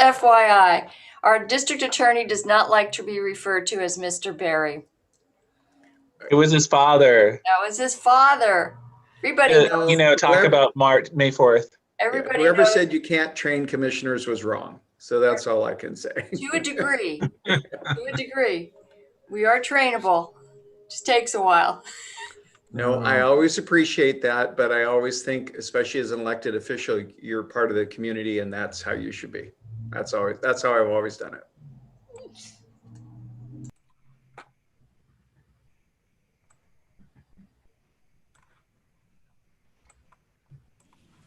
FYI, our district attorney does not like to be referred to as Mr. Barry. It was his father. That was his father. Everybody knows. Talk about May 4th. Everybody whoever knows. said you can't train commissioners was wrong. So that's all I can say. To a degree. To a degree. We are trainable. Just takes a while. No, I always appreciate that, but I always think, especially as an elected official, you're part of the community, and that's how you should be. That's how I've always done it.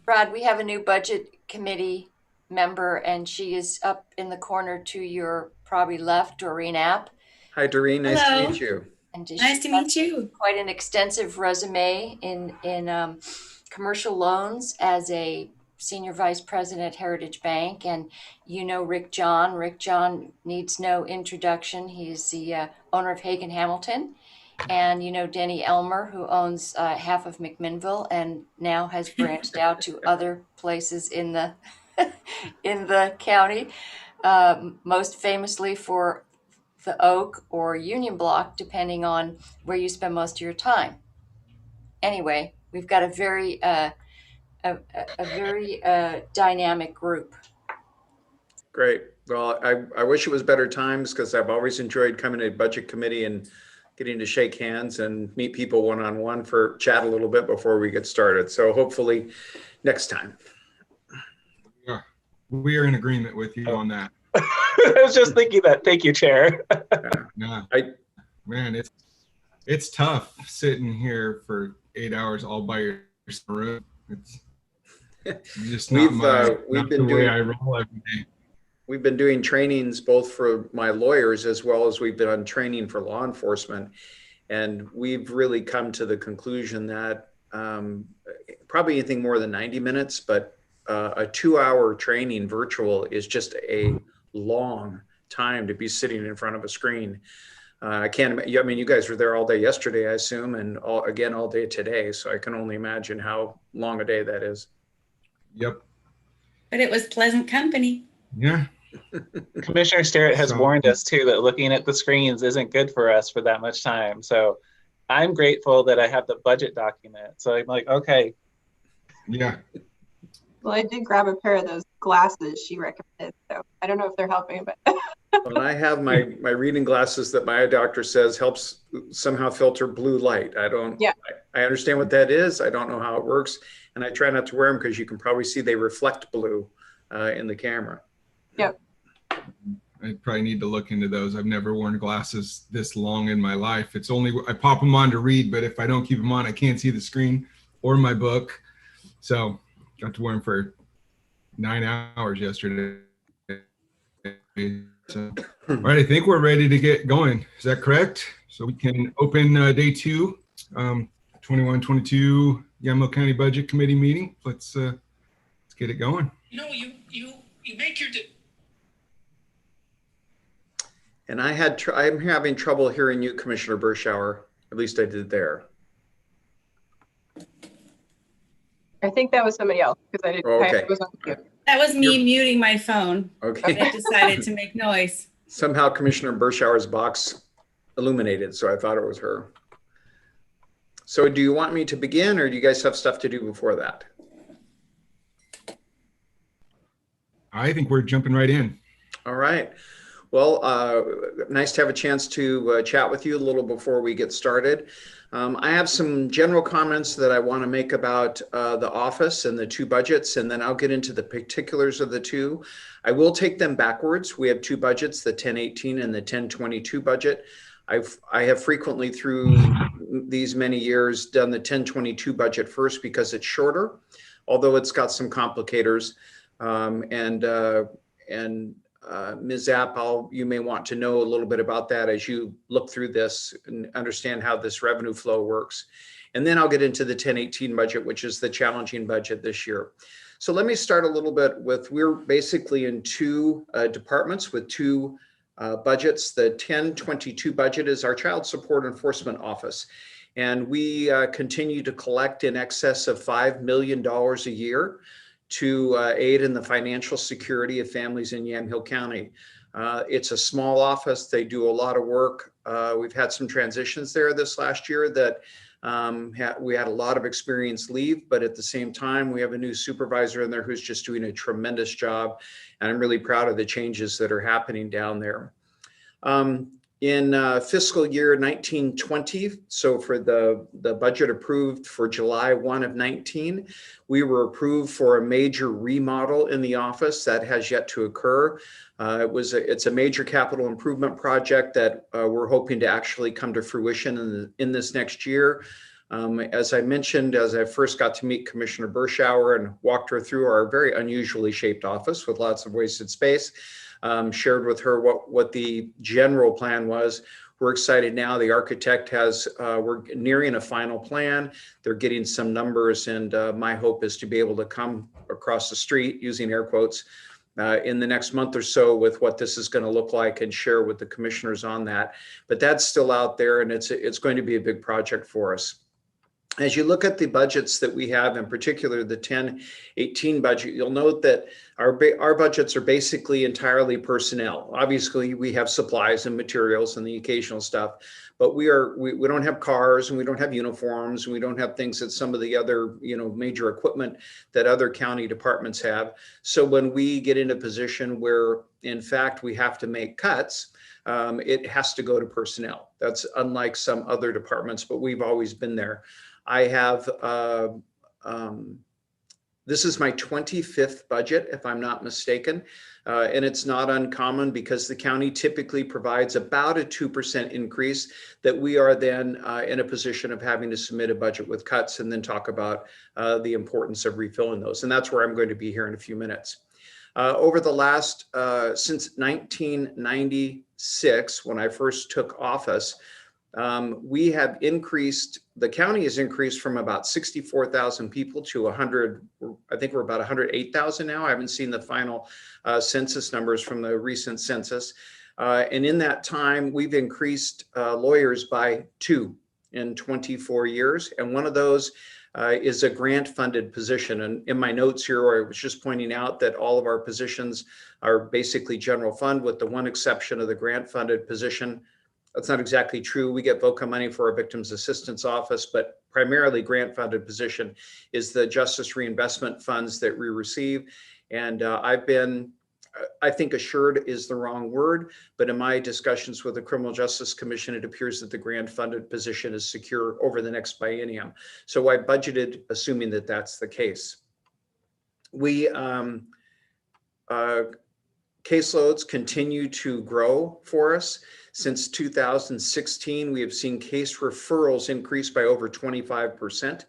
Brad, we have a new budget committee member, and she is up in the corner to your probably left, Doreen App. Hi, Doreen. Nice to meet you. And nice to meet you. Quite an extensive resume in commercial loans as a senior vice president at Heritage Bank. And you know Rick John. Rick John needs no introduction. He's the owner of Hagen Hamilton. And you know Denny Elmer, who owns half of McMinnville and now has branched out to other places in the in the county, most famously for the Oak or Union Block, depending on where you spend most of your time. Anyway, we've got a very dynamic group. Great. Well, I wish it was better times, because I've always enjoyed coming to budget committee and getting to shake hands and meet people one-on-one for chat a little bit before we get started. So hopefully next time. Yeah, we are in agreement with you on that. I was just thinking that. Thank you, Chair. Yeah. Man, it's tough sitting here for 8 hours all by yourself in a room. It's just not the way I roll every day. We've been doing trainings both for my lawyers as well as we've been on training for law enforcement. And we've really come to the conclusion that probably anything more than 90 minutes, but a 2-hour training virtual is just a long time to be sitting in front of a screen. I mean, you guys were there all day yesterday, I assume, and again all day today. So I can only imagine how long a day that is. Yep. But it was pleasant company. Yeah. Commissioner Sterrett has warned us too that looking at the screens isn't good for us for that much time. So I'm grateful that I have the budget document. So I'm like, okay. Yeah. Well, I did grab a pair of those glasses she recommended, so I don't know if they're helping, but. Well, I have my reading glasses that my eye doctor says helps somehow filter blue light. I understand what that is. I don't know how it works. And I try not to wear them because you can probably see they reflect blue in the camera. Yep. I probably need to look into those. I've never worn glasses this long in my life. It's only, I pop them on to read, but if I don't keep them on, I can't see the screen or my book. So got to wear them for 9 hours yesterday. So, all right, I think we're ready to get going. Is that correct? So we can open day 2, 21-22 Yamhill County Budget Committee meeting. Let's get it going. You make your. And I'm having trouble hearing you, Commissioner Berschauer. At least I did there. I think that was somebody else because I didn't. Okay. It was on mute. That was me muting my phone. Okay. I decided to make noise. Somehow Commissioner Berschauer's box illuminated, so I thought it was her. So do you want me to begin, or do you guys have stuff to do before that? I think we're jumping right in. All right. Well, nice to have a chance to chat with you a little before we get started. I have some general comments that I want to make about the office and the 2 budgets, and then I'll get into the particulars of the 2. I will take them backwards. We have 2 budgets, the 1018 and the 1022 budget. I have frequently through these many years done the 1022 budget first because it's shorter, although it's got some complicators. Ms. Zapp, you may want to know a little bit about that as you look through this and understand how this revenue flow works. And then I'll get into the 1018 budget, which is the challenging budget this year. So let me start a little bit with, we're basically in 2 departments with 2 budgets. The 1022 budget is our Child Support Enforcement Office. And we continue to collect in excess of $5 million a year to aid in the financial security of families in Yamhill County. It's a small office. They do a lot of work. We've had some transitions there this last year that we had a lot of experience leave, but at the same time, we have a new supervisor in there who's just doing a tremendous job. And I'm really proud of the changes that are happening down there. In fiscal year 1920, so for the budget approved for July 1 of 19, we were approved for a major remodel in the office that has yet to occur. It's a major capital improvement project that we're hoping to actually come to fruition in this next year. As I mentioned, as I first got to meet Commissioner Berschauer and walked her through our very unusually shaped office with lots of wasted space, shared with her what the general plan was. We're excited now. The architect we're nearing a final plan. They're getting some numbers, and my hope is to be able to come across the street, using air quotes, in the next month or so with what this is going to look like and share with the commissioners on that. But that's still out there, and it's going to be a big project for us. As you look at the budgets that we have, in particular the 10-18 budget, you'll note that our budgets are basically entirely personnel. Obviously, we have supplies and materials and the occasional stuff, but we don't have cars, and we don't have uniforms, and we don't have things that some of the other major equipment that other county departments have. So when we get in a position where, in fact, we have to make cuts, it has to go to personnel. That's unlike some other departments, but we've always been there. I have, this is my 25th budget, if I'm not mistaken, and it's not uncommon because the county typically provides about a 2% increase that we are then in a position of having to submit a budget with cuts and then talk about the importance of refilling those. And that's where I'm going to be here in a few minutes. Over the last, since 1996, when I first took office, we have increased, the county has increased from about 64,000 people to 100, I think we're about 108,000 now. I haven't seen the final census numbers from the recent census. And in that time, we've increased lawyers by 2 in 24 years. And one of those is a grant funded position. And in my notes here, I was just pointing out that all of our positions are basically general fund, with the one exception of the grant funded position. That's not exactly true. We get VOCA money for our Victims Assistance Office, but primarily grant funded position is the Justice Reinvestment Funds that we receive. And I've been, I think assured is the wrong word, but in my discussions with the Criminal Justice Commission, it appears that the grant funded position is secure over the next biennium. So I budgeted assuming that that's the case. We, caseloads continue to grow for us. Since 2016, we have seen case referrals increase by over 25%.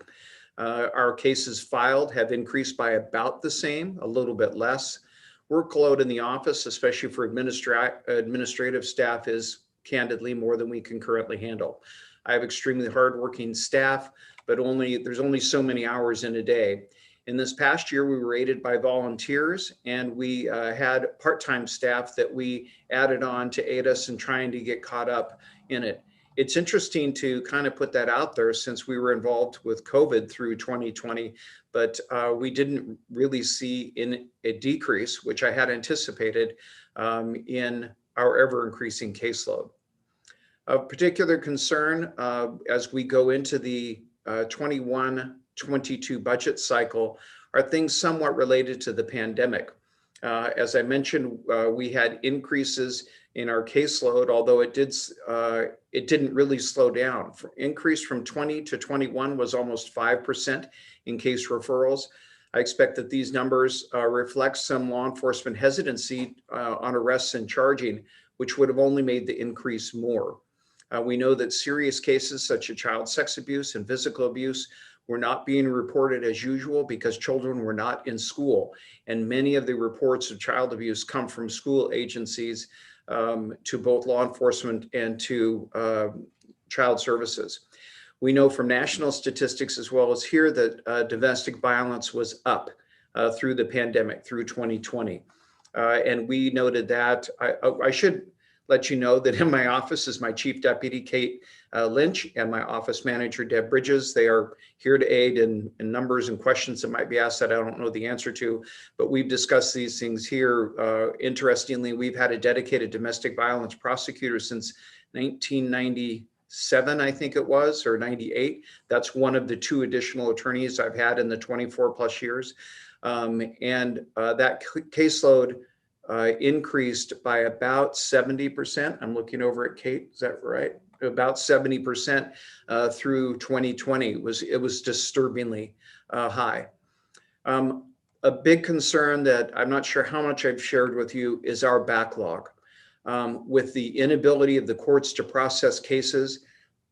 Our cases filed have increased by about the same, a little bit less. Workload in the office, especially for administrative staff, is candidly more than we can currently handle. I have extremely hardworking staff, but there's only so many hours in a day. In this past year, we were aided by volunteers, and we had part-time staff that we added on to aid us in trying to get caught up in it. It's interesting to kind of put that out there since we were involved with COVID through 2020, but we didn't really see a decrease, which I had anticipated, in our ever-increasing caseload. Of particular concern as we go into the 21-22 budget cycle are things somewhat related to the pandemic. As I mentioned, we had increases in our caseload, although it didn't really slow down. Increase from 20 to 21 was almost 5% in case referrals. I expect that these numbers reflect some law enforcement hesitancy on arrests and charging, which would have only made the increase more. We know that serious cases such as child sex abuse and physical abuse were not being reported as usual because children were not in school. And many of the reports of child abuse come from school agencies to both law enforcement and to child services. We know from national statistics as well as here that domestic violence was up through the pandemic, through 2020. And we noted that, I should let you know that in my office is my Chief Deputy, Kate Lynch, and my office manager, Deb Bridges. They are here to aid in numbers and questions that might be asked that I don't know the answer to, but we've discussed these things here. Interestingly, we've had a dedicated domestic violence prosecutor since 1997, I think it was, or 98. That's one of the 2 additional attorneys I've had in the 24 plus years. That caseload increased by about 70%. I'm looking over at Kate, is that right? About 70% through 2020. It was disturbingly high. A big concern that I'm not sure how much I've shared with you is our backlog. With the inability of the courts to process cases,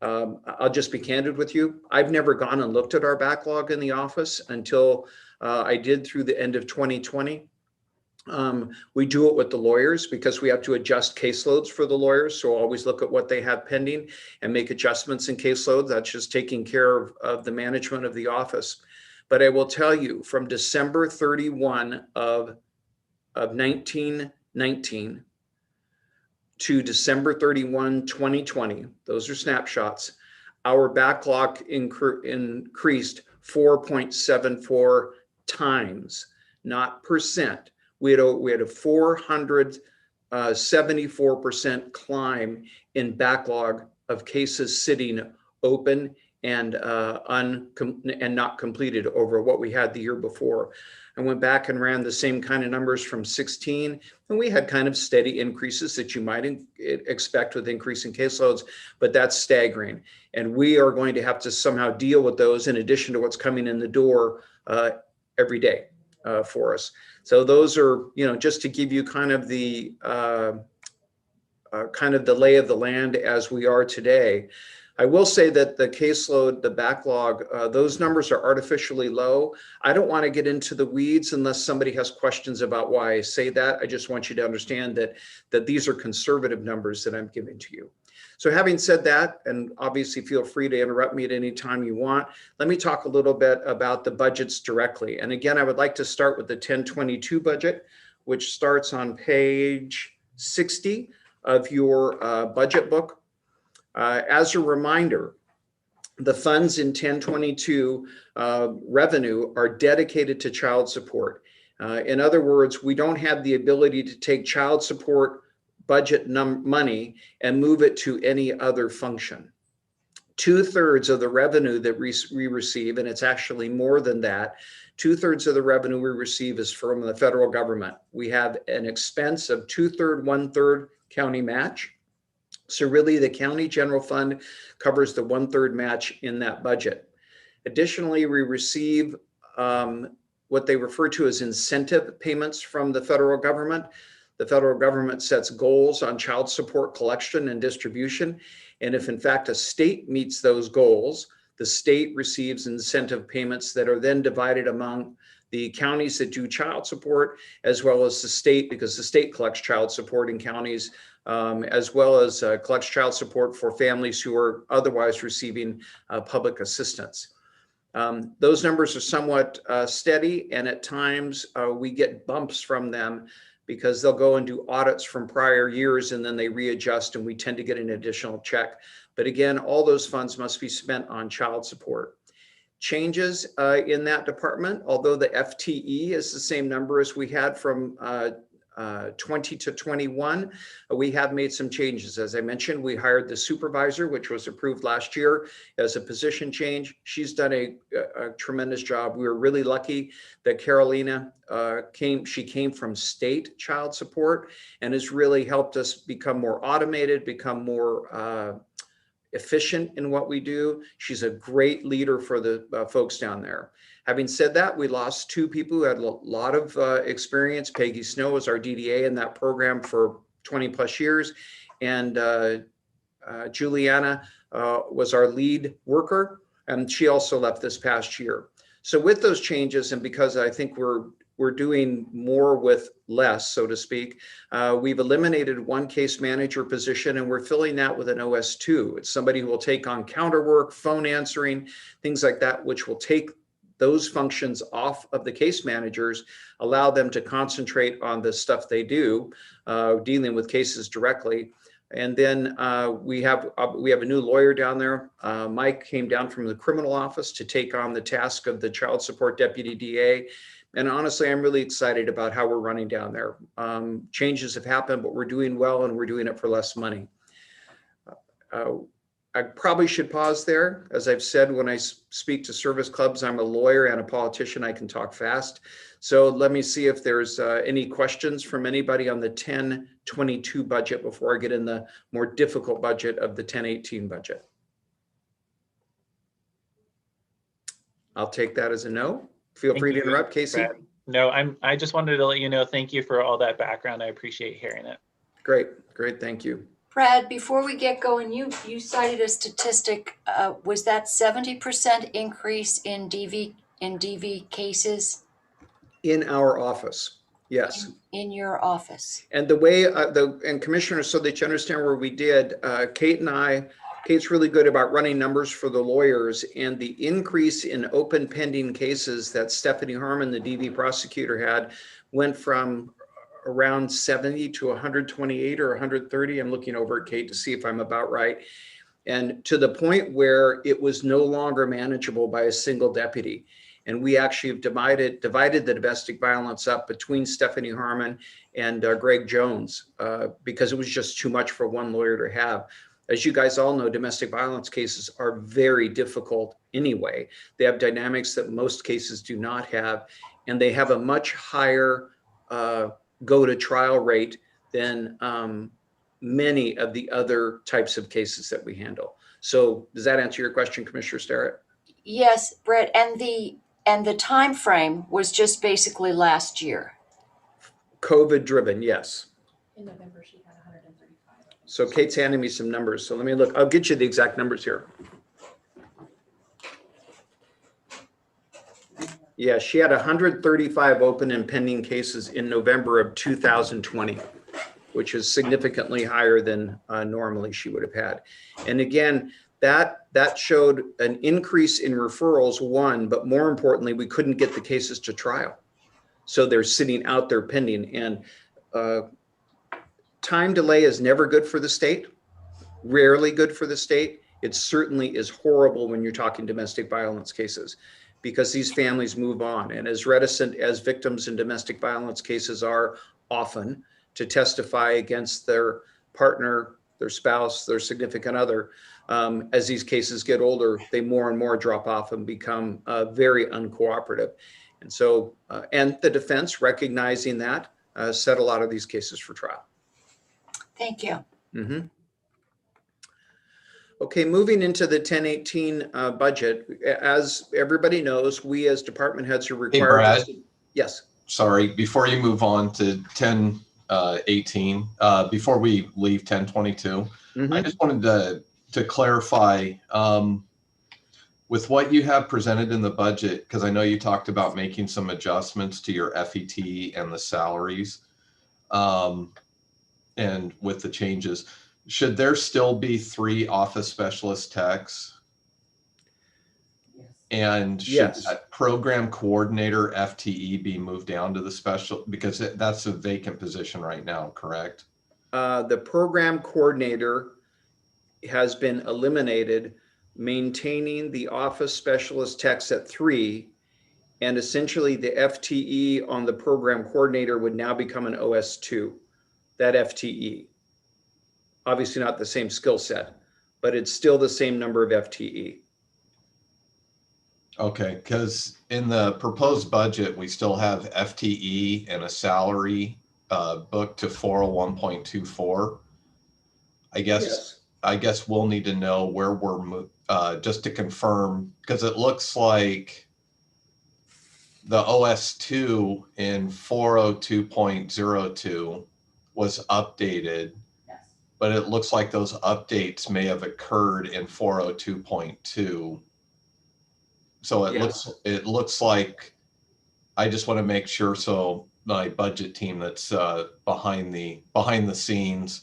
I'll just be candid with you. I've never gone and looked at our backlog in the office until I did through the end of 2020. We do it with the lawyers because we have to adjust caseloads for the lawyers. So always look at what they have pending and make adjustments in caseload. That's just taking care of the management of the office. But I will tell you, from December 31 of 1919 to December 31, 2020, those are snapshots, our backlog increased 4.74 times, not percent. We had a 474% climb in backlog of cases sitting open and not completed over what we had the year before. I went back and ran the same kind of numbers from 16, and we had kind of steady increases that you might expect with increasing caseloads, but that's staggering. And we are going to have to somehow deal with those in addition to what's coming in the door every day for us. So those are, just to give you kind of the lay of the land as we are today. I will say that the caseload, the backlog, those numbers are artificially low. I don't want to get into the weeds unless somebody has questions about why I say that. I just want you to understand that these are conservative numbers that I'm giving to you. So having said that, and obviously feel free to interrupt me at any time you want, let me talk a little bit about the budgets directly. And again, I would like to start with the 1022 budget, which starts on page 60 of your budget book. As a reminder, the funds in 1022 revenue are dedicated to child support. In other words, we don't have the ability to take child support budget money and move it to any other function. 2/3 of the revenue that we receive, and it's actually more than that, 2/3 of the revenue we receive is from the federal government. We have an expense of 2/3, 1/3 county match. So really the county general fund covers the 1/3 match in that budget. Additionally, we receive what they refer to as incentive payments from the federal government. The federal government sets goals on child support collection and distribution. And if in fact a state meets those goals, the state receives incentive payments that are then divided among the counties that do child support, as well as the state, because the state collects child support in counties, as well as collects child support for families who are otherwise receiving public assistance. Those numbers are somewhat steady, and at times we get bumps from them because they'll go and do audits from prior years and then they readjust and we tend to get an additional check. But again, all those funds must be spent on child support. Changes in that department, although the FTE is the same number as we had from 20 to 21, we have made some changes. As I mentioned, we hired the supervisor, which was approved last year as a position change. She's done a tremendous job. We were really lucky that Carolina came from state child support and has really helped us become more automated, become more efficient in what we do. She's a great leader for the folks down there. Having said that, we lost 2 people who had a lot of experience. Peggy Snow was our DDA in that program for 20 plus years. And Juliana was our lead worker, and she also left this past year. So with those changes, and because I think we're doing more with less, so to speak, we've eliminated 1 case manager position and we're filling that with an OS2. It's somebody who will take on counter work, phone answering, things like that, which will take those functions off of the case managers, allow them to concentrate on the stuff they do, dealing with cases directly. And then we have a new lawyer down there. Mike came down from the criminal office to take on the task of the child support deputy DA. And honestly, I'm really excited about how we're running down there. Changes have happened, but we're doing well, and we're doing it for less money. I probably should pause there. As I've said, when I speak to service clubs, I'm a lawyer and a politician. I can talk fast. So let me see if there's any questions from anybody on the 1022 budget before I get in the more difficult budget of the 1018 budget. I'll take that as a no. Feel free to interrupt, Casey. Brad. No, I just wanted to let you know, thank you for all that background. I appreciate hearing it. Great, thank you. Brad, before we get going, you cited a statistic. Was that 70% increase in DV cases? In our office, yes. In your office. And the way and Commissioner, so that you understand where we did, Kate's really good about running numbers for the lawyers, and the increase in open pending cases that Stephanie Harmon, the DV prosecutor, had went from around 70 to 128 or 130. I'm looking over at Kate to see if I'm about right. And to the point where it was no longer manageable by a single deputy. And we actually have divided the domestic violence up between Stephanie Harmon and Greg Jones because it was just too much for one lawyer to have. As you guys all know, domestic violence cases are very difficult anyway. They have dynamics that most cases do not have, and they have a much higher go to trial rate than many of the other types of cases that we handle. So does that answer your question, Commissioner Starrett? Yes, Brett, and the time frame was just basically last year. COVID driven, yes. In November, she had 135. So Kate's handing me some numbers. So let me look. I'll get you the exact numbers here. Yeah, she had 135 open and pending cases in November of 2020, which is significantly higher than normally she would have had. And again, that showed an increase in referrals, one, but more importantly, we couldn't get the cases to trial. So they're sitting out there pending. And time delay is never good for the state, rarely good for the state. It certainly is horrible when you're talking domestic violence cases, because these families move on. And as reticent as victims in domestic violence cases are often to testify against their partner, their spouse, their significant other, as these cases get older, they more and more drop off and become very uncooperative. And so, and the defense, recognizing that, set a lot of these cases for trial. Thank you. Mm-hmm. Okay, moving into the 1018 budget, as everybody knows, we as department heads are required. Hey, Brad. Yes. Sorry, before you move on to 1018, before we leave 1022, Mm-hmm. I just wanted to clarify with what you have presented in the budget, because I know you talked about making some adjustments to your FET and the salaries, and with the changes. Should there still be 3 office specialist techs? Yes. And should Yes. that program coordinator FTE be moved down to the special, because that's a vacant position right now, correct? The program coordinator has been eliminated, maintaining the office specialist techs at 3, and essentially the FTE on the program coordinator would now become an OS2, that FTE. Obviously not the same skill set, but it's still the same number of FTE. Okay, because in the proposed budget, we still have FTE and a salary booked to 401.24. I guess we'll need to know where we're just to confirm, because it looks like the OS2 in 402.02 was updated. But it looks like those updates may have occurred in 402.2. So it looks like, I just want to make sure, so my budget team that's behind the scenes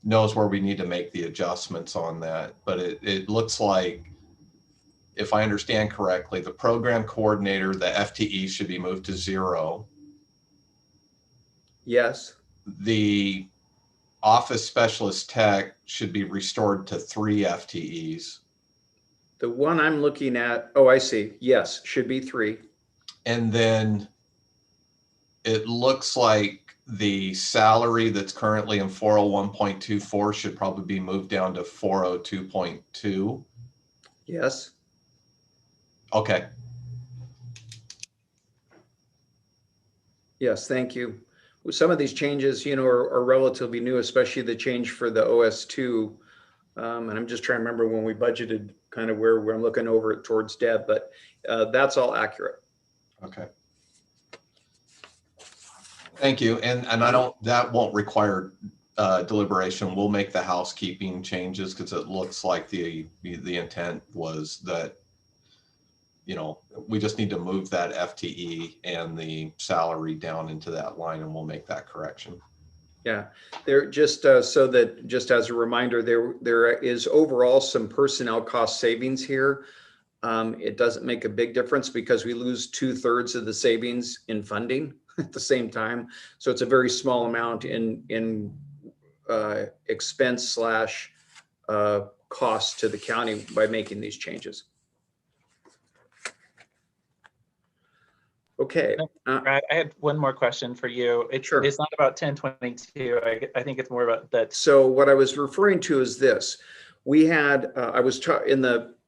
knows where we need to make the adjustments on that. But it looks like if I understand correctly, the program coordinator, the FTE should be moved to 0. Yes. The office specialist tech should be restored to 3 FTEs. The one I'm looking at, oh, I see. Yes, should be 3. And then it looks like the salary that's currently in 401.24 should probably be moved down to 402.2. Yes. Okay. Yes, thank you. Some of these changes, are relatively new, especially the change for the OS2. And I'm just trying to remember when we budgeted kind of where I'm looking over it towards Deb, but that's all accurate. Okay. Thank you. And that won't require deliberation. We'll make the housekeeping changes because it looks like the intent was that, we just need to move that FTE and the salary down into that line, and we'll make that correction. Yeah, there just so that just as a reminder, there is overall some personnel cost savings here. It doesn't make a big difference because we lose 2/3 of the savings in funding at the same time. So it's a very small amount in expense slash cost to the county by making these changes. Okay. Brad, I had one more question for you. Sure. It's not about 1022. I think it's more about that. So what I was referring to is this. We had,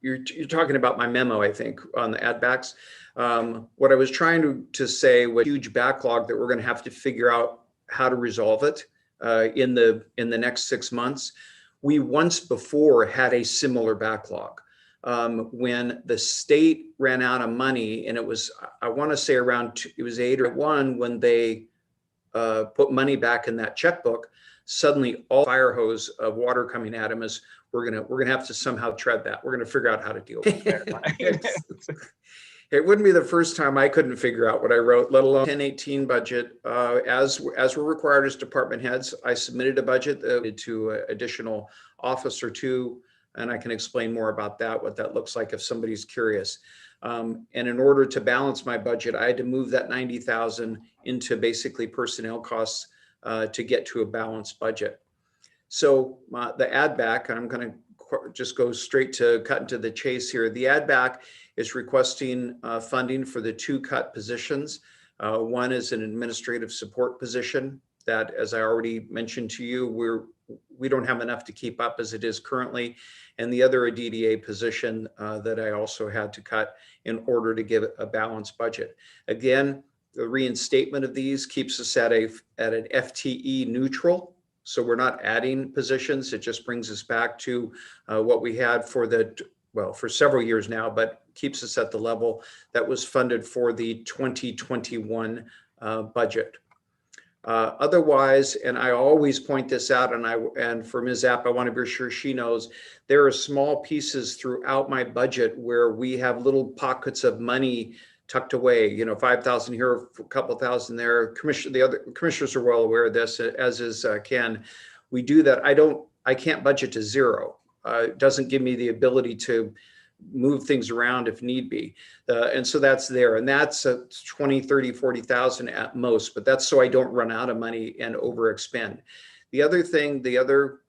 you're talking about my memo, I think, on the ad backs. What I was trying to say was a huge backlog that we're going to have to figure out how to resolve it in the next 6 months. We once before had a similar backlog. When the state ran out of money, and it was, I want to say it was 8 or 1 when they put money back in that checkbook. Suddenly, all fire hose of water coming at them is we're gonna have to somehow tread that. We're gonna figure out how to deal with it. It wouldn't be the first time I couldn't figure out what I wrote, let alone 1018 budget. As we're required as department heads, I submitted a budget to an additional office or 2. And I can explain more about that, what that looks like if somebody's curious. And in order to balance my budget, I had to move that 90,000 into basically personnel costs to get to a balanced budget. So the add back, I'm going to just go straight to cut into the chase here. The add back is requesting funding for the 2 cut positions. One is an administrative support position that, as I already mentioned to you, we don't have enough to keep up as it is currently. And the other, a DDA position that I also had to cut in order to give a balanced budget. Again, the reinstatement of these keeps us at an FTE neutral. So we're not adding positions. It just brings us back to what we had for several years now, but keeps us at the level that was funded for the 2021 budget. Otherwise, and I always point this out, and for Ms. App, I want to be sure she knows, there are small pieces throughout my budget where we have little pockets of money tucked away, 5,000 here, a couple thousand there. The other commissioners are well aware of this, as is Ken. We do that. I can't budget to 0. It doesn't give me the ability to move things around if need be. And so that's there. And that's 20, 30, 40,000 at most, but that's so I don't run out of money and overexpend. The other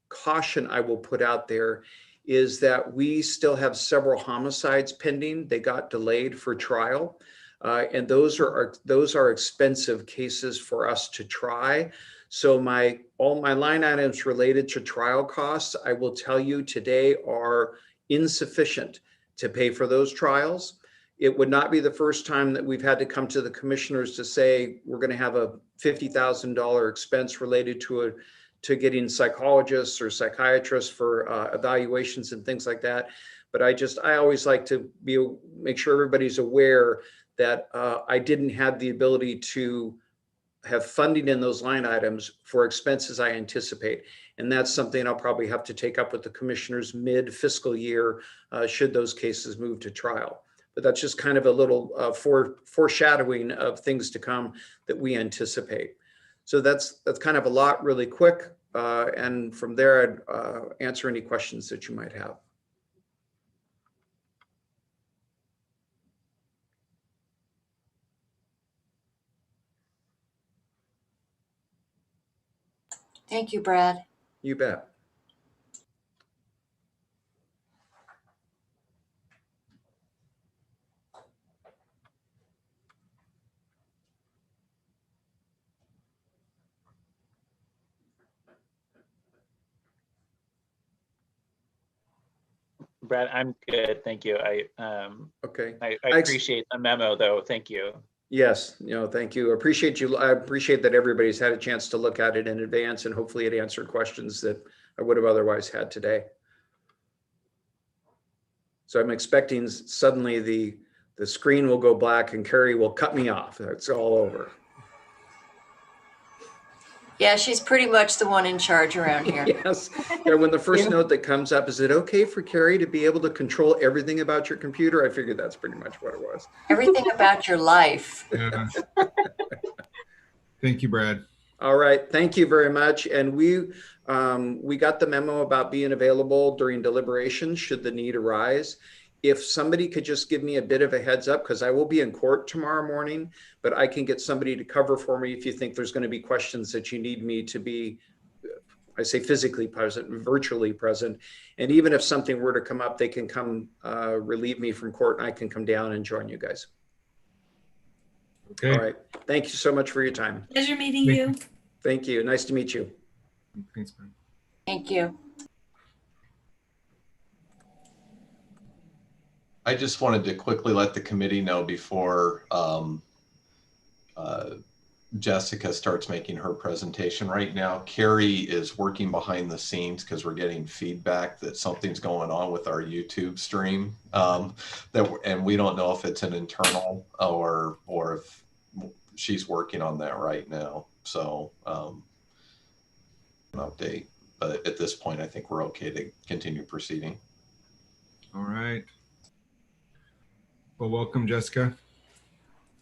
caution I will put out there is that we still have several homicides pending. They got delayed for trial. And those are expensive cases for us to try. So all my line items related to trial costs, I will tell you today, are insufficient to pay for those trials. It would not be the first time that we've had to come to the commissioners to say we're going to have a $50,000 expense related to getting psychologists or psychiatrists for evaluations and things like that. But I always like to make sure everybody's aware that I didn't have the ability to have funding in those line items for expenses I anticipate. And that's something I'll probably have to take up with the commissioners mid-fiscal year, should those cases move to trial. But that's just kind of a little foreshadowing of things to come that we anticipate. So that's kind of a lot really quick. And from there, I'd answer any questions that you might have. Thank you, Brad. You bet. Brad, I'm good. Thank you. Okay. I appreciate the memo though. Thank you. Yes, thank you. Appreciate you. I appreciate that everybody's had a chance to look at it in advance, and hopefully it answered questions that I would have otherwise had today. So I'm expecting suddenly the screen will go black and Carrie will cut me off. It's all over. Yeah, she's pretty much the one in charge around here. Yes. Yeah, when the first note that comes up, is it okay for Carrie to be able to control everything about your computer? I figured that's pretty much what it was. Everything about your life. Yeah. Thank you, Brad. All right, thank you very much. And we got the memo about being available during deliberations should the need arise. If somebody could just give me a bit of a heads up, because I will be in court tomorrow morning, but I can get somebody to cover for me if you think there's going to be questions that you need me to be, I say physically present, virtually present. And even if something were to come up, they can come relieve me from court and I can come down and join you guys. Okay. All right. Thank you so much for your time. Pleasure meeting you. Thank you. Nice to meet you. Thanks, man. Thank you. I just wanted to quickly let the committee know before Jessica starts making her presentation. Right now, Carrie is working behind the scenes because we're getting feedback that something's going on with our YouTube stream, and we don't know if it's an internal or if she's working on that right now. So an update, but at this point, I think we're okay to continue proceeding. All right. Well, welcome, Jessica.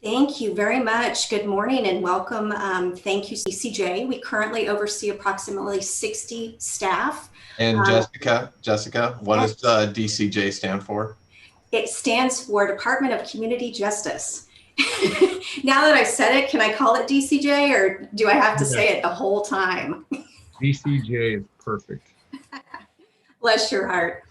Thank you very much. Good morning and welcome. Thank you, CCJ. We currently oversee approximately 60 staff. And Jessica, what does DCJ stand for? It stands for Department of Community Justice. Now that I've said it, can I call it DCJ or do I have to say it the whole time? DCJ is perfect. Bless your heart.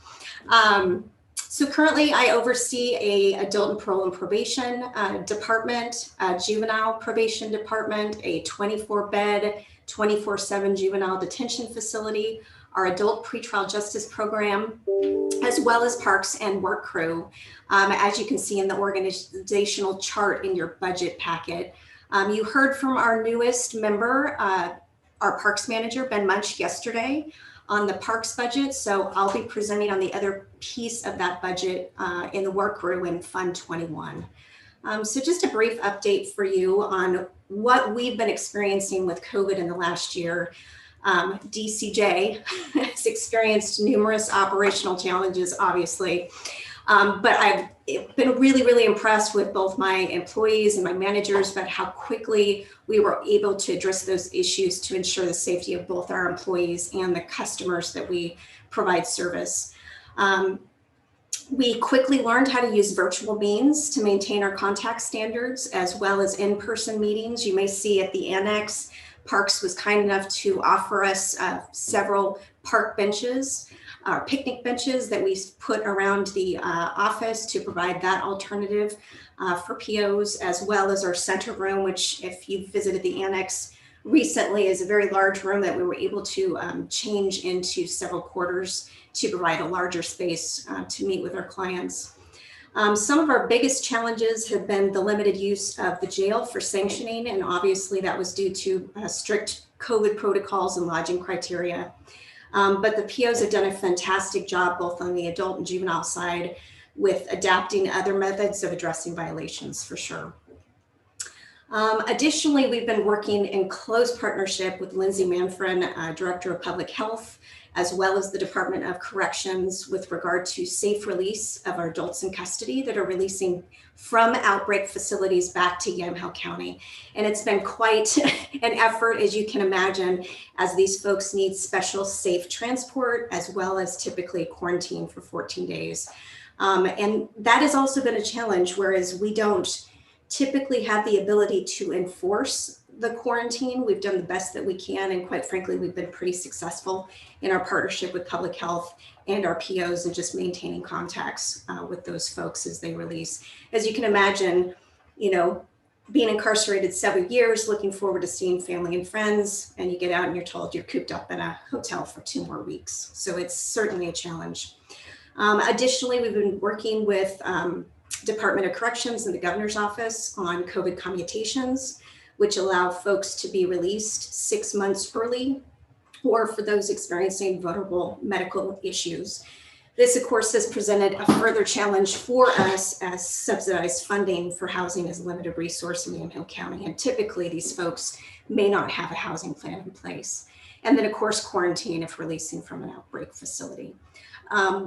So currently I oversee a adult and parole and probation department, a juvenile probation department, a 24-bed, 24/7 juvenile detention facility, our adult pretrial justice program, as well as parks and work crew. As you can see in the organizational chart in your budget packet. You heard from our newest member, our parks manager, Ben Munch, yesterday on the parks budget. So I'll be presenting on the other piece of that budget in the work crew in Fund 21. So just a brief update for you on what we've been experiencing with COVID in the last year. DCJ has experienced numerous operational challenges, obviously, but I've been really, really impressed with both my employees and my managers about how quickly we were able to address those issues to ensure the safety of both our employees and the customers that we provide service. We quickly learned how to use virtual means to maintain our contact standards as well as in-person meetings. You may see at the annex, Parks was kind enough to offer us several park benches, picnic benches that we put around the office to provide that alternative for POs, as well as our center room, which if you visited the annex recently is a very large room that we were able to change into several quarters to provide a larger space to meet with our clients. Some of our biggest challenges have been the limited use of the jail for sanctioning, and obviously that was due to strict COVID protocols and lodging criteria. But the POs have done a fantastic job both on the adult and juvenile side with adapting other methods of addressing violations for sure. Additionally, we've been working in close partnership with Lindsay Manfred, Director of Public Health, as well as the Department of Corrections with regard to safe release of our adults in custody that are releasing from outbreak facilities back to Yamhill County. And it's been quite an effort, as you can imagine, as these folks need special safe transport, as well as typically quarantine for 14 days. And that has also been a challenge, whereas we don't typically have the ability to enforce the quarantine. We've done the best that we can, and quite frankly, we've been pretty successful in our partnership with public health and our POs and just maintaining contacts with those folks as they release. As you can imagine, you know, being incarcerated several years, looking forward to seeing family and friends, and you get out and you're told you're cooped up in a hotel for 2 more weeks. So it's certainly a challenge. Additionally, we've been working with Department of Corrections and the governor's office on COVID commutations, which allow folks to be released 6 months early, or for those experiencing vulnerable medical issues. This, of course, has presented a further challenge for us as subsidized funding for housing is a limited resource in Yamhill County. And typically these folks may not have a housing plan in place. And then of course, quarantine if releasing from an outbreak facility.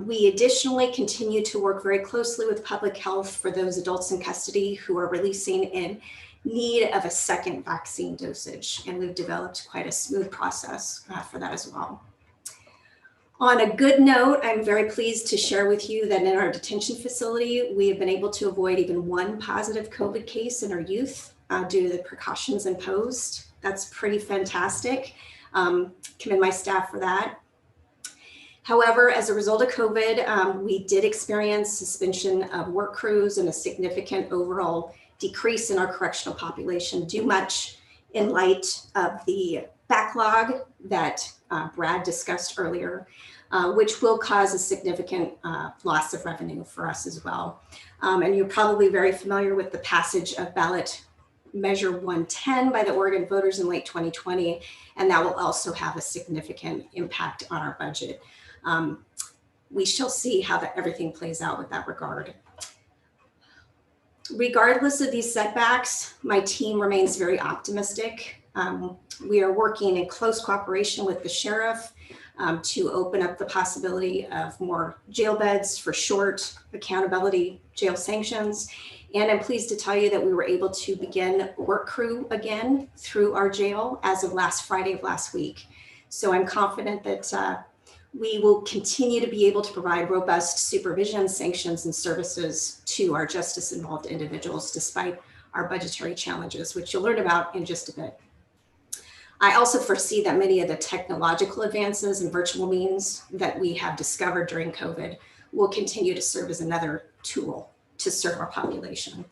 We additionally continue to work very closely with public health for those adults in custody who are releasing in need of a second vaccine dosage. And we've developed quite a smooth process for that as well. On a good note, I'm very pleased to share with you that in our detention facility, we have been able to avoid even 1 positive COVID case in our youth due to the precautions imposed. That's pretty fantastic. Commend my staff for that. However, as a result of COVID, we did experience suspension of work crews and a significant overall decrease in our correctional population, due much in light of the backlog that Brad discussed earlier, which will cause a significant loss of revenue for us as well. And you're probably very familiar with the passage of ballot measure 110 by the Oregon voters in late 2020, and that will also have a significant impact on our budget. We shall see how everything plays out with that regard. Regardless of these setbacks, my team remains very optimistic. We are working in close cooperation with the sheriff to open up the possibility of more jail beds for short accountability jail sanctions. And I'm pleased to tell you that we were able to begin work crew again through our jail as of last Friday of last week. So I'm confident that we will continue to be able to provide robust supervision, sanctions, and services to our justice involved individuals despite our budgetary challenges, which you'll learn about in just a bit. I also foresee that many of the technological advances and virtual means that we have discovered during COVID will continue to serve as another tool to serve our population.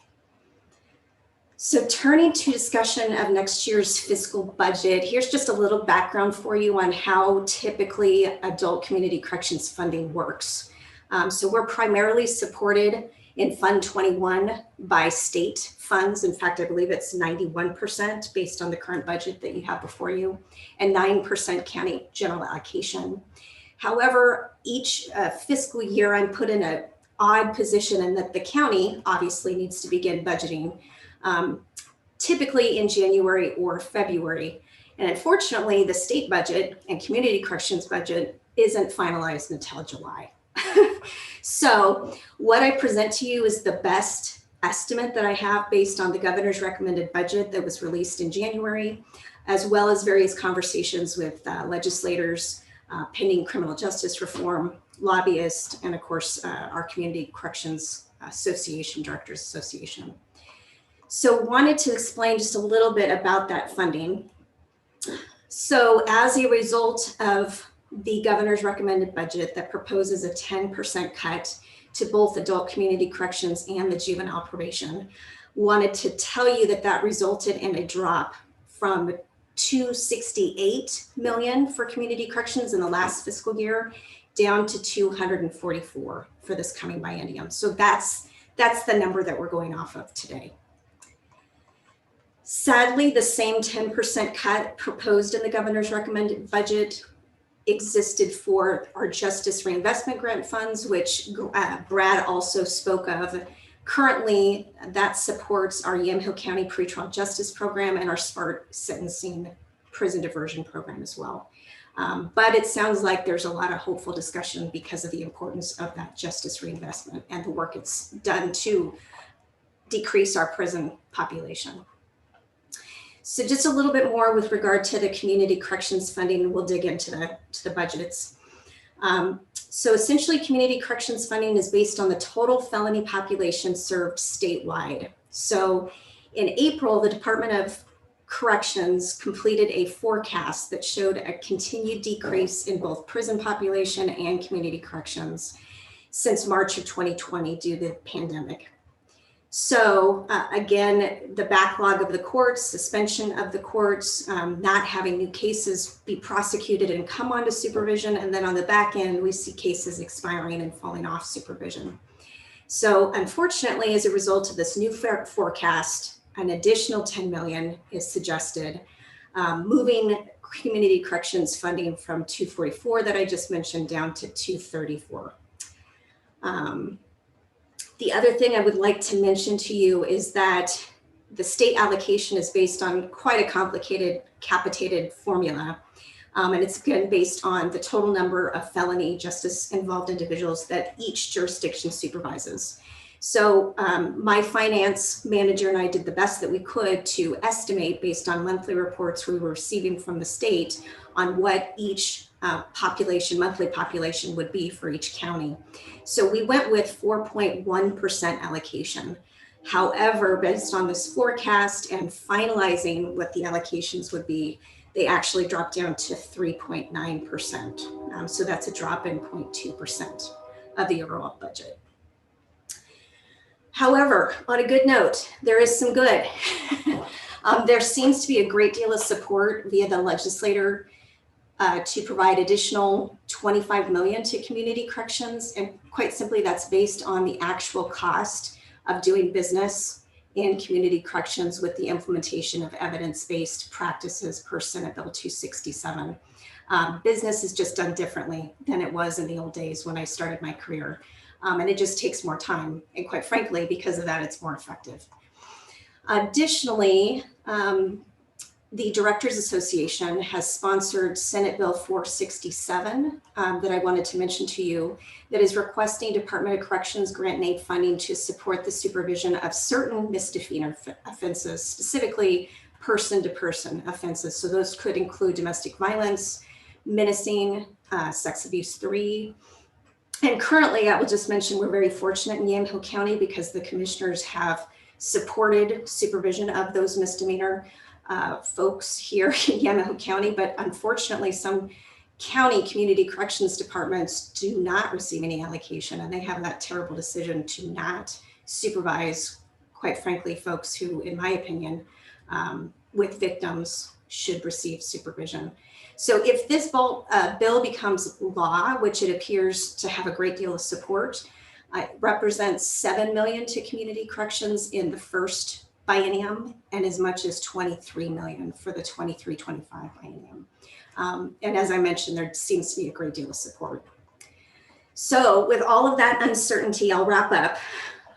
So turning to discussion of next year's fiscal budget, here's just a little background for you on how typically adult community corrections funding works. So we're primarily supported in Fund 21 by state funds. In fact, I believe it's 91% based on the current budget that you have before you, and 9% county general allocation. However, each fiscal year I'm put in an odd position in that the county obviously needs to begin budgeting typically in January or February. And unfortunately, the state budget and community corrections budget isn't finalized until July. So what I present to you is the best estimate that I have based on the governor's recommended budget that was released in January, as well as various conversations with legislators, pending criminal justice reform, lobbyists, and of course, our Community Corrections Association, Directors Association. So wanted to explain just a little bit about that funding. So as a result of the governor's recommended budget that proposes a 10% cut to both adult community corrections and the juvenile probation, wanted to tell you that that resulted in a drop from $268 million for community corrections in the last fiscal year down to $244 for this coming biennium. So that's the number that we're going off of today. Sadly, the same 10% cut proposed in the governor's recommended budget existed for our justice reinvestment grant funds, which Brad also spoke of. Currently, that supports our Yamhill County pretrial justice program and our SPART sentencing prison diversion program as well. But it sounds like there's a lot of hopeful discussion because of the importance of that justice reinvestment and the work it's done to decrease our prison population. So just a little bit more with regard to the community corrections funding, and we'll dig into the budgets. So essentially, community corrections funding is based on the total felony population served statewide. So in April, the Department of Corrections completed a forecast that showed a continued decrease in both prison population and community corrections since March of 2020 due to the pandemic. So again, the backlog of the courts, suspension of the courts, not having new cases be prosecuted and come onto supervision. And then on the back end, we see cases expiring and falling off supervision. So unfortunately, as a result of this new forecast, an additional 10 million is suggested, moving community corrections funding from 244 that I just mentioned down to 234. The other thing I would like to mention to you is that the state allocation is based on quite a complicated capitated formula. And it's again based on the total number of felony justice involved individuals that each jurisdiction supervises. So my finance manager and I did the best that we could to estimate based on monthly reports we were receiving from the state on what each monthly population would be for each county. So we went with 4.1% allocation. However, based on this forecast and finalizing what the allocations would be, they actually dropped down to 3.9%. So that's a drop in 0.2% of the overall budget. However, on a good note, there is some good. There seems to be a great deal of support via the legislator to provide additional 25 million to community corrections. And quite simply, that's based on the actual cost of doing business in community corrections with the implementation of evidence-based practices per Senate Bill 267. Business is just done differently than it was in the old days when I started my career. And it just takes more time. And quite frankly, because of that, it's more effective. Additionally, the Directors Association has sponsored Senate Bill 467 that I wanted to mention to you, that is requesting Department of Corrections grant and aid funding to support the supervision of certain misdemeanor offenses, specifically person-to-person offenses. So those could include domestic violence, menacing, sex abuse 3. And currently, I will just mention, we're very fortunate in Yamaha County because the commissioners have supported supervision of those misdemeanor folks here in Yamaha County, but unfortunately some county community corrections departments do not receive any allocation, and they have that terrible decision to not supervise, quite frankly, folks who, in my opinion, with victims should receive supervision. So if this bill becomes law, which it appears to have a great deal of support, it represents 7 million to community corrections in the first biennium and as much as 23 million for the 23-25 biennium. And as I mentioned, there seems to be a great deal of support. So with all of that uncertainty, I'll wrap up.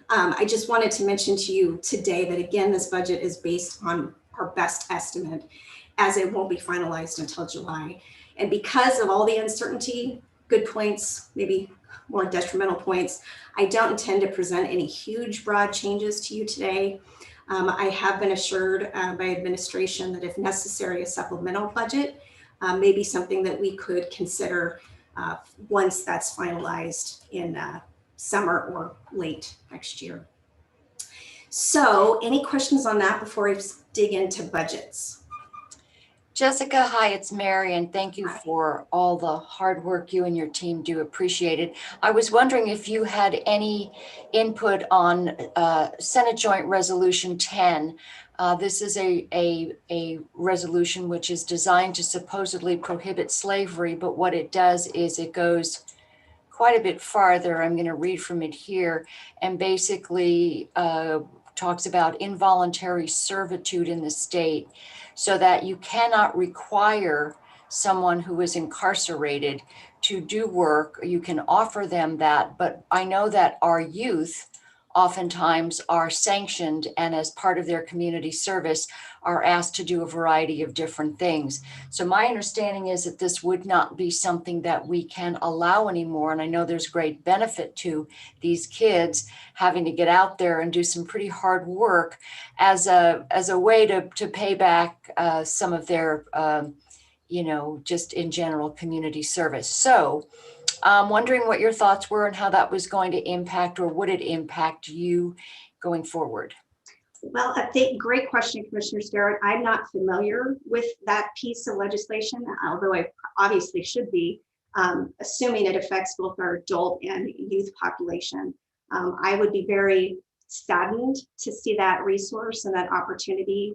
I just wanted to mention to you today that again, this budget is based on our best estimate, as it won't be finalized until July. And because of all the uncertainty, good points, maybe more detrimental points, I don't intend to present any huge broad changes to you today. I have been assured by administration that if necessary, a supplemental budget may be something that we could consider once that's finalized in summer or late next year. So any questions on that before I dig into budgets? Jessica, hi, it's Mary, and thank you for all the hard work you and your team do. Appreciate it. I was wondering if you had any input on Senate Joint Resolution 10. This is a resolution which is designed to supposedly prohibit slavery, but what it does is it goes quite a bit farther. I'm going to read from it here, and basically talks about involuntary servitude in the state, so that you cannot require someone who is incarcerated to do work. You can offer them that, but I know that our youth oftentimes are sanctioned and as part of their community service are asked to do a variety of different things. So my understanding is that this would not be something that we can allow anymore. And I know there's great benefit to these kids having to get out there and do some pretty hard work as a way to pay back some of their, just in general community service. So I'm wondering what your thoughts were and how that was going to impact, or would it impact you going forward? Well, great question, Commissioner Starrett. I'm not familiar with that piece of legislation, although I obviously should be, assuming it affects both our adult and youth population. I would be very saddened to see that resource and that opportunity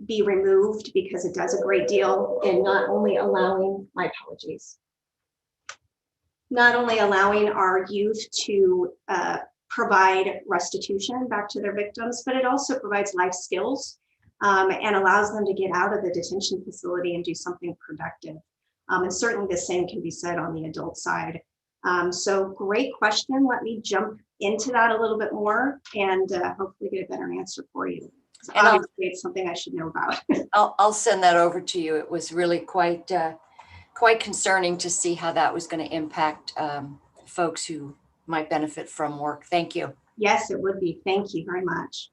be removed, because it does a great deal in not only allowing, my apologies, not only allowing our youth to provide restitution back to their victims, but it also provides life skills and allows them to get out of the detention facility and do something productive. And certainly the same can be said on the adult side. So great question. Let me jump into that a little bit more and hopefully get a better answer for you. So obviously it's something I should know about. I'll send that over to you. It was really quite concerning to see how that was going to impact folks who might benefit from work. Thank you. Yes, it would be. Thank you very much.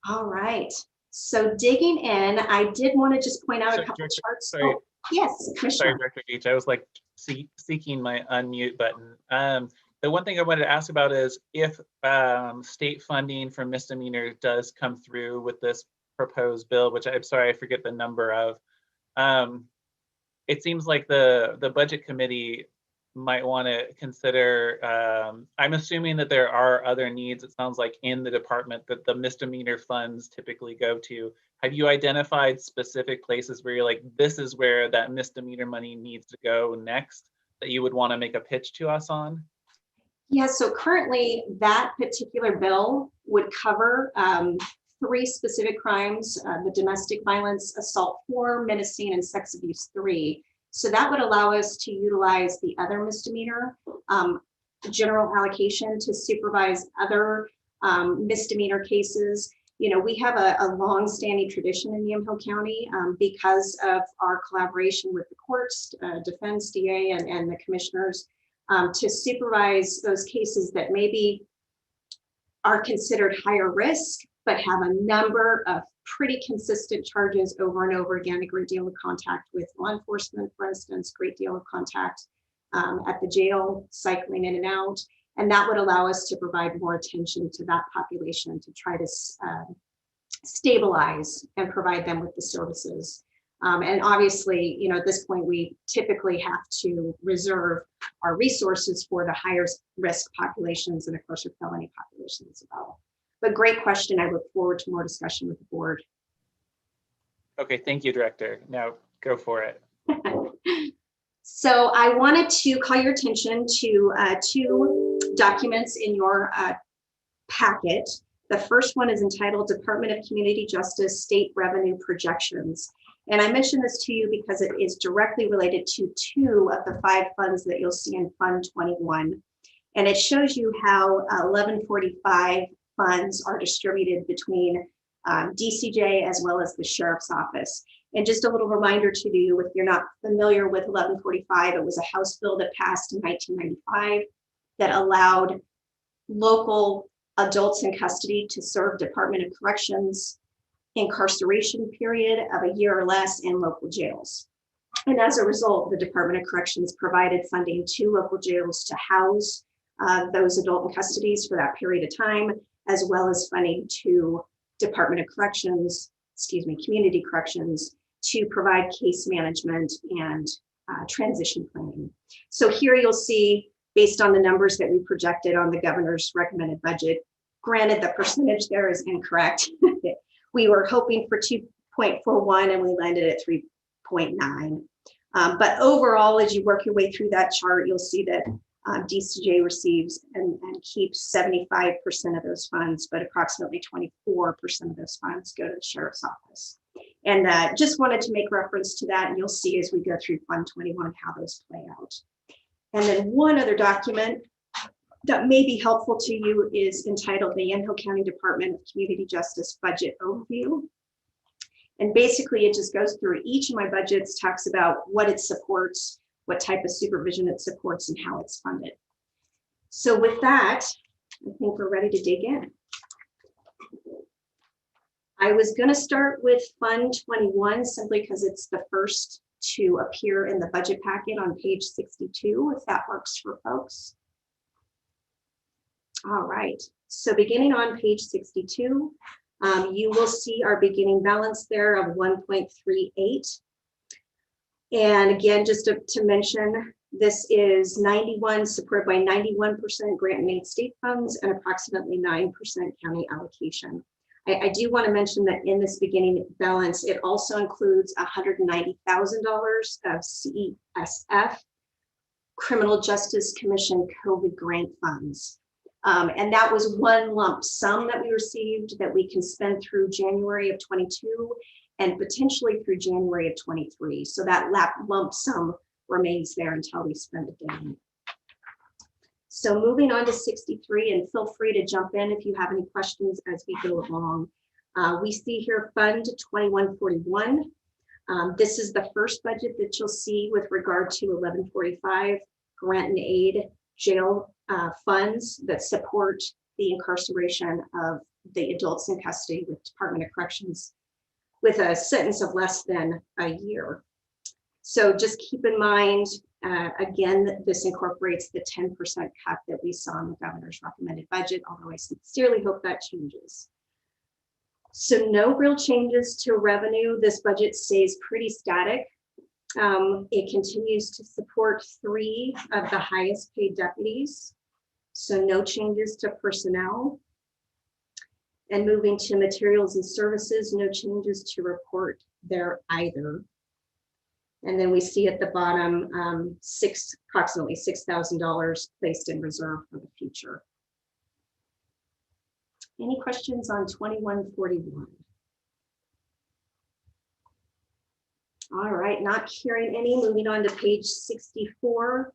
All right. So digging in, I did want to just point out a couple of charts. Sorry. Oh, yes, Sorry, Director Geach. I was like seeking my unmute button. The one thing I wanted to ask about is if state funding for misdemeanor does come through with this proposed bill, which I'm sorry, I forget the number of. It seems like the budget committee might want to consider, I'm assuming that there are other needs, it sounds like, in the department that the misdemeanor funds typically go to. Have you identified specific places where you're like, this is where that misdemeanor money needs to go next, that you would want to make a pitch to us on? Yeah, so currently that particular bill would cover 3 specific crimes, the domestic violence, assault 4, menacing, and sex abuse 3. So that would allow us to utilize the other misdemeanor general allocation to supervise other misdemeanor cases. You know, we have a long-standing tradition in Yamhill County because of our collaboration with the courts, defense, DA, and the commissioners to supervise those cases that maybe are considered higher risk, but have a number of pretty consistent charges over and over again, a great deal of contact with law enforcement, for instance, great deal of contact at the jail, cycling in and out. And that would allow us to provide more attention to that population to try to stabilize and provide them with the services. And obviously, you know, at this point, we typically have to reserve our resources for the higher risk populations and of course, our felony populations as well. But great question. I look forward to more discussion with the board. Okay, thank you, Director. Now go for it. So I wanted to call your attention to 2 documents in your packet. The first one is entitled Department of Community Justice State Revenue Projections. And I mention this to you because it is directly related to 2 of the 5 funds that you'll see in Fund 21. And it shows you how 1145 funds are distributed between DCJ as well as the Sheriff's Office. And just a little reminder to you, if you're not familiar with 1145, it was a House bill that passed in 1995 that allowed local adults in custody to serve Department of Corrections incarceration period of a year or less in local jails. And as a result, the Department of Corrections provided funding to local jails to house those adult in custodies for that period of time, as well as funding to Department of Corrections, Community Corrections, to provide case management and transition planning. So here you'll see, based on the numbers that we projected on the governor's recommended budget, granted the percentage there is incorrect. We were hoping for 2.41 and we landed at 3.9. But overall, as you work your way through that chart, you'll see that DCJ receives and keeps 75% of those funds, but approximately 24% of those funds go to the Sheriff's Office. And just wanted to make reference to that, and you'll see as we go through Fund 21 how those play out. And then one other document that may be helpful to you is entitled the Yamhill County Department of Community Justice Budget Overview. And basically it just goes through each of my budgets, talks about what it supports, what type of supervision it supports, and how it's funded. So with that, I think we're ready to dig in. I was going to start with Fund 21 simply because it's the first to appear in the budget packet on page 62, if that works for folks. All right, so beginning on page 62, you will see our beginning balance there of 1.38. And again, just to mention, this is 91, supported by 91% grant and aid state funds and approximately 9% county allocation. I do want to mention that in this beginning balance, it also includes $190,000 of CESF, Criminal Justice Commission COVID grant funds. And that was one lump sum that we received that we can spend through January of 22 and potentially through January of 23. So that lump sum remains there until we spend it down. So moving on to 63, and feel free to jump in if you have any questions as we go along. We see here Fund 2141. This is the first budget that you'll see with regard to 1145 grant and aid jail funds that support the incarceration of the adults in custody with Department of Corrections with a sentence of less than a year. So just keep in mind, again, this incorporates the 10% cut that we saw in the governor's recommended budget, although I sincerely hope that changes. So no real changes to revenue. This budget stays pretty static. It continues to support 3 of the highest paid deputies. So no changes to personnel. And moving to materials and services, no changes to report there either. And then we see at the bottom, approximately $6,000 placed in reserve for the future. Any questions on 2141? All right, not hearing any. Moving on to page 64.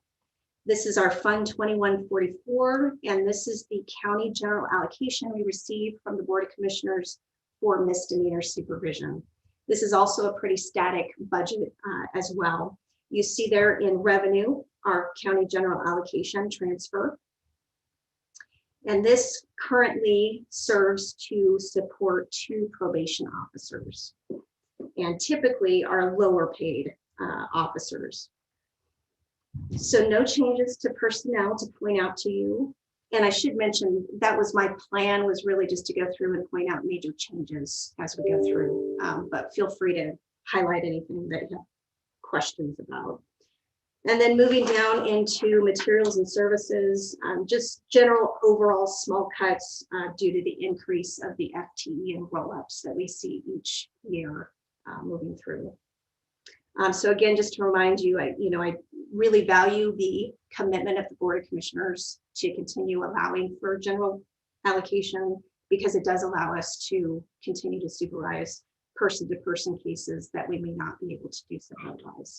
This is our Fund 2144, and this is the county general allocation we received from the Board of Commissioners for misdemeanor supervision. This is also a pretty static budget as well. You see there in revenue, our county general allocation transfer. And this currently serves to support 2 probation officers, and typically are lower paid officers. So no changes to personnel to point out to you. And I should mention that was my plan, was really just to go through and point out major changes as we go through. But feel free to highlight anything that you have questions about. And then moving down into materials and services, just general overall small cuts due to the increase of the FTE and roll-ups that we see each year moving through. So again, just to remind you, I really value the commitment of the Board of Commissioners to continue allowing for general allocation, because it does allow us to continue to supervise person-to-person cases that we may not be able to do so otherwise.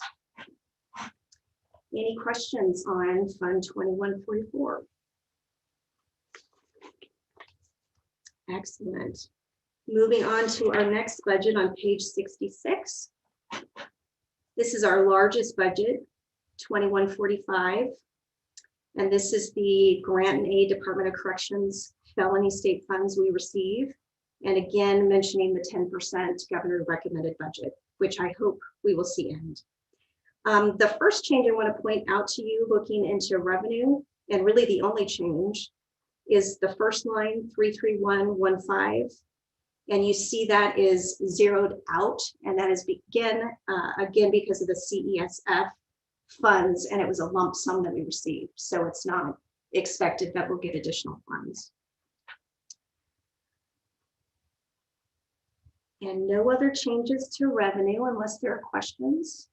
Any questions on Fund 2144? Excellent. Moving on to our next budget on page 66. This is our largest budget, 2145. And this is the grant and aid Department of Corrections felony state funds we receive. And again, mentioning the 10% governor recommended budget, which I hope we will see end. The first change I want to point out to you, looking into revenue, and really the only change, is the first line, 33115. And you see that is zeroed out, and that is again because of the CESF funds, and it was a lump sum that we received. So it's not expected that we'll get additional funds. And no other changes to revenue unless there are questions.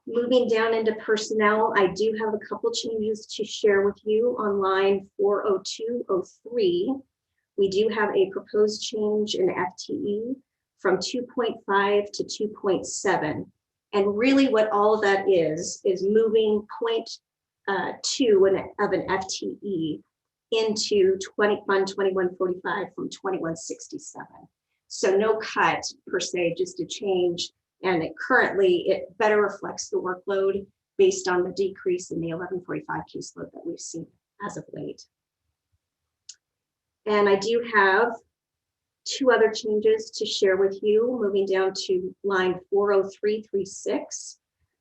Moving down into personnel, I do have a couple changes to share with you on line 40203. We do have a proposed change in FTE from 2.5 to 2.7. And really what all of that is moving 0.2 of an FTE into Fund 2145 from 2167. So no cut per se, just a change. And currently it better reflects the workload based on the decrease in the 1145 caseload that we've seen as of late. And I do have 2 other changes to share with you. Moving down to line 40336,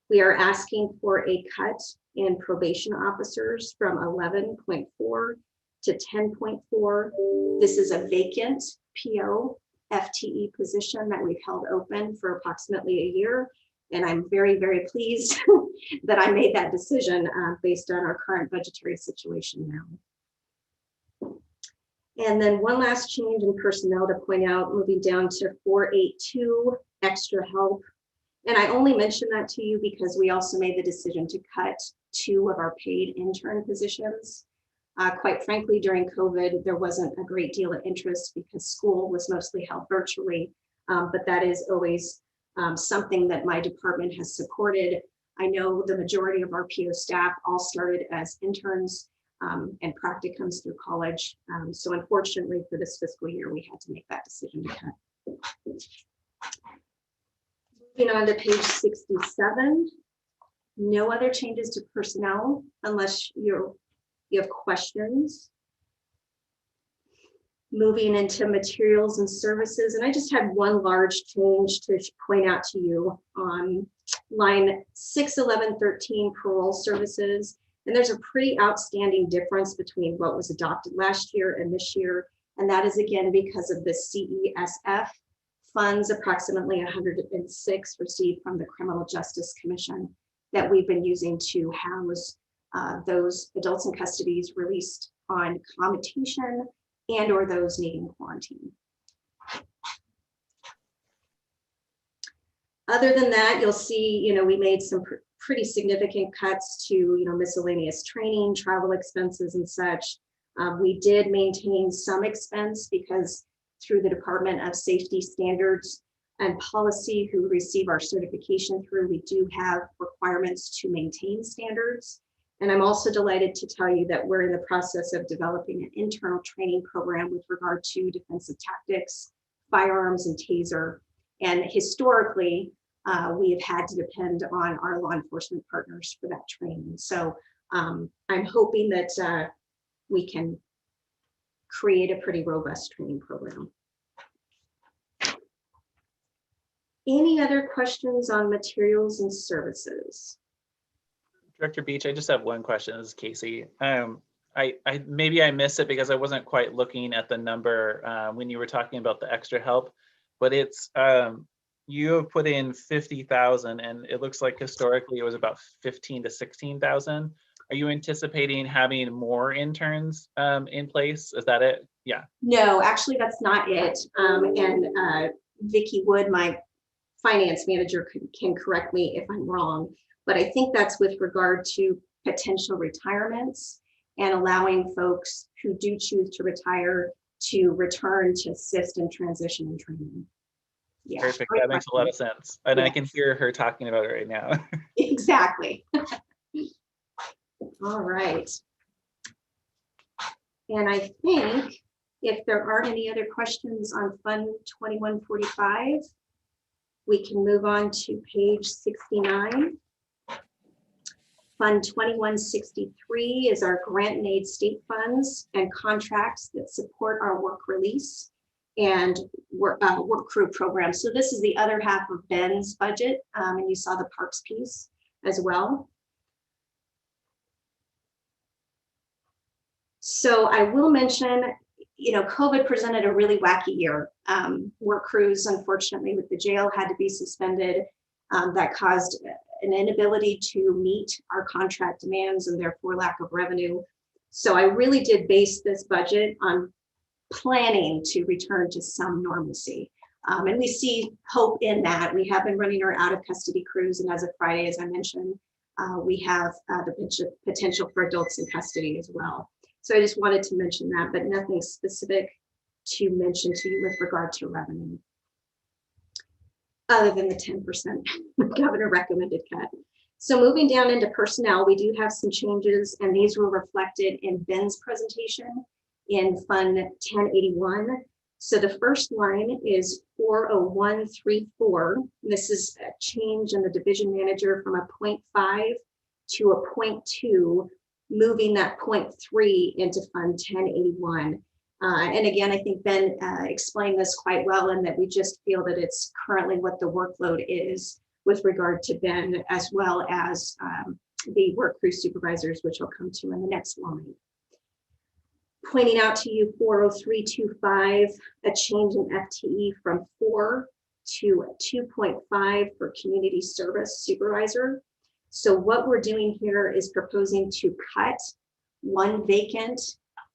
we are asking for a cut in probation officers from 11.4 to 10.4. This is a vacant PO FTE position that we've held open for approximately a year. And I'm very, very pleased that I made that decision based on our current budgetary situation now. And then one last change in personnel to point out, moving down to 482, extra help. And I only mention that to you because we also made the decision to cut 2 of our paid intern positions. Quite frankly, during COVID, there wasn't a great deal of interest because school was mostly held virtually, but that is always something that my department has supported. I know the majority of our PO staff all started as interns and practicums through college. So unfortunately for this fiscal year, we had to make that decision to cut. Moving on to page 67, no other changes to personnel unless you have questions. Moving into materials and services, and I just had one large change to point out to you on line 61113 parole services. And there's a pretty outstanding difference between what was adopted last year and this year. And that is again because of the CESF funds, approximately 106 received from the Criminal Justice Commission that we've been using to house those adults in custody released on commutation and or those needing quarantine. Other than that, you'll see, we made some pretty significant cuts to, miscellaneous training, travel expenses and such. We did maintain some expense because through the Department of Safety Standards and Policy, who receive our certification through, we do have requirements to maintain standards. And I'm also delighted to tell you that we're in the process of developing an internal training program with regard to defensive tactics, firearms, and taser. And historically, we have had to depend on our law enforcement partners for that training. So I'm hoping that we can create a pretty robust training program. Any other questions on materials and services? Director Beach, I just have one question. This is Casey. Maybe I missed it because I wasn't quite looking at the number when you were talking about the extra help, but it's you have put in 50,000, and it looks like historically it was about 15 to 16,000. Are you anticipating having more interns in place? Is that it? Yeah. No, actually, that's not it. And Vicki Wood, my finance manager, can correct me if I'm wrong. But I think that's with regard to potential retirements and allowing folks who do choose to retire to return to assist in transition and training. Yeah. Perfect. That makes a lot of sense. And I can hear her talking about it right now. Exactly. All right. And I think if there aren't any other questions on Fund 2145, we can move on to page 69. Fund 2163 is our grant and aid state funds and contracts that support our work release and work crew program. So this is the other half of Ben's budget, and you saw the parks piece as well. So I will mention, COVID presented a really wacky year. Work crews, unfortunately, with the jail had to be suspended. That caused an inability to meet our contract demands and therefore lack of revenue. So I really did base this budget on planning to return to some normalcy. And we see hope in that. We have been running our out of custody crews, and as of Friday, as I mentioned, we have the potential for adults in custody as well. So I just wanted to mention that, but nothing specific to mention to you with regard to revenue, other than the 10% governor recommended cut. So moving down into personnel, we do have some changes, and these were reflected in Ben's presentation in Fund 1081. So the first line is 40134. This is a change in the division manager from a 0.5 to a 0.2, moving that 0.3 into Fund 1081. And again, I think Ben explained this quite well, in that we just feel that it's currently what the workload is with regard to Ben, as well as the work crew supervisors, which I'll come to in the next line. Pointing out to you 40325, a change in FTE from 4 to 2.5 for community service supervisor. So what we're doing here is proposing to cut one vacant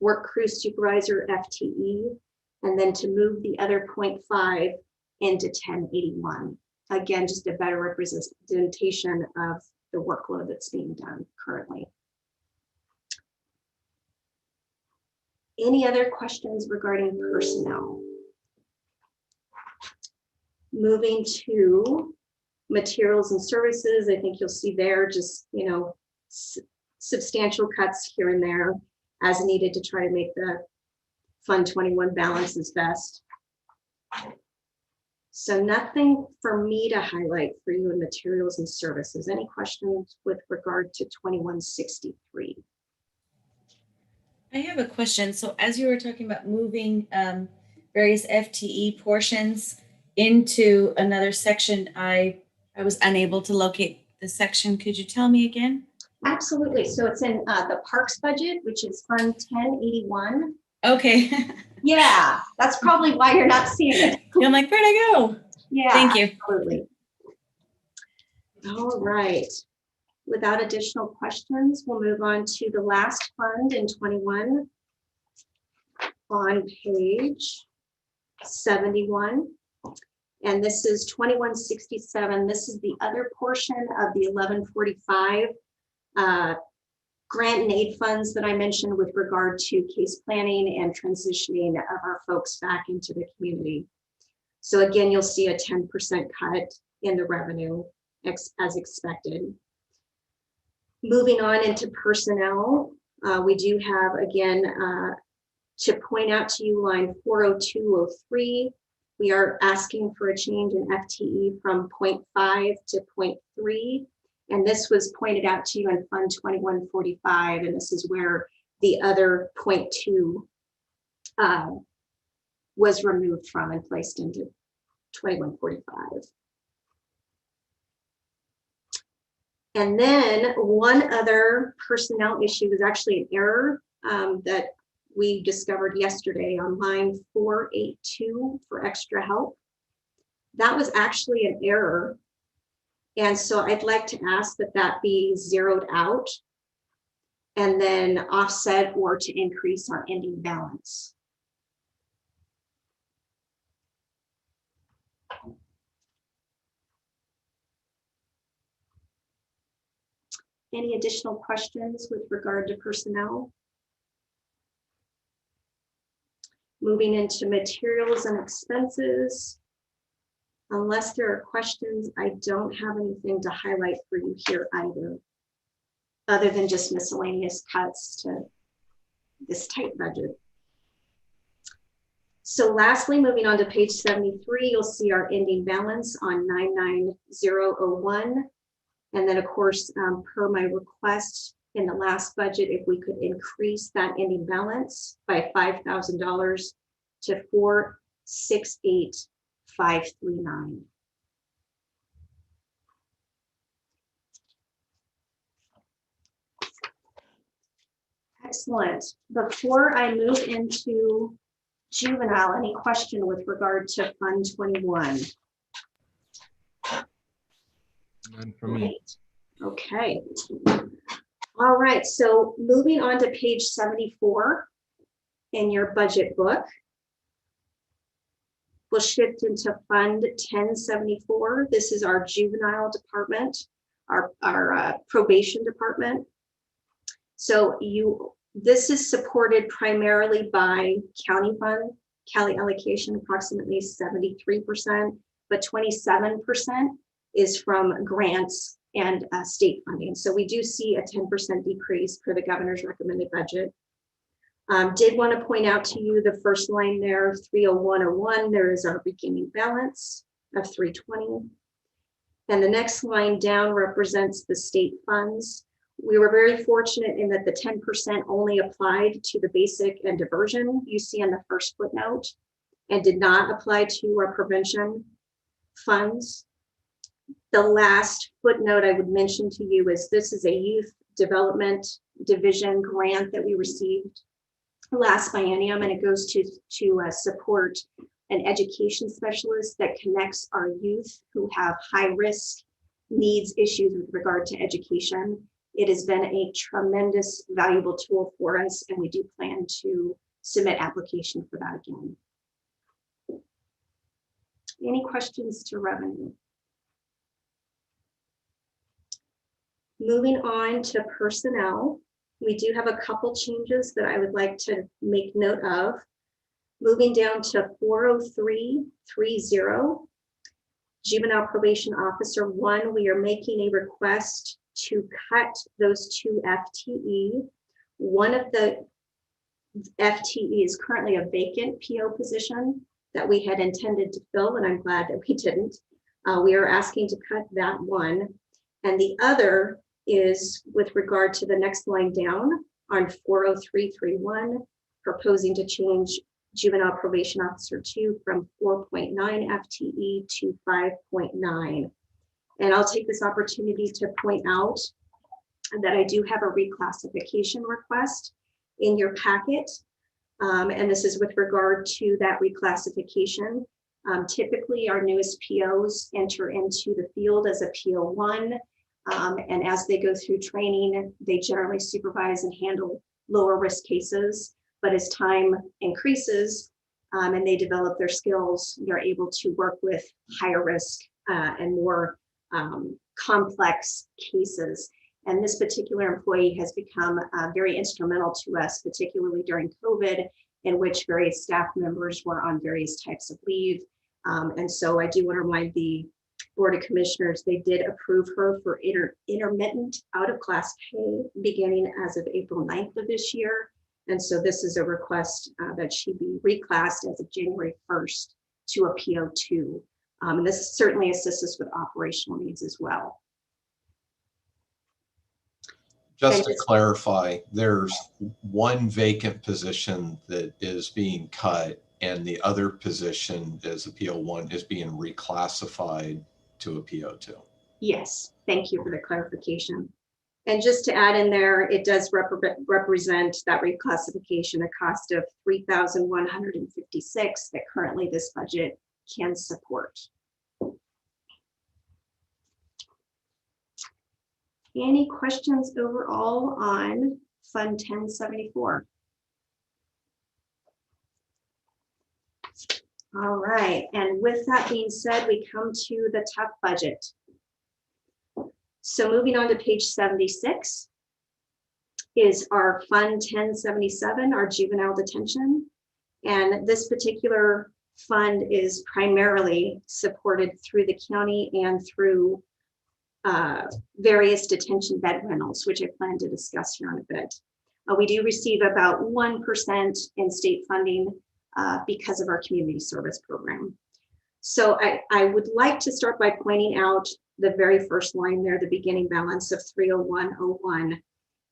work crew supervisor FTE, and then to move the other 0.5 into 1081. Again, just a better representation of the workload that's being done currently. Any other questions regarding personnel? Moving to materials and services, I think you'll see there just, you know, substantial cuts here and there as needed to try to make the Fund 21 balance as best. So nothing for me to highlight for you in materials and services. Any questions with regard to 2163? I have a question. So as you were talking about moving various FTE portions into another section, I was unable to locate the section. Could you tell me again? Absolutely. So it's in the parks budget, which is Fund 1081. Okay. Yeah, that's probably why you're not seeing it. I'm like, where'd I go? Yeah, Thank you. absolutely. All right. Without additional questions, we'll move on to the last fund in 21 on page 71. And this is 2167. This is the other portion of the 1145 grant and aid funds that I mentioned with regard to case planning and transitioning of our folks back into the community. So again, you'll see a 10% cut in the revenue as expected. Moving on into personnel, we do have, again, to point out to you line 40203, we are asking for a change in FTE from 0.5 to 0.3. And this was pointed out to you in Fund 2145, and this is where the other 0.2 was removed from and placed into 2145. And then one other personnel issue is actually an error that we discovered yesterday on line 482 for extra help. That was actually an error. And so I'd like to ask that that be zeroed out and then offset or to increase our ending balance. Any additional questions with regard to personnel? Moving into materials and expenses. Unless there are questions, I don't have anything to highlight for you here either, other than just miscellaneous cuts to this tight budget. So lastly, moving on to page 73, you'll see our ending balance on 99001. And then of course, per my request in the last budget, if we could increase that ending balance by $5,000 to 468,539. Excellent. Before I move into juvenile, any question with regard to Fund 21? None for me. Okay. All right. So moving on to page 74 in your budget book. We'll shift into Fund 1074. This is our juvenile department, our probation department. So this is supported primarily by county fund, Cali allocation approximately 73%, but 27% is from grants and state funding. So we do see a 10% decrease per the governor's recommended budget. Did want to point out to you the first line there, 30101, there is our beginning balance of 320. And the next line down represents the state funds. We were very fortunate in that the 10% only applied to the basic and diversion you see in the first footnote and did not apply to our prevention funds. The last footnote I would mention to you is this is a youth development division grant that we received last biennium, and it goes to support an education specialist that connects our youth who have high risk needs issues with regard to education. It has been a tremendous valuable tool for us, and we do plan to submit application for that again. Any questions to revenue? Moving on to personnel, we do have a couple changes that I would like to make note of. Moving down to 40330, Juvenile Probation Officer 1, we are making a request to cut those 2 FTE. One of the FTE is currently a vacant PO position that we had intended to fill, and I'm glad that we didn't. We are asking to cut that one. And the other is with regard to the next line down on 40331, proposing to change Juvenile Probation Officer 2 from 4.9 FTE to 5.9. And I'll take this opportunity to point out that I do have a reclassification request in your packet. And this is with regard to that reclassification. Typically, our newest POs enter into the field as a PO1. And as they go through training, they generally supervise and handle lower risk cases. But as time increases and they develop their skills, they're able to work with higher risk and more complex cases. And this particular employee has become very instrumental to us, particularly during COVID, in which various staff members were on various types of leave. And so I do want to remind the Board of Commissioners, they did approve her for intermittent out of class pay beginning as of April 9th of this year. And so this is a request that she be reclassed as of January 1st to a PO2. And this certainly assists us with operational needs as well. Just to clarify, there's one vacant position that is being cut, and the other position as a PO1 is being reclassified to a PO2. Yes, thank you for the clarification. And just to add in there, it does represent that reclassification, a cost of $3,156 that currently this budget can support. Any questions overall on Fund 1074? All right, and with that being said, we come to the tough budget. So moving on to page 76 is our Fund 1077, our juvenile detention. And this particular fund is primarily supported through the county and through various detention bed rentals, which I plan to discuss here in a bit. We do receive about 1% in state funding because of our community service program. So I would like to start by pointing out the very first line there, the beginning balance of 30101.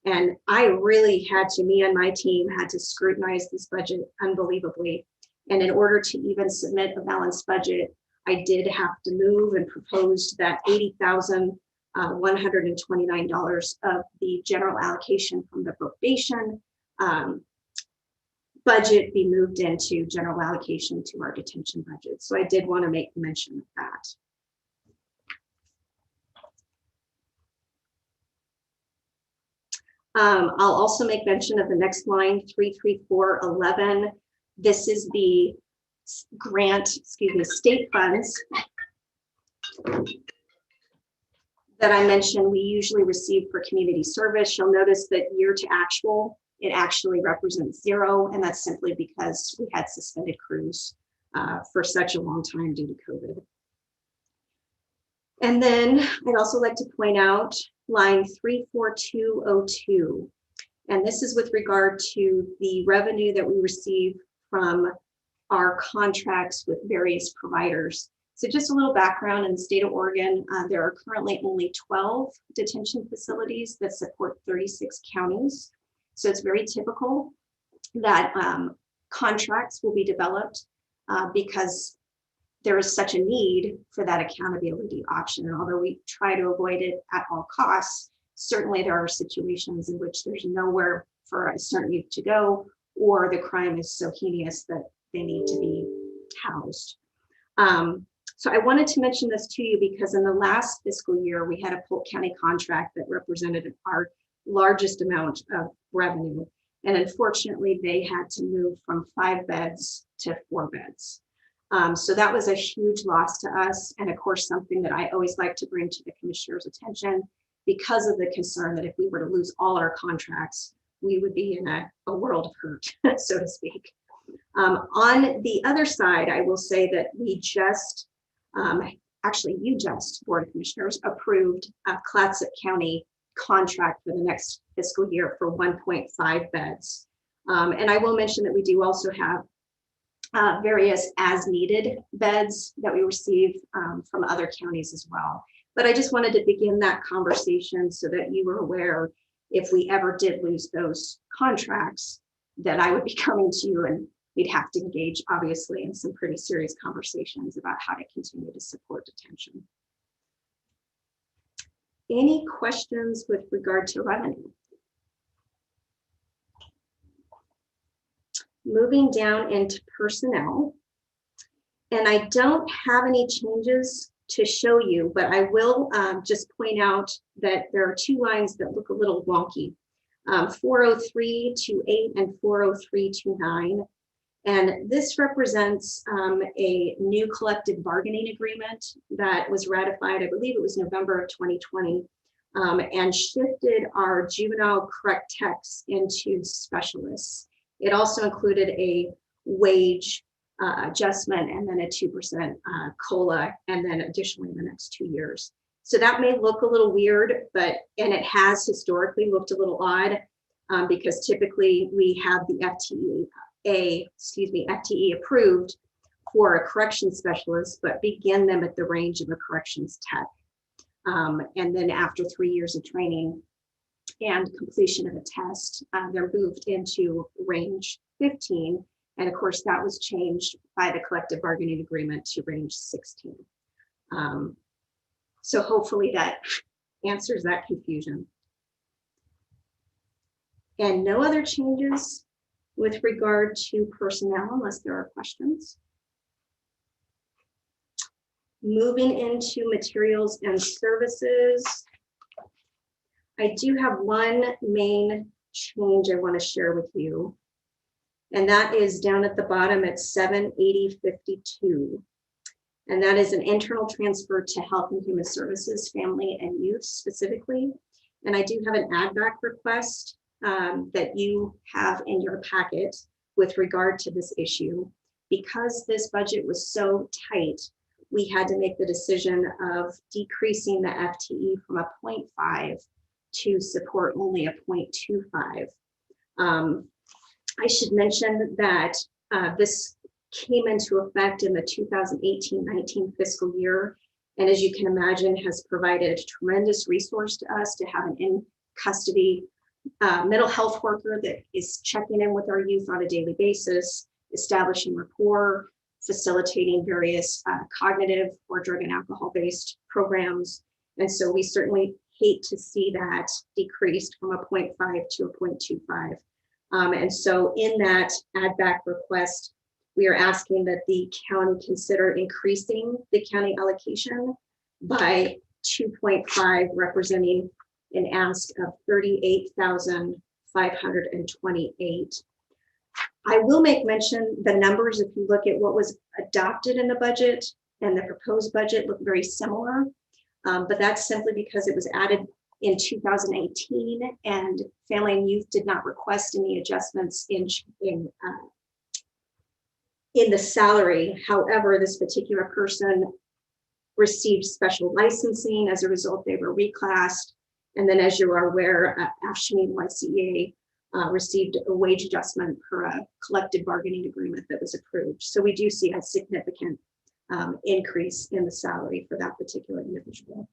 And I really me and my team had to scrutinize this budget unbelievably. And in order to even submit a balanced budget, I did have to move and propose that $80,129 of the general allocation from the probation budget be moved into general allocation to our detention budget. So I did want to make mention of that. I'll also make mention of the next line, 33411. This is the state funds that I mentioned we usually receive for community service. You'll notice that year to actual, it actually represents 0, and that's simply because we had suspended crews for such a long time due to COVID. And then I'd also like to point out line 34202. And this is with regard to the revenue that we receive from our contracts with various providers. So just a little background, in the state of Oregon, there are currently only 12 detention facilities that support 36 counties. So it's very typical that contracts will be developed because there is such a need for that accountability option. And although we try to avoid it at all costs, certainly there are situations in which there's nowhere for a certain youth to go, or the crime is so heinous that they need to be housed. So I wanted to mention this to you because in the last fiscal year, we had a Polk County contract that represented our largest amount of revenue. And unfortunately, they had to move from 5 beds to 4 beds. So that was a huge loss to us. And of course, something that I always like to bring to the commissioner's attention because of the concern that if we were to lose all our contracts, we would be in a world of hurt, so to speak. On the other side, I will say that we just, actually you just, Board of Commissioners, approved a Clatsop County contract for the next fiscal year for 1.5 beds. And I will mention that we do also have various as needed beds that we receive from other counties as well. But I just wanted to begin that conversation so that you were aware if we ever did lose those contracts, that I would be coming to you and we'd have to engage obviously in some pretty serious conversations about how to continue to support detention. Any questions with regard to revenue? Moving down into personnel, and I don't have any changes to show you, but I will just point out that there are 2 lines that look a little wonky, 40328 and 40329. And this represents a new collective bargaining agreement that was ratified, I believe it was November of 2020, and shifted our juvenile correct techs into specialists. It also included a wage adjustment and then a 2% COLA, and then additionally in the next 2 years. So that may look a little weird, and it has historically looked a little odd because typically we have the FTE approved for a corrections specialist, but begin them at the range of a corrections tech. And then after 3 years of training and completion of a test, they're moved into range 15. And of course, that was changed by the collective bargaining agreement to range 16. So hopefully that answers that confusion. And no other changes with regard to personnel unless there are questions. Moving into materials and services. I do have one main change I want to share with you, and that is down at the bottom at 78052. And that is an internal transfer to Health and Human Services, Family and Youth specifically. And I do have an add back request that you have in your packet with regard to this issue. Because this budget was so tight, we had to make the decision of decreasing the FTE from a 0.5 to support only a 0.25. I should mention that this came into effect in the 2018-19 fiscal year, and as you can imagine, has provided a tremendous resource to us to have an in-custody mental health worker that is checking in with our youth on a daily basis, establishing rapport, facilitating various cognitive or drug and alcohol-based programs. And so we certainly hate to see that decreased from a 0.5 to a 0.25. And so in that add back request, we are asking that the county consider increasing the county allocation by 2.5, representing an ask of $38,528. I will make mention the numbers, if you look at what was adopted in the budget and the proposed budget, look very similar, but that's simply because it was added in 2018 and Family and Youth did not request any adjustments in the salary. However, this particular person received special licensing. As a result, they were reclassed. And then, as you are aware, AFSCME YCEA received a wage adjustment per a collective bargaining agreement that was approved. So we do see a significant increase in the salary for that particular individual.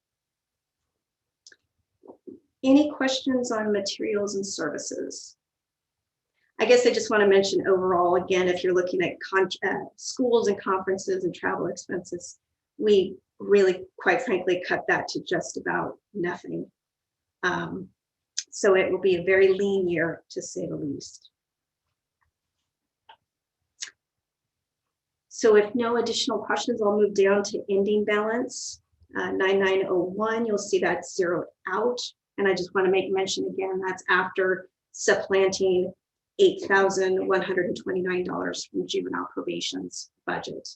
Any questions on materials and services? I guess I just want to mention overall, again, if you're looking at schools and conferences and travel expenses, we really, quite frankly, cut that to just about nothing. So it will be a very lean year, to say the least. So if no additional questions, I'll move down to ending balance. 9901, you'll see that's zeroed out. And I just want to make mention again, that's after supplanting $8,129 from juvenile probation's budget.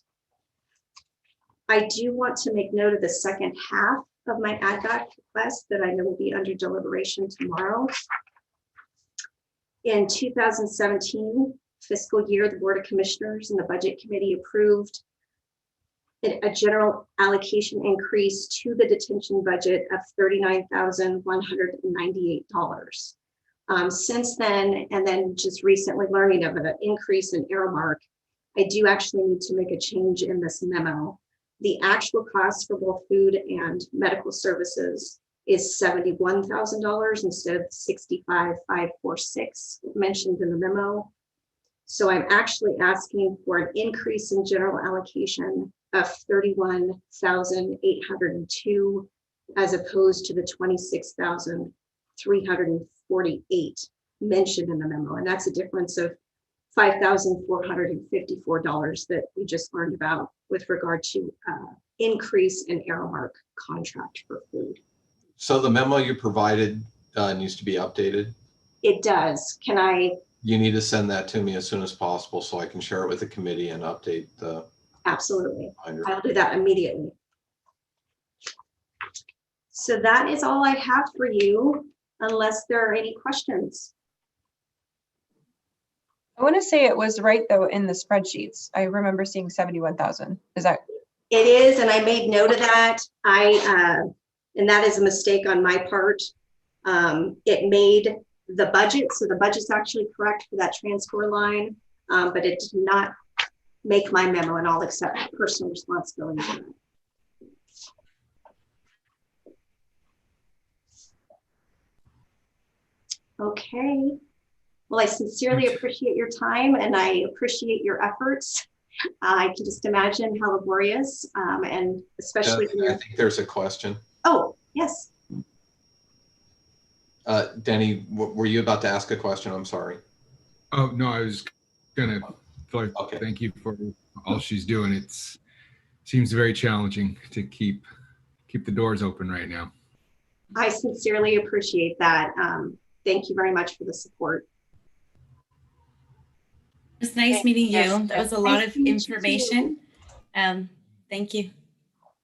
I do want to make note of the second half of my add back request that I know will be under deliberation tomorrow. In 2017 fiscal year, the Board of Commissioners and the Budget Committee approved a general allocation increase to the detention budget of $39,198. Since then, and then just recently learning of an increase in Aramark, I do actually need to make a change in this memo. The actual cost for both food and medical services is $71,000 instead of $65,546 mentioned in the memo. So I'm actually asking for an increase in general allocation of $31,802 as opposed to the $26,348 mentioned in the memo. And that's a difference of $5,454 that we just learned about with regard to increase in Aramark contract for food. So the memo you provided needs to be updated? It does. Can I? You need to send that to me as soon as possible so I can share it with the committee and update the. Absolutely. I'll do that immediately. So that is all I have for you, unless there are any questions. I want to say it was right though in the spreadsheets. I remember seeing 71,000. Is that? It is, and I made note of that. And that is a mistake on my part. It made the budget, so the budget's actually correct for that transfer line, but it did not make my memo, and I'll accept personal responsibility for that. Okay. Well, I sincerely appreciate your time and I appreciate your efforts. I can just imagine how laborious and especially. I think there's a question. Oh, yes. Denny, were you about to ask a question? I'm sorry. Oh, no, I was gonna okay. Thank you for all she's doing. It seems very challenging to keep the doors open right now. I sincerely appreciate that. Thank you very much for the support. It was nice meeting you. That was a lot of information. Thank you.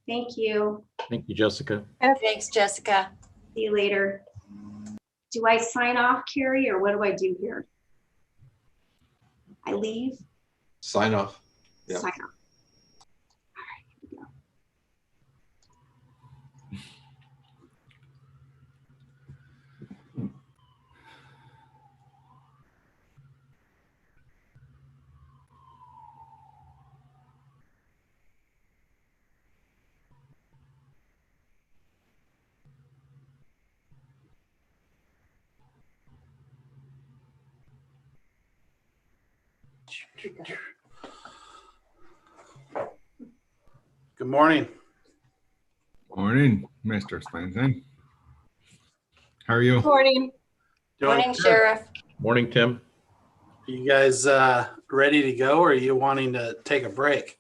Thank you. Thank you, Jessica. Thanks, Jessica. See you later. Do I sign off, Carrie, or what do I do here? I leave? Sign off. Yeah. Sign off. Good morning. Morning, Mr. Slanson. How are you? Morning. Morning, Sheriff. Morning, Tim. Are you guys ready to go, or are you wanting to take a break?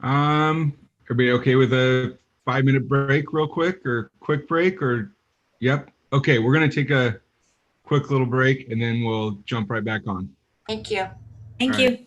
Everybody okay with a 5-minute break real quick, or quick break, or? Yep. Okay, we're gonna take a quick little break and then we'll jump right back on. Thank you. Thank you.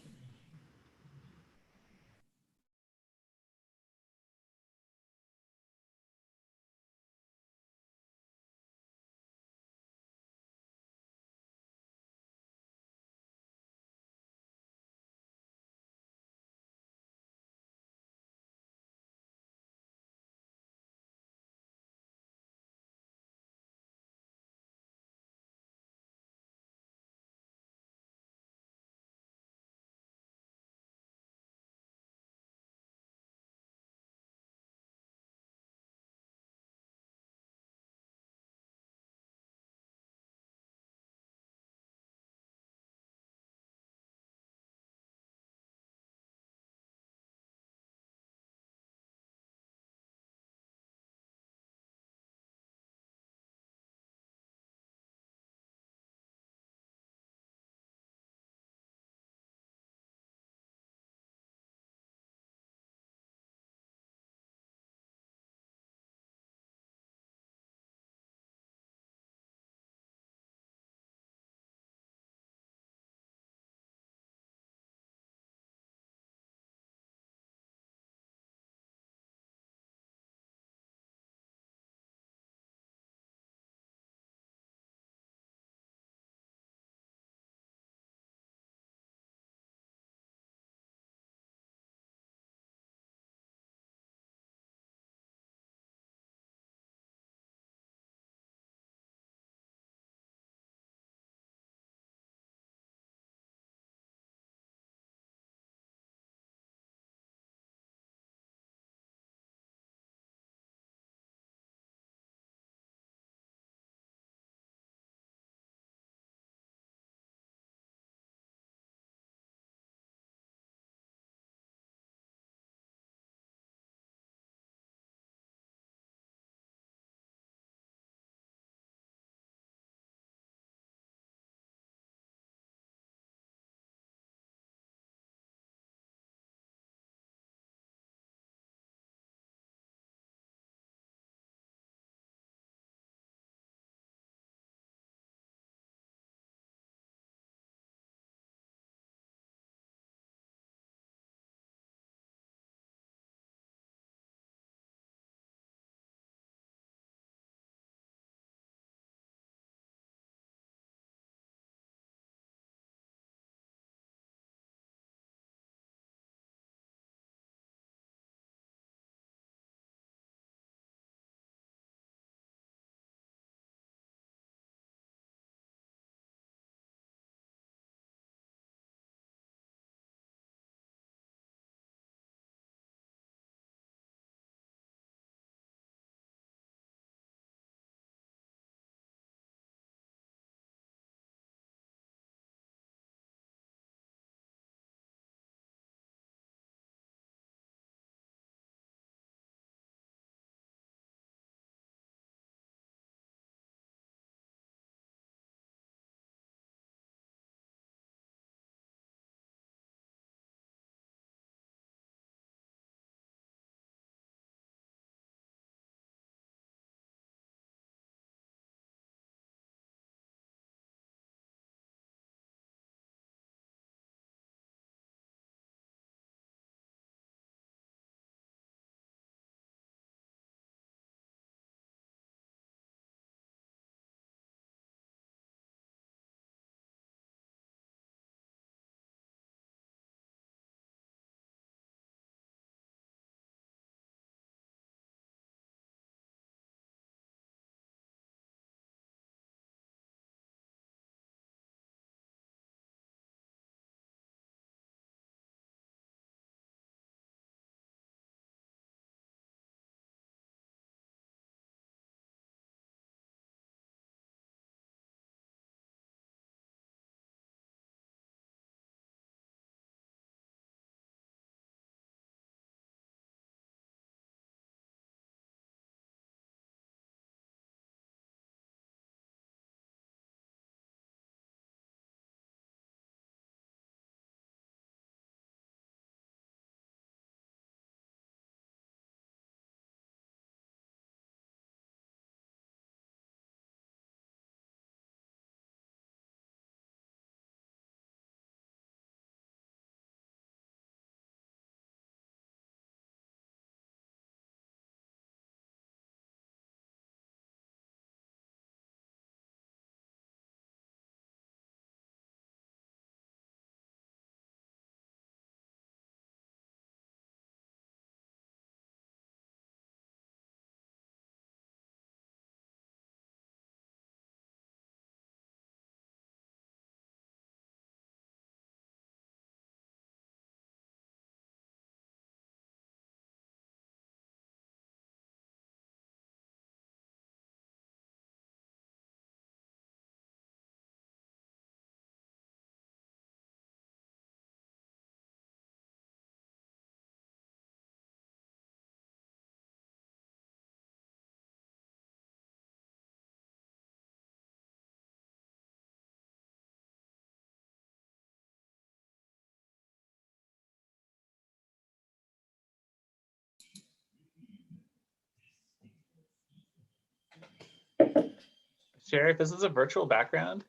Sheriff, is this a virtual background?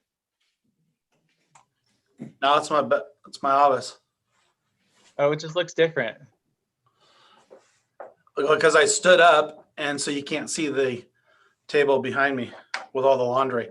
No, it's my office. Oh, it just looks different. Because I stood up, and so you can't see the table behind me with all the laundry.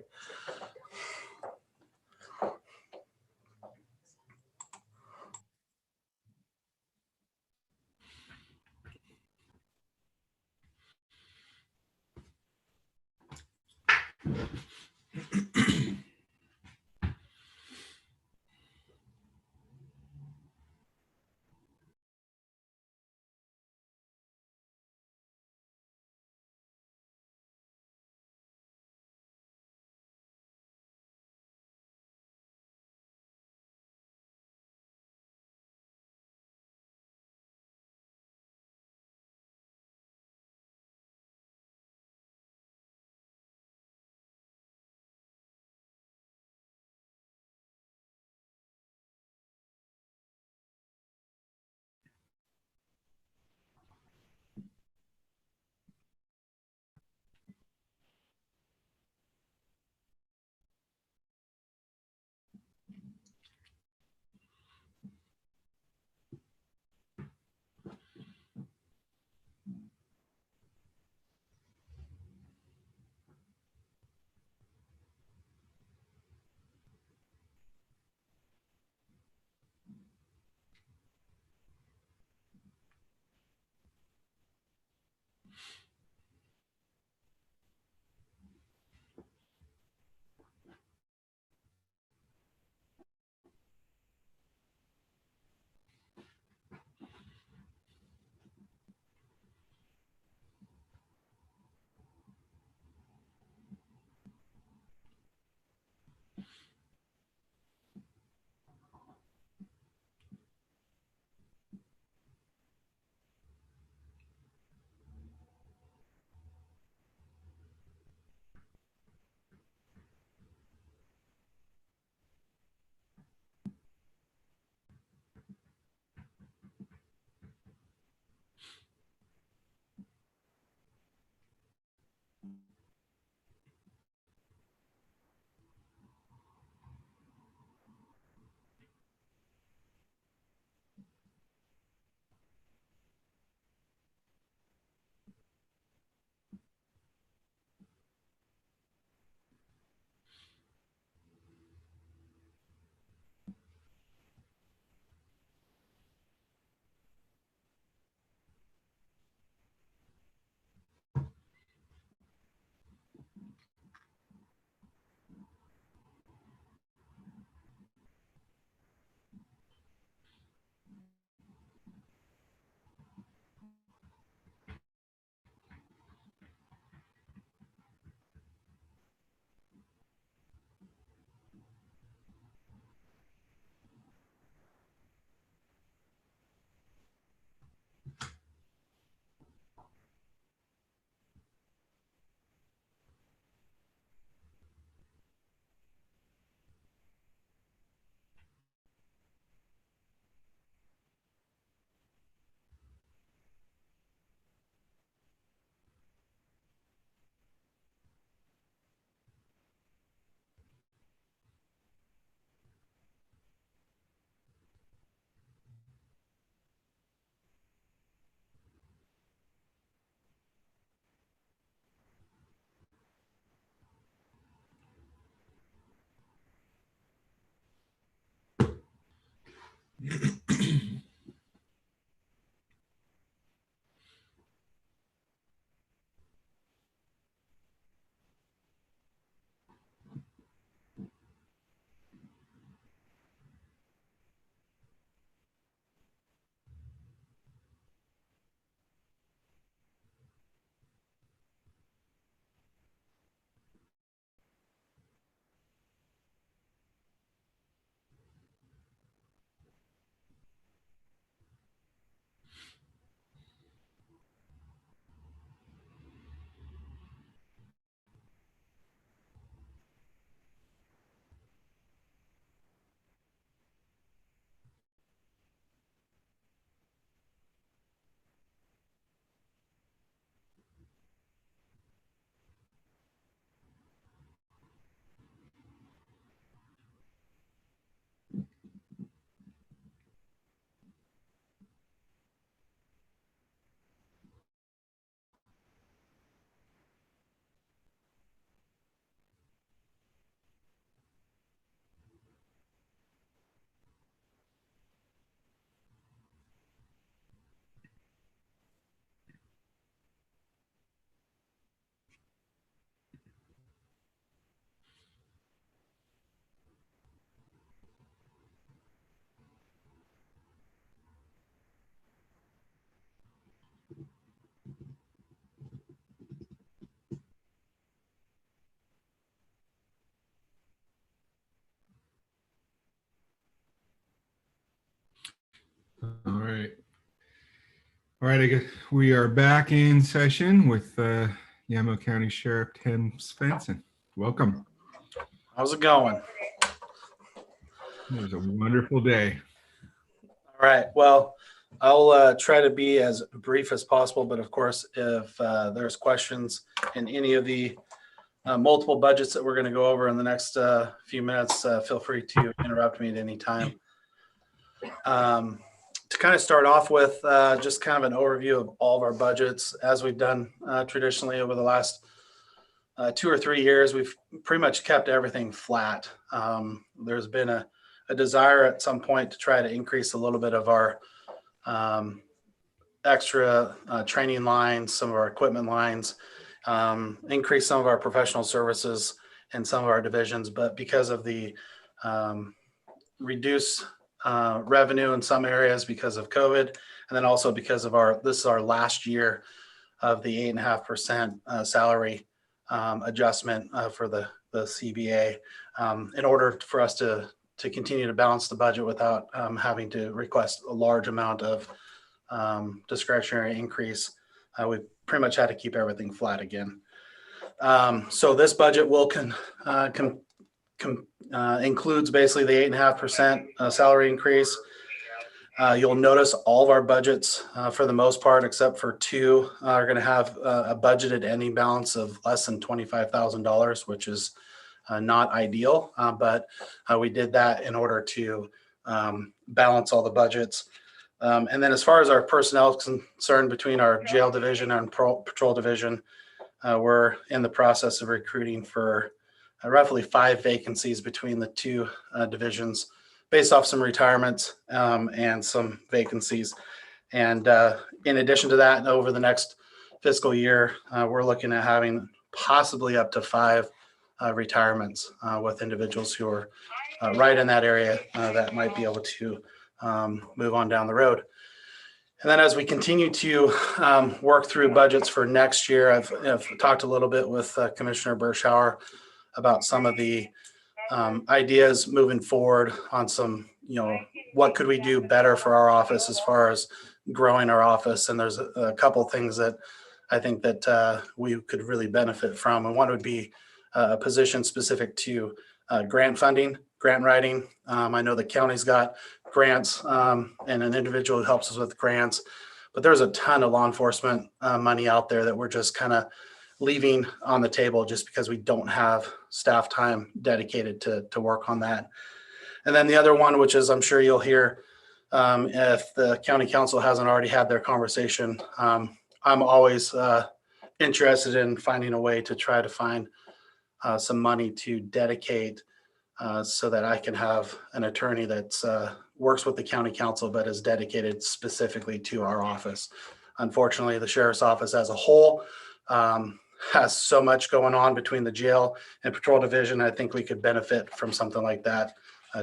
All right, I guess we are back in session with Yamaha County Sheriff Tim Svensson. Welcome. How's it going? It was a wonderful day. All right. Well, I'll try to be as brief as possible, but of course, if there's questions in any of the multiple budgets that we're going to go over in the next few minutes, feel free to interrupt me at any time. To kind of start off with, just kind of an overview of all of our budgets, as we've done traditionally over the last 2 or 3 years, we've pretty much kept everything flat. There's been a desire at some point to try to increase a little bit of our extra training lines, some of our equipment lines, increase some of our professional services in some of our divisions, but because of the reduced revenue in some areas because of COVID, and then also because of this is our last year of the 8.5% salary adjustment for the CBA, in order for us to continue to balance the budget without having to request a large amount of discretionary increase. We pretty much had to keep everything flat again. So this budget will includes basically the 8.5% salary increase. You'll notice all of our budgets, for the most part, except for 2, are going to have a budgeted ending balance of less than $25,000, which is not ideal, but we did that in order to balance all the budgets. And then as far as our personnel is concerned, between our jail division and patrol division, we're in the process of recruiting for roughly 5 vacancies between the 2 divisions, based off some retirements and some vacancies. And in addition to that, over the next fiscal year, we're looking at having possibly up to 5 retirements with individuals who are right in that area that might be able to move on down the road. And then as we continue to work through budgets for next year, I've talked a little bit with Commissioner Berschauer about some of the ideas moving forward on some, what could we do better for our office as far as growing our office. And there's a couple of things that I think that we could really benefit from. And one would be a position specific to grant funding, grant writing. I know the county's got grants and an individual who helps us with grants, but there's a ton of law enforcement money out there that we're just kind of leaving on the table just because we don't have staff time dedicated to work on that. And then the other one, which is I'm sure you'll hear if the county council hasn't already had their conversation, I'm always interested in finding a way to try to find some money to dedicate so that I can have an attorney that's works with the county council but is dedicated specifically to our office. Unfortunately, the sheriff's office as a whole has so much going on between the jail and patrol division. I think we could benefit from something like that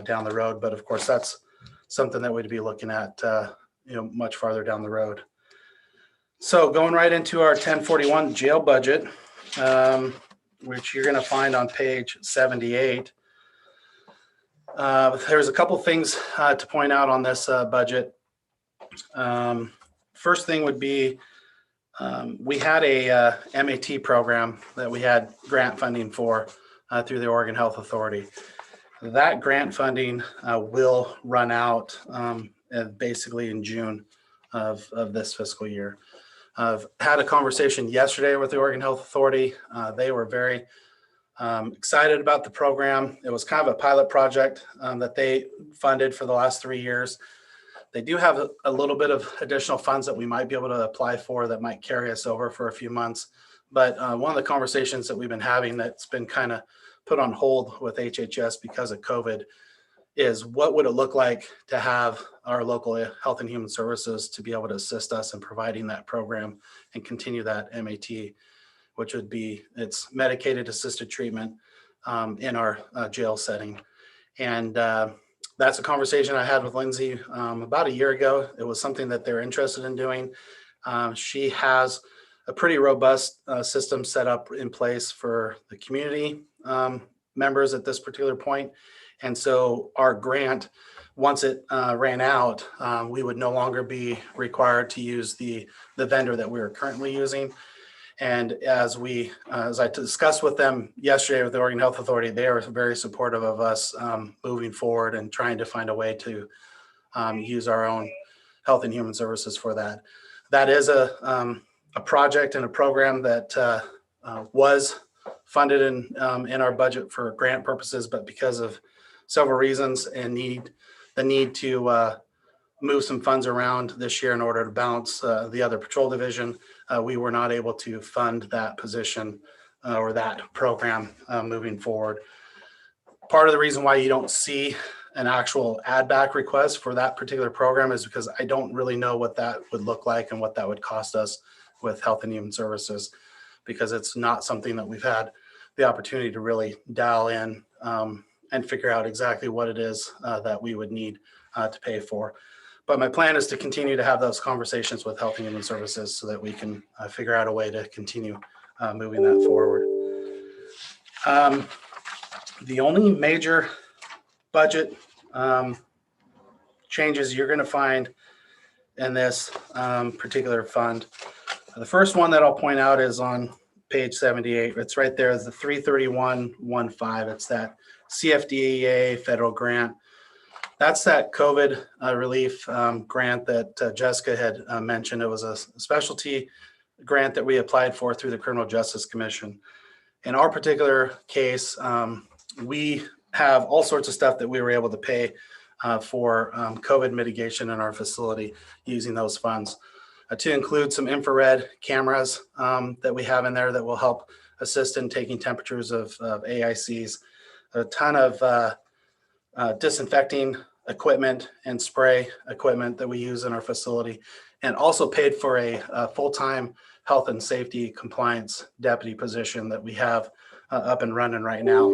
down the road. But of course, that's something that we'd be looking at, much farther down the road. So going right into our 1041 jail budget, which you're going to find on page 78. There's a couple things to point out on this budget. First thing would be we had a MAT program that we had grant funding for through the Oregon Health Authority. That grant funding will run out basically in June of this fiscal year. I've had a conversation yesterday with the Oregon Health Authority. They were very excited about the program. It was kind of a pilot project that they funded for the last 3 years. They do have a little bit of additional funds that we might be able to apply for that might carry us over for a few months. But one of the conversations that we've been having that's been kind of put on hold with HHS because of COVID is what would it look like to have our local Health and Human Services to be able to assist us in providing that program and continue that MAT, which would be it's medicated assisted treatment in our jail setting. And that's a conversation I had with Lindsay about a year ago. It was something that they're interested in doing. She has a pretty robust system set up in place for the community members at this particular point. And so our grant once it ran out, we would no longer be required to use the vendor that we are currently using. And as I discussed with them yesterday with the Oregon Health Authority, they are very supportive of us moving forward and trying to find a way to use our own Health and Human Services for that. That is a project and a program that was funded in our budget for grant purposes, but because of several reasons and the need to move some funds around this year in order to balance the other patrol division, we were not able to fund that position or that program moving forward. Part of the reason why you don't see an actual add back request for that particular program is because I don't really know what that would look like and what that would cost us with Health and Human Services, because it's not something that we've had the opportunity to really dial in and figure out exactly what it is that we would need to pay for. But my plan is to continue to have those conversations with Health and Human Services so that we can figure out a way to continue moving that forward. The only major budget changes you're going to find in this particular fund. The first one that I'll point out is on page 78. It's right there as the 331.15. It's that Cfdaa federal grant. That's that COVID relief grant that Jessica had mentioned. It was a specialty grant that we applied for through the Criminal Justice Commission. In our particular case, we have all sorts of stuff that we were able to pay for COVID mitigation in our facility using those funds, to include some infrared cameras that we have in there that will help assist in taking temperatures of AICs, a ton of disinfecting equipment and spray equipment that we use in our facility, and also paid for a full-time health and safety compliance deputy position that we have up and running right now.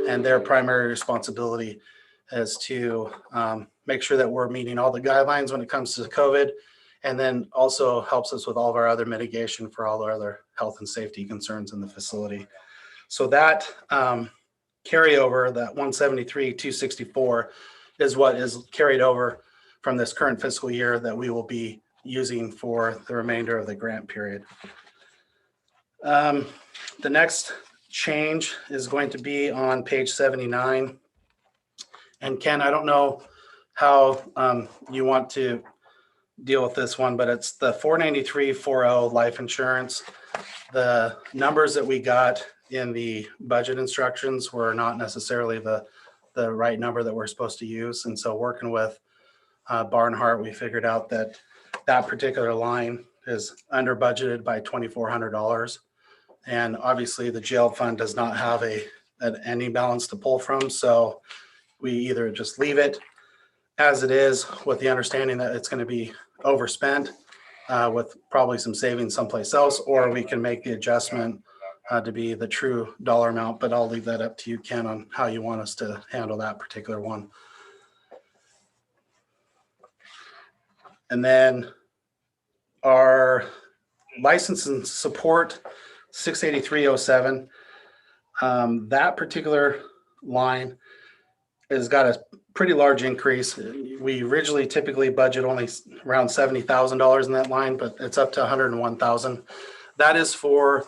And their primary responsibility is to make sure that we're meeting all the guidelines when it comes to COVID, and then also helps us with all of our other mitigation for all our other health and safety concerns in the facility. So that carryover, that 173,264, is what is carried over from this current fiscal year that we will be using for the remainder of the grant period. The next change is going to be on page 79. And Ken, I don't know how you want to deal with this one, but it's the 493.40 life insurance. The numbers that we got in the budget instructions were not necessarily the right number that we're supposed to use. And so working with Barnhart, we figured out that that particular line is under budgeted by $2,400. And obviously the jail fund does not have an ending balance to pull from. So we either just leave it as it is with the understanding that it's going to be overspent with probably some savings someplace else, or we can make the adjustment to be the true dollar amount, but I'll leave that up to you, Ken, on how you want us to handle that particular one. And then our license and support 683.07, that particular line has got a pretty large increase. We originally typically budget only around $70,000 in that line, but it's up to $101,000. That is for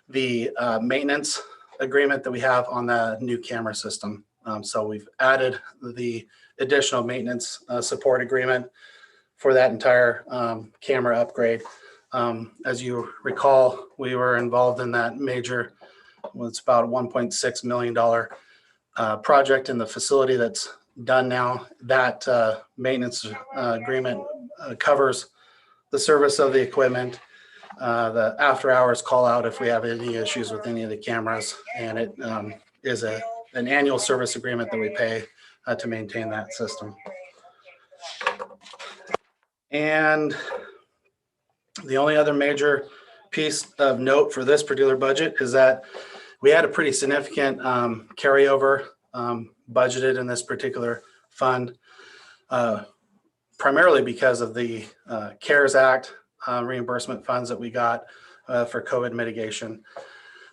the maintenance agreement that we have on the new camera system. So we've added the additional maintenance support agreement for that entire camera upgrade. As you recall, we were involved in that major, it's about a $1.6 million project in the facility that's done now. That maintenance agreement covers the service of the equipment, the after hours call out if we have any issues with any of the cameras, and it is an annual service agreement that we pay to maintain that system. And the only other major piece of note for this particular budget is that we had a pretty significant carryover budgeted in this particular fund, primarily because of the CARES Act reimbursement funds that we got for COVID mitigation.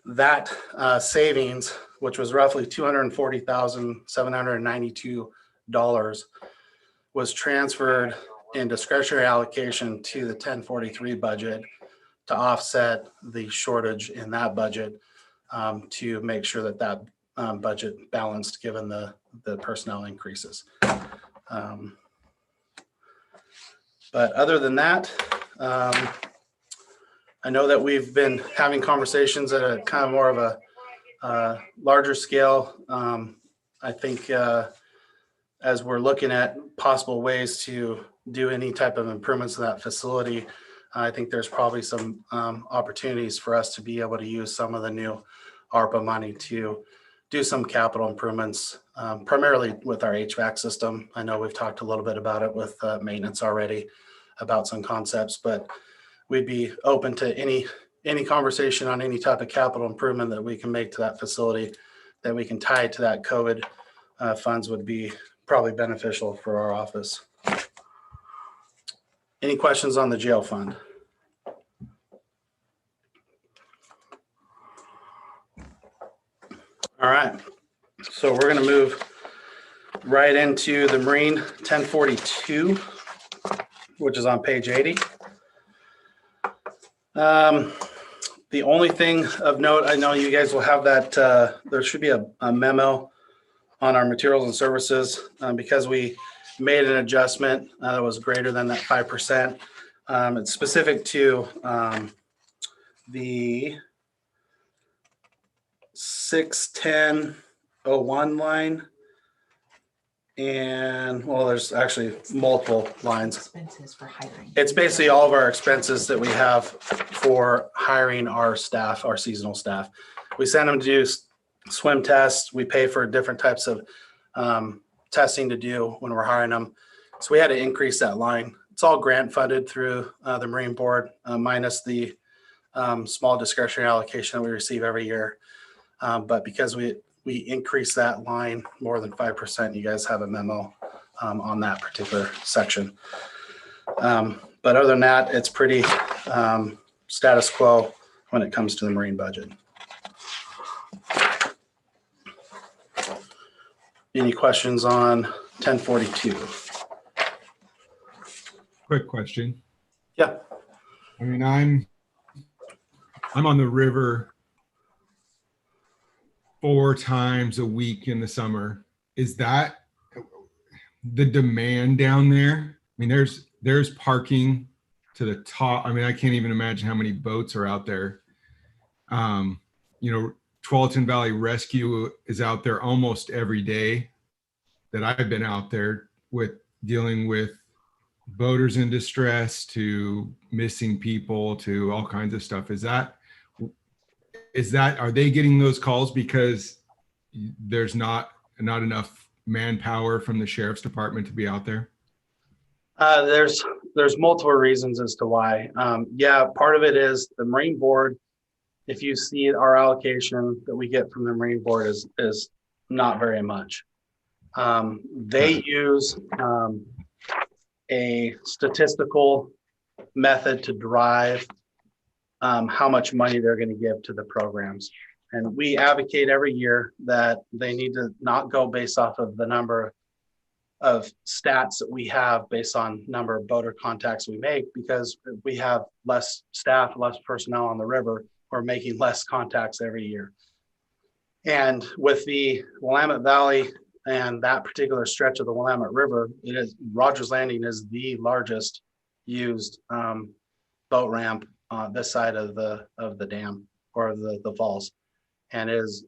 That savings, which was roughly $240,792, was transferred in discretionary allocation to the 1043 budget to offset the shortage in that budget, to make sure that that budget balanced given the personnel increases. But other than that, I know that we've been having conversations at a kind of more of a larger scale. I think as we're looking at possible ways to do any type of improvements to that facility, I think there's probably some opportunities for us to be able to use some of the new ARPA money to do some capital improvements, primarily with our HVAC system. I know we've talked a little bit about it with maintenance already, about some concepts, but we'd be open to any conversation on any type of capital improvement that we can make to that facility that we can tie to that COVID funds would be probably beneficial for our office. Any questions on the jail fund? All right, so we're going to move right into the Marine 1042, which is on page 80. The only thing of note, I know you guys will have that, there should be a memo on our materials and services because we made an adjustment that was greater than that 5%. It's specific to the 61001 line. And well, there's actually multiple lines. Expenses for hiring. It's basically all of our expenses that we have for hiring our staff, our seasonal staff. We send them to do swim tests. We pay for different types of testing to do when we're hiring them. So we had to increase that line. It's all grant funded through the Marine Board, minus the small discretionary allocation that we receive every year. But because we increase that line more than 5%, you guys have a memo on that particular section. But other than that, it's pretty status quo when it comes to the Marine budget. Any questions on 1042? Quick question. Yeah. I mean, I'm on the river 4 times a week in the summer. Is that the demand down there? I mean, there's parking to the top. I mean, I can't even imagine how many boats are out there. Tualatin Valley Rescue is out there almost every day that I've been out there with dealing with boaters in distress to missing people to all kinds of stuff. Are they getting those calls because there's not enough manpower from the sheriff's department to be out there? There's multiple reasons as to why. Part of it is the Marine Board. If you see our allocation that we get from the Marine Board is not very much. They use a statistical method to drive how much money they're going to give to the programs. And we advocate every year that they need to not go based off of the number of stats that we have based on number of boater contacts we make, because if we have less staff, less personnel on the river, we're making less contacts every year. And with the Willamette Valley and that particular stretch of the Willamette River, Rogers Landing is the largest used boat ramp this side of the dam or the falls. And as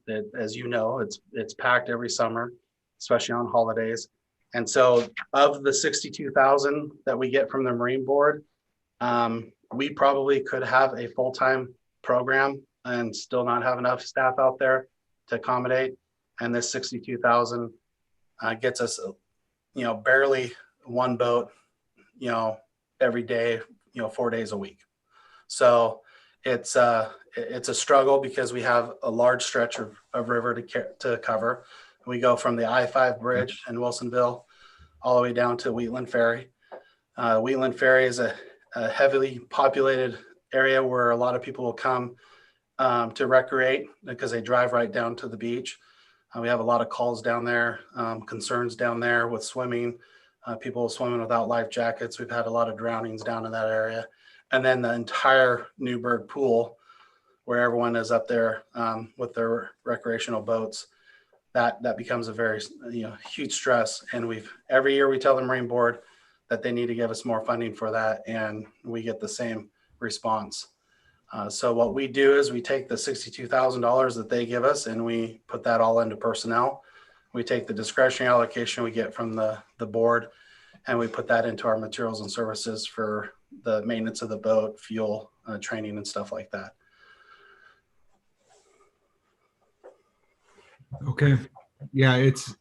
you know, it's packed every summer, especially on holidays. And so of the 62,000 that we get from the Marine Board, we probably could have a full-time program and still not have enough staff out there to accommodate. And this 62,000 gets us, barely one boat, every day, 4 days a week. So it's a struggle because we have a large stretch of river to cover. We go from the I-5 bridge in Wilsonville all the way down to Wheatland Ferry. Wheatland Ferry is a heavily populated area where a lot of people will come to recreate because they drive right down to the beach. We have a lot of calls down there, concerns down there with swimming, people swimming without life jackets. We've had a lot of drownings down in that area. And then the entire Newburgh pool, where everyone is up there with their recreational boats, that becomes a very huge stress. And every year we tell the Marine Board that they need to give us more funding for that, and we get the same response. So what we do is we take the $62,000 that they give us and we put that all into personnel. We take the discretionary allocation we get from the board and we put that into our materials and services for the maintenance of the boat, fuel, training, and stuff like that. Okay. Yeah, it's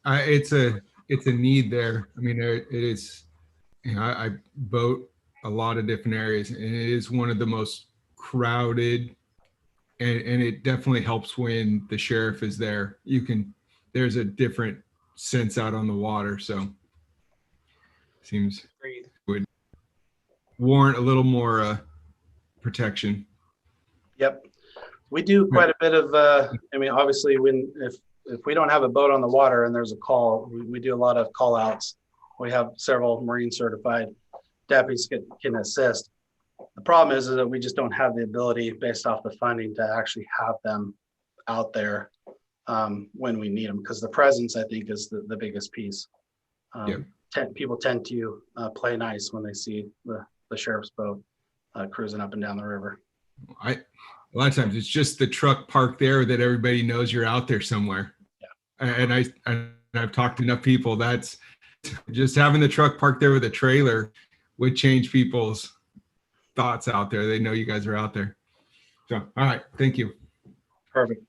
a need there. I mean, it is, I boat a lot of different areas, and it is one of the most crowded, and it definitely helps when the sheriff is there. There's a different sense out on the water, so seems would warrant a little more protection. Yep. We do quite a bit of, obviously if we don't have a boat on the water and there's a call, we do a lot of call outs. We have several Marine certified deputies can assist. The problem is that we just don't have the ability based off the funding to actually have them out there when we need them, because the presence, I think, is the biggest piece. People tend to play nice when they see the sheriff's boat cruising up and down the river. A lot of times it's just the truck parked there that everybody knows you're out there somewhere. Yeah. And I've talked to enough people, that's just having the truck parked there with a trailer would change people's thoughts out there. They know you guys are out there. So, all right. Thank you. Perfect.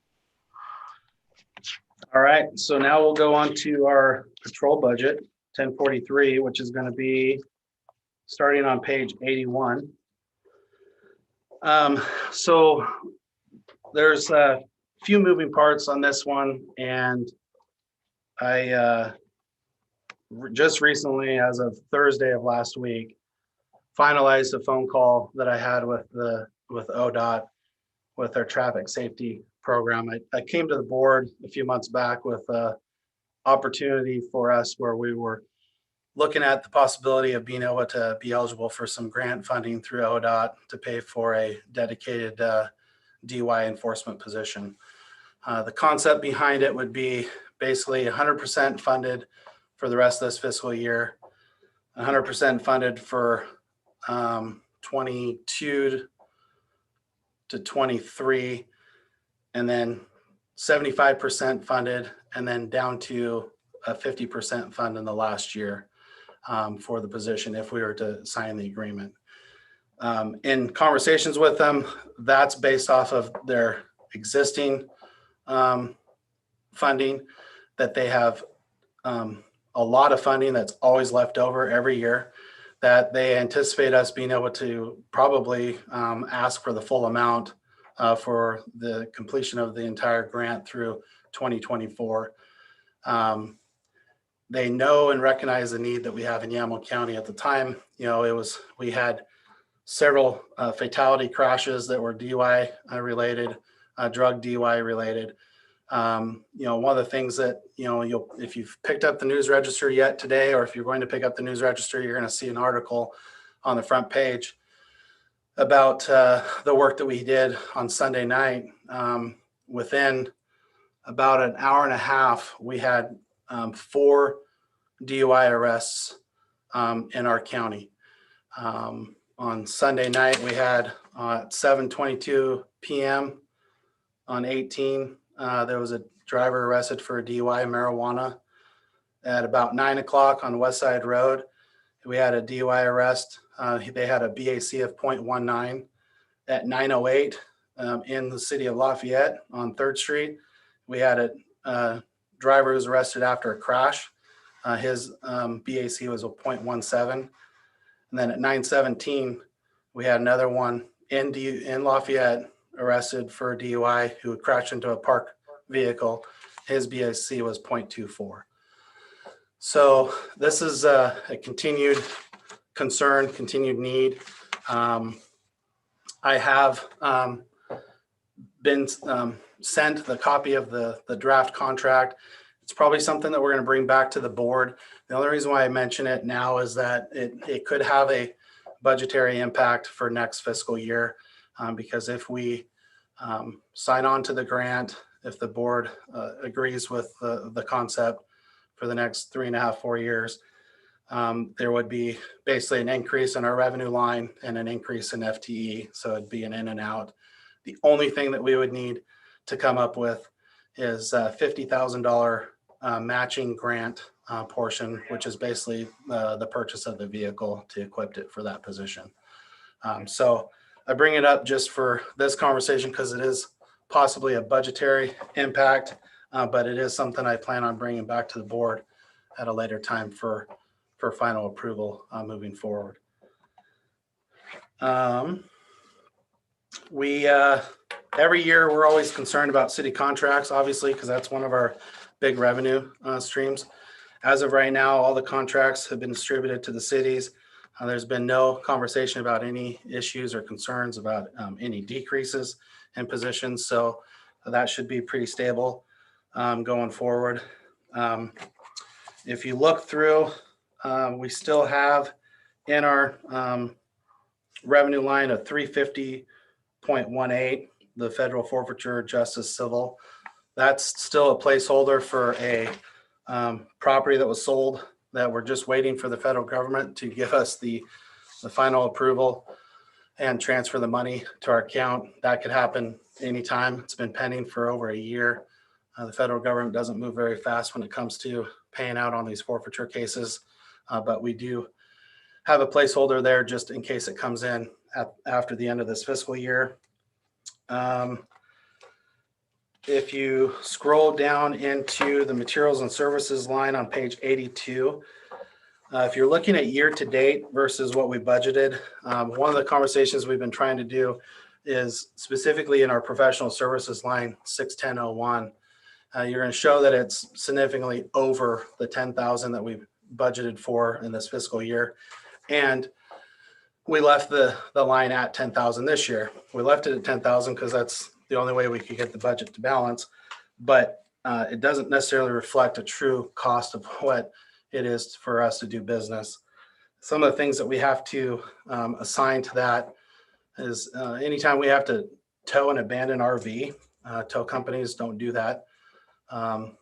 All right. So now we'll go on to our patrol budget, 1043, which is going to be starting on page 81. So there's a few moving parts on this one, and I just recently, as of Thursday of last week, finalized a phone call that I had with ODOT with their traffic safety program. I came to the board a few months back with an opportunity for us where we were looking at the possibility of being able to be eligible for some grant funding through ODOT to pay for a dedicated DUI enforcement position. The concept behind it would be basically 100% funded for the rest of this fiscal year, 100% funded for 22 to 23, and then 75% funded, and then down to a 50% fund in the last year for the position if we were to sign the agreement. In conversations with them, that's based off of their existing funding, that they have a lot of funding that's always left over every year, that they anticipate us being able to probably ask for the full amount for the completion of the entire grant through 2024. They know and recognize the need that we have in Yamhill County at the time. We had several fatality crashes that were DUI related, drug DUI related. One of the things that, if you've picked up the news register yet today, or if you're going to pick up the news register, you're going to see an article on the front page about the work that we did on Sunday night. Within about an hour and a half, we had 4 DUI arrests in our county. On Sunday night, we had at 7:22 p.m. on 18, there was a driver arrested for DUI marijuana. At about 9 o'clock on West Side Road, we had a DUI arrest. They had a BAC of 0.19. At 9:08 in the city of Lafayette on 3rd Street, we had a driver who was arrested after a crash. His BAC was a 0.17. And then at 9:17, we had another one in Lafayette arrested for DUI who crashed into a parked vehicle. His BAC was 0.24. So this is a continued concern, continued need. I have been sent the copy of the draft contract. It's probably something that we're going to bring back to the board. The only reason why I mention it now is that it could have a budgetary impact for next fiscal year, because if we sign on to the grant, if the board agrees with the concept for the next 3.5, 4 years, there would be basically an increase in our revenue line and an increase in FTE. So it'd be an in and out. The only thing that we would need to come up with is a $50,000 matching grant portion, which is basically the purchase of the vehicle to equip it for that position. So I bring it up just for this conversation because it is possibly a budgetary impact, but it is something I plan on bringing back to the board at a later time for final approval moving forward. Every year we're always concerned about city contracts, obviously, because that's one of our big revenue streams. As of right now, all the contracts have been distributed to the cities. There's been no conversation about any issues or concerns about any decreases in positions. So that should be pretty stable going forward. If you look through, we still have in our revenue line of 350.18, the federal forfeiture justice civil. That's still a placeholder for a property that was sold that we're just waiting for the federal government to give us the final approval and transfer the money to our account. That could happen anytime. It's been pending for over a year. The federal government doesn't move very fast when it comes to paying out on these forfeiture cases, but we do have a placeholder there just in case it comes in after the end of this fiscal year. If you scroll down into the materials and services line on page 82, if you're looking at year to date versus what we budgeted, one of the conversations we've been trying to do is specifically in our professional services line 61001. You're going to show that it's significantly over the 10,000 that we budgeted for in this fiscal year. And we left the line at 10,000 this year. We left it at 10,000 because that's the only way we could get the budget to balance, but it doesn't necessarily reflect a true cost of what it is for us to do business. Some of the things that we have to assign to that is anytime we have to tow an abandoned RV, tow companies don't do that.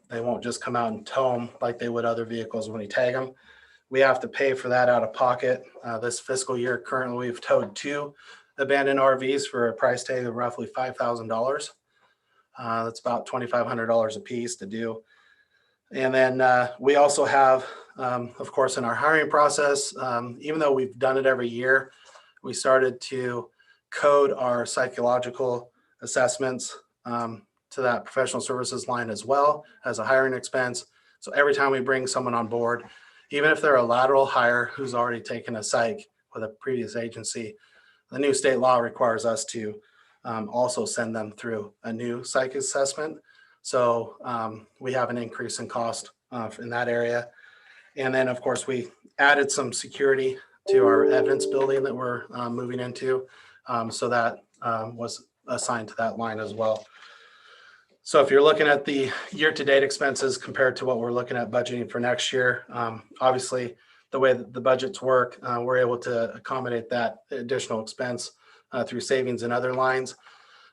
They won't just come out and tow them like they would other vehicles when you tag them. We have to pay for that out of pocket. This fiscal year, currently we've towed 2 abandoned RVs for a price tag of roughly $5,000. That's about $2,500 a piece to do. And then we also have, of course, in our hiring process, even though we've done it every year, we started to code our psychological assessments to that professional services line as well as a hiring expense. So every time we bring someone on board, even if they're a lateral hire who's already taken a psych with a previous agency, the new state law requires us to also send them through a new psych assessment. So we have an increase in cost in that area. And then, of course, we added some security to our evidence building that we're moving into. So that was assigned to that line as well. So if you're looking at the year-to-date expenses compared to what we're looking at budgeting for next year, obviously the way that the budgets work, we're able to accommodate that additional expense through savings in other lines.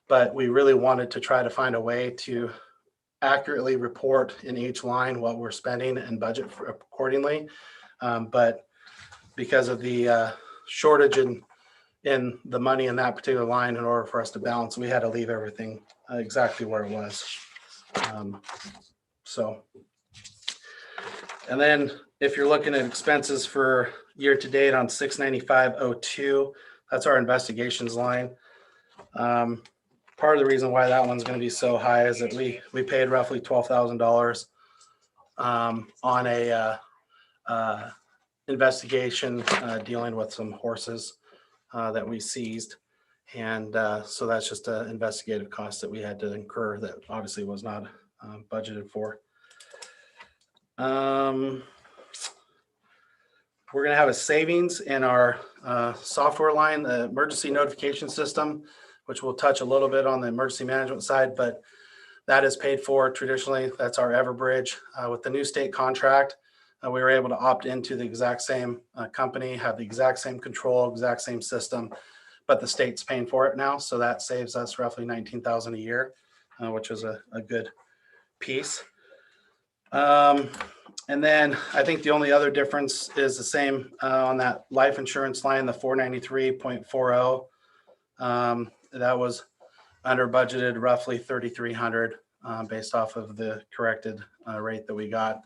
But we really wanted to try to find a way to accurately report in each line what we're spending and budget for accordingly. But because of the shortage in the money in that particular line, in order for us to balance, we had to leave everything exactly where it was. And then if you're looking at expenses for year to date on 695.02, that's our investigations line. Part of the reason why that one's going to be so high is that we paid roughly $12,000 on a investigation dealing with some horses that we seized. And so that's just an investigative cost that we had to incur that obviously was not budgeted for. We're going to have a savings in our software line, the emergency notification system, which we'll touch a little bit on the emergency management side, but That is paid for traditionally. That's our Everbridge. With the new state contract, we were able to opt into the exact same company, have the exact same control, exact same system, but the state's paying for it now. So that saves us roughly $19,000 a year, which is a good piece. And then I think the only other difference is the same on that life insurance line, the 493.40. That was under budgeted roughly 3,300 based off of the corrected rate that we got.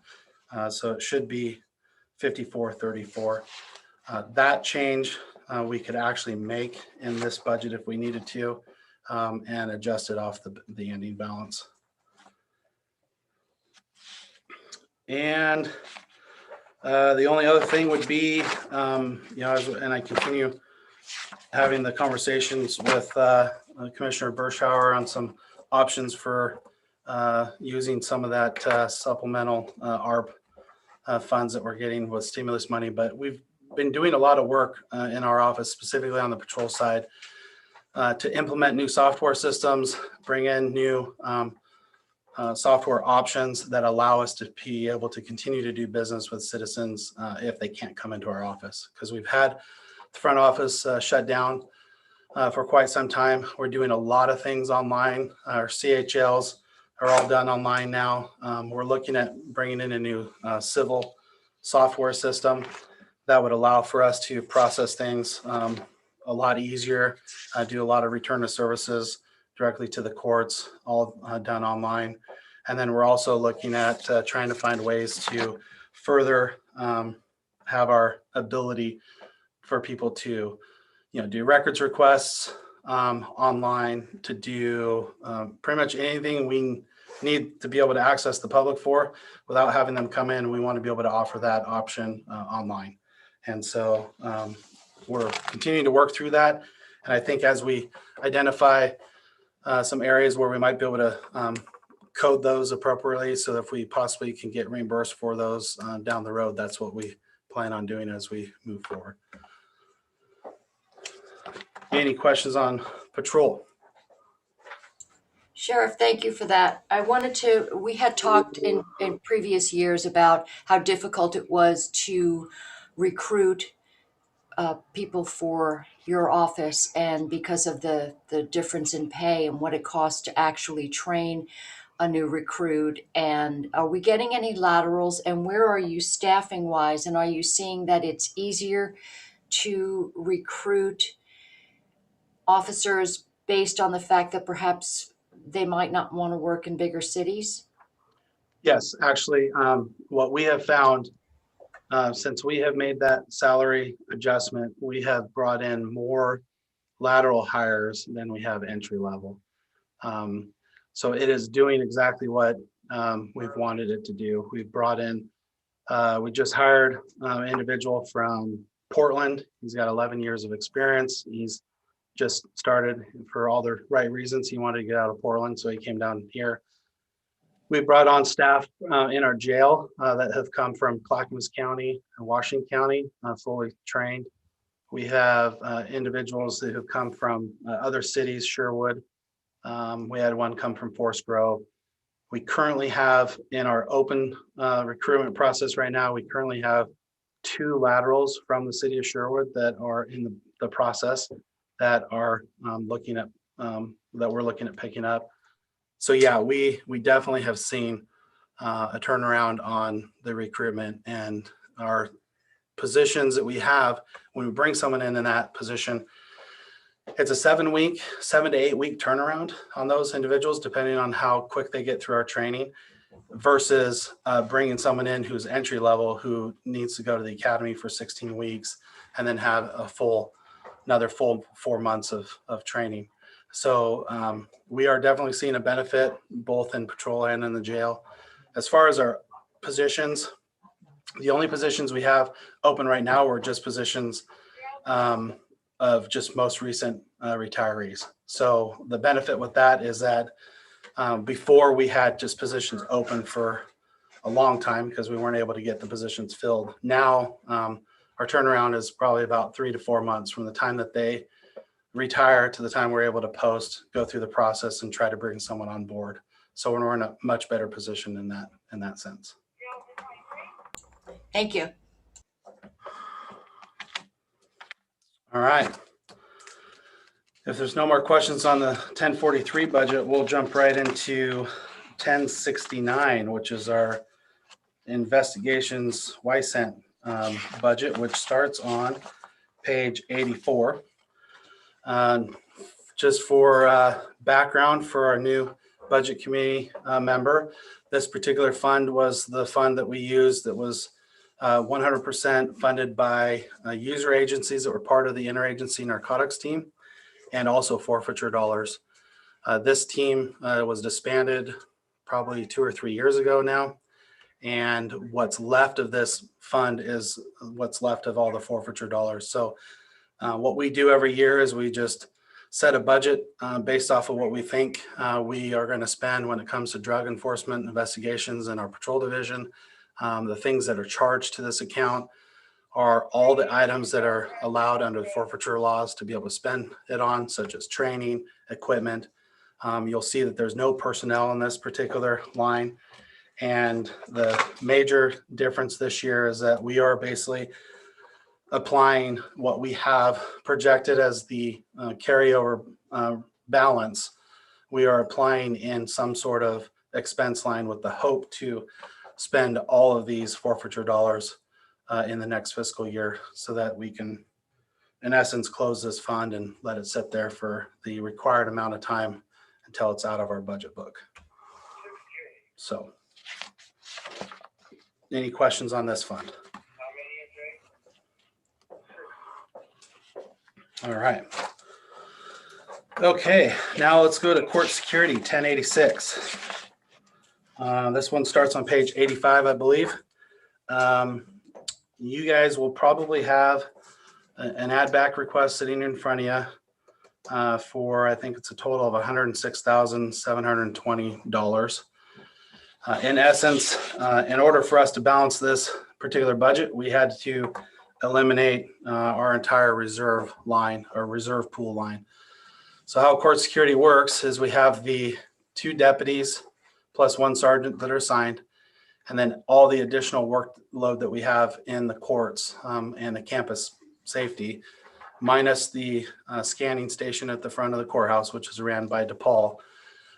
So it should be 5434. That change we could actually make in this budget if we needed to, and adjust it off the ending balance. And the only other thing would be, and I continue having the conversations with Commissioner Bershauer on some options for using some of that supplemental ARP funds that we're getting with stimulus money. But we've been doing a lot of work in our office, specifically on the patrol side, to implement new software systems, bring in new software options that allow us to be able to continue to do business with citizens if they can't come into our office. Because we've had the front office shut down for quite some time. We're doing a lot of things online. Our CHLs are all done online now. We're looking at bringing in a new civil software system that would allow for us to process things a lot easier, do a lot of return of services directly to the courts, all done online. And then we're also looking at trying to find ways to further have our ability for people to, do records requests online, to do pretty much anything we need to be able to access the public for without having them come in. We want to be able to offer that option online. And so we're continuing to work through that. And I think as we identify some areas where we might be able to code those appropriately, so if we possibly can get reimbursed for those down the road, that's what we plan on doing as we move forward. Any questions on patrol? Sheriff, thank you for that. We had talked in previous years about how difficult it was to recruit people for your office, and because of the difference in pay and what it costs to actually train a new recruit. And are we getting any laterals, and where are you staffing wise? And are you seeing that it's easier to recruit officers based on the fact that perhaps they might not want to work in bigger cities? Yes, actually, what we have found since we have made that salary adjustment, we have brought in more lateral hires than we have entry level. So it is doing exactly what we've wanted it to do. We've brought in, we just hired an individual from Portland. He's got 11 years of experience. He's just started for all the right reasons. He wanted to get out of Portland, so he came down here. We brought on staff in our jail that have come from Clackamas County and Washington County, fully trained. We have individuals that have come from other cities, Sherwood. We had one come from Forest Grove. We currently have in our open recruitment process right now, we currently have 2 laterals from the city of Sherwood that are in the process that are looking at, that we're looking at picking up. So yeah, we definitely have seen a turnaround on the recruitment, and our positions that we have when we bring someone in that position. It's a 7 to 8 week turnaround on those individuals, depending on how quick they get through our training, versus bringing someone in who's entry level, who needs to go to the academy for 16 weeks and then have another full 4 months of training. So we are definitely seeing a benefit both in patrol and in the jail. As far as our positions, the only positions we have open right now are just positions of just most recent retirees. So the benefit with that is that before we had just positions open for a long time because we weren't able to get the positions filled. Now our turnaround is probably about 3 to 4 months from the time that they retire to the time we're able to post, go through the process and try to bring someone on board. So we're in a much better position in that sense. Thank you. All right. If there's no more questions on the 1043 budget, we'll jump right into 1069, which is our investigations YCENT budget, which starts on page 84. Just for background for our new budget committee member, this particular fund was the fund that we used that was 100% funded by user agencies that were part of the interagency narcotics team, and also forfeiture dollars. This team was disbanded probably 2 or 3 years ago now. And what's left of this fund is what's left of all the forfeiture dollars. So what we do every year is we just set a budget based off of what we think we are going to spend when it comes to drug enforcement investigations in our patrol division. The things that are charged to this account are all the items that are allowed under the forfeiture laws to be able to spend it on, such as training, equipment. You'll see that there's no personnel in this particular line. And the major difference this year is that we are basically applying what we have projected as the carryover balance. We are applying in some sort of expense line with the hope to spend all of these forfeiture dollars in the next fiscal year, so that we can, in essence, close this fund and let it sit there for the required amount of time until it's out of our budget book. So, any questions on this fund? All right. Okay, now let's go to court security, 1086. This one starts on page 85, I believe. You guys will probably have an add back request sitting in front of you for, I think it's a total of $106,720. In essence, in order for us to balance this particular budget, we had to eliminate our entire reserve line or reserve pool line. So how court security works is we have the 2 deputies plus 1 sergeant that are assigned, and then all the additional workload that we have in the courts and the campus safety, minus the scanning station at the front of the courthouse, which is ran by DePaul.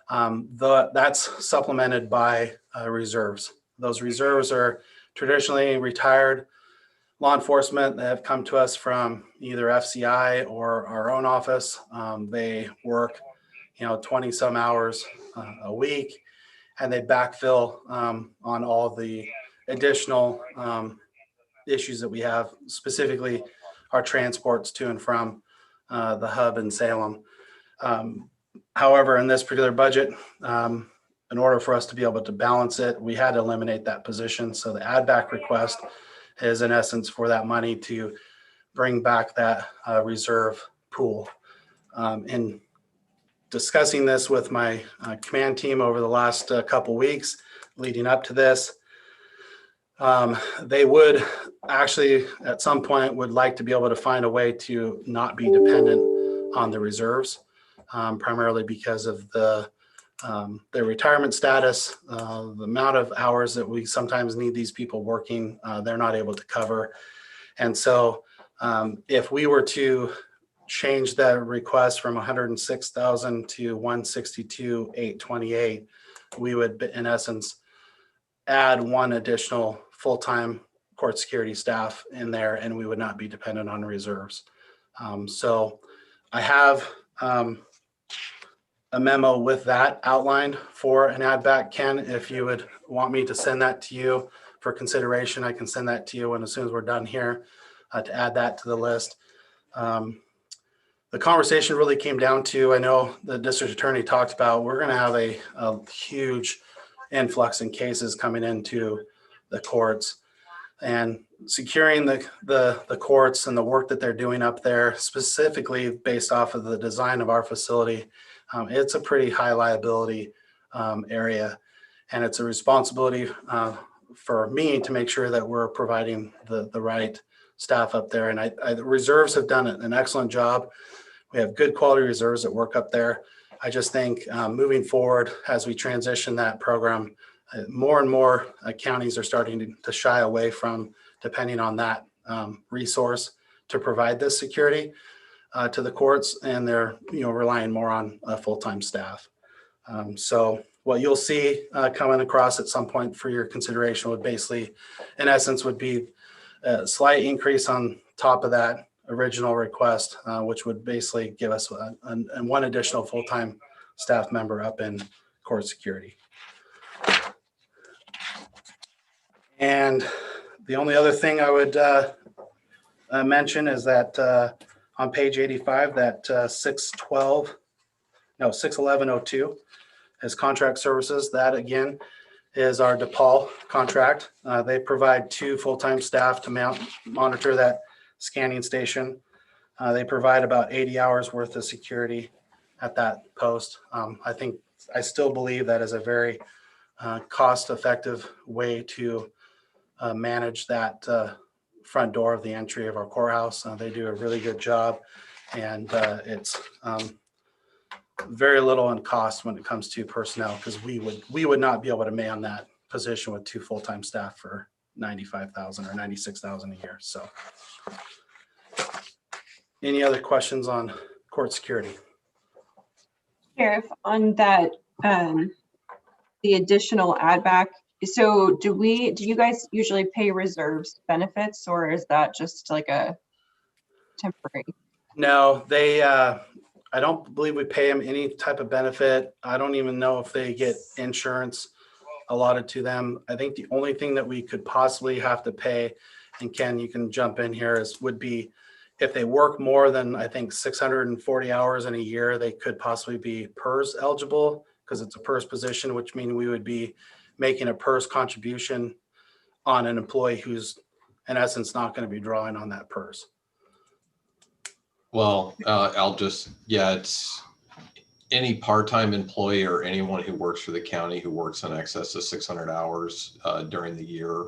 That's supplemented by reserves. Those reserves are traditionally retired law enforcement that have come to us from either FCI or our own office. They work, 20 some hours a week, and they backfill on all the additional issues that we have, specifically our transports to and from the hub in Salem. However, in this particular budget, in order for us to be able to balance it, we had to eliminate that position. So the add back request is in essence for that money to bring back that reserve pool. In discussing this with my command team over the last couple weeks leading up to this, they would actually at some point would like to be able to find a way to not be dependent on the reserves, primarily because of their retirement status, the amount of hours that we sometimes need these people working, they're not able to cover. And so if we were to change that request from 106,000 to 162,828, we would in essence add 1 additional full-time court security staff in there, and we would not be dependent on reserves. So I have a memo with that outlined for an add back. Ken, if you would want me to send that to you for consideration, I can send that to you, and as soon as we're done here to add that to the list. The conversation really came down to, I know the district attorney talked about, we're going to have a huge influx in cases coming into the courts, and securing the courts and the work that they're doing up there, specifically based off of the design of our facility. It's a pretty high liability area, and it's a responsibility for me to make sure that we're providing the right staff up there. And the reserves have done an excellent job. We have good quality reserves that work up there, I just think moving forward as we transition that program, more and more counties are starting to shy away from depending on that resource to provide this security to the courts, and they're relying more on full-time staff. So what you'll see coming across at some point for your consideration would basically, in essence, would be a slight increase on top of that original request, which would basically give us one additional full-time staff member up in court security. And the only other thing I would mention is that on page 85, that 61102 is contract services. That again is our DePaul contract. They provide 2 full-time staff to monitor that scanning station. They provide about 80 hours worth of security at that post. I still believe that is a very cost-effective way to manage that front door of the entry of our courthouse. They do a really good job, and it's very little in cost when it comes to personnel, because we would not be able to man that position with 2 full-time staff for $95,000 or $96,000 a year. So any other questions on court security? Sheriff, on that, the additional add back, so do you guys usually pay reserves benefits, or is that just like a temporary? No, I don't believe we pay them any type of benefit. I don't even know if they get insurance allotted to them. I think the only thing that we could possibly have to pay, and Ken, you can jump in here, would be if they work more than, I think, 640 hours in a year, they could possibly be PERS eligible, because it's a PERS position, which means we would be making a PERS contribution on an employee who's in essence not going to be drawing on that PERS. Well, it's any part-time employee or anyone who works for the county who works in excess of 600 hours during the year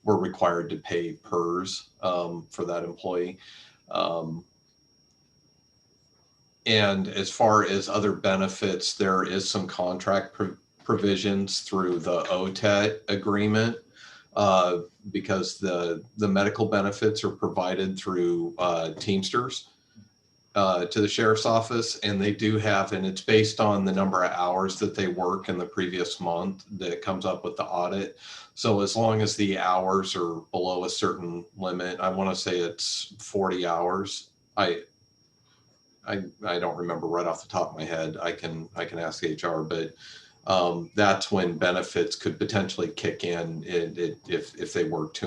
we're required to pay PERS for that employee. And as far as other benefits, there is some contract provisions through the OTET agreement because the medical benefits are provided through Teamsters to the sheriff's office, and they do have, and it's based on the number of hours that they work in the previous month that comes up with the audit. So as long as the hours are below a certain limit, I want to say it's 40 hours. I don't remember right off the top of my head. I can ask HR, but that's when benefits could potentially kick in if they work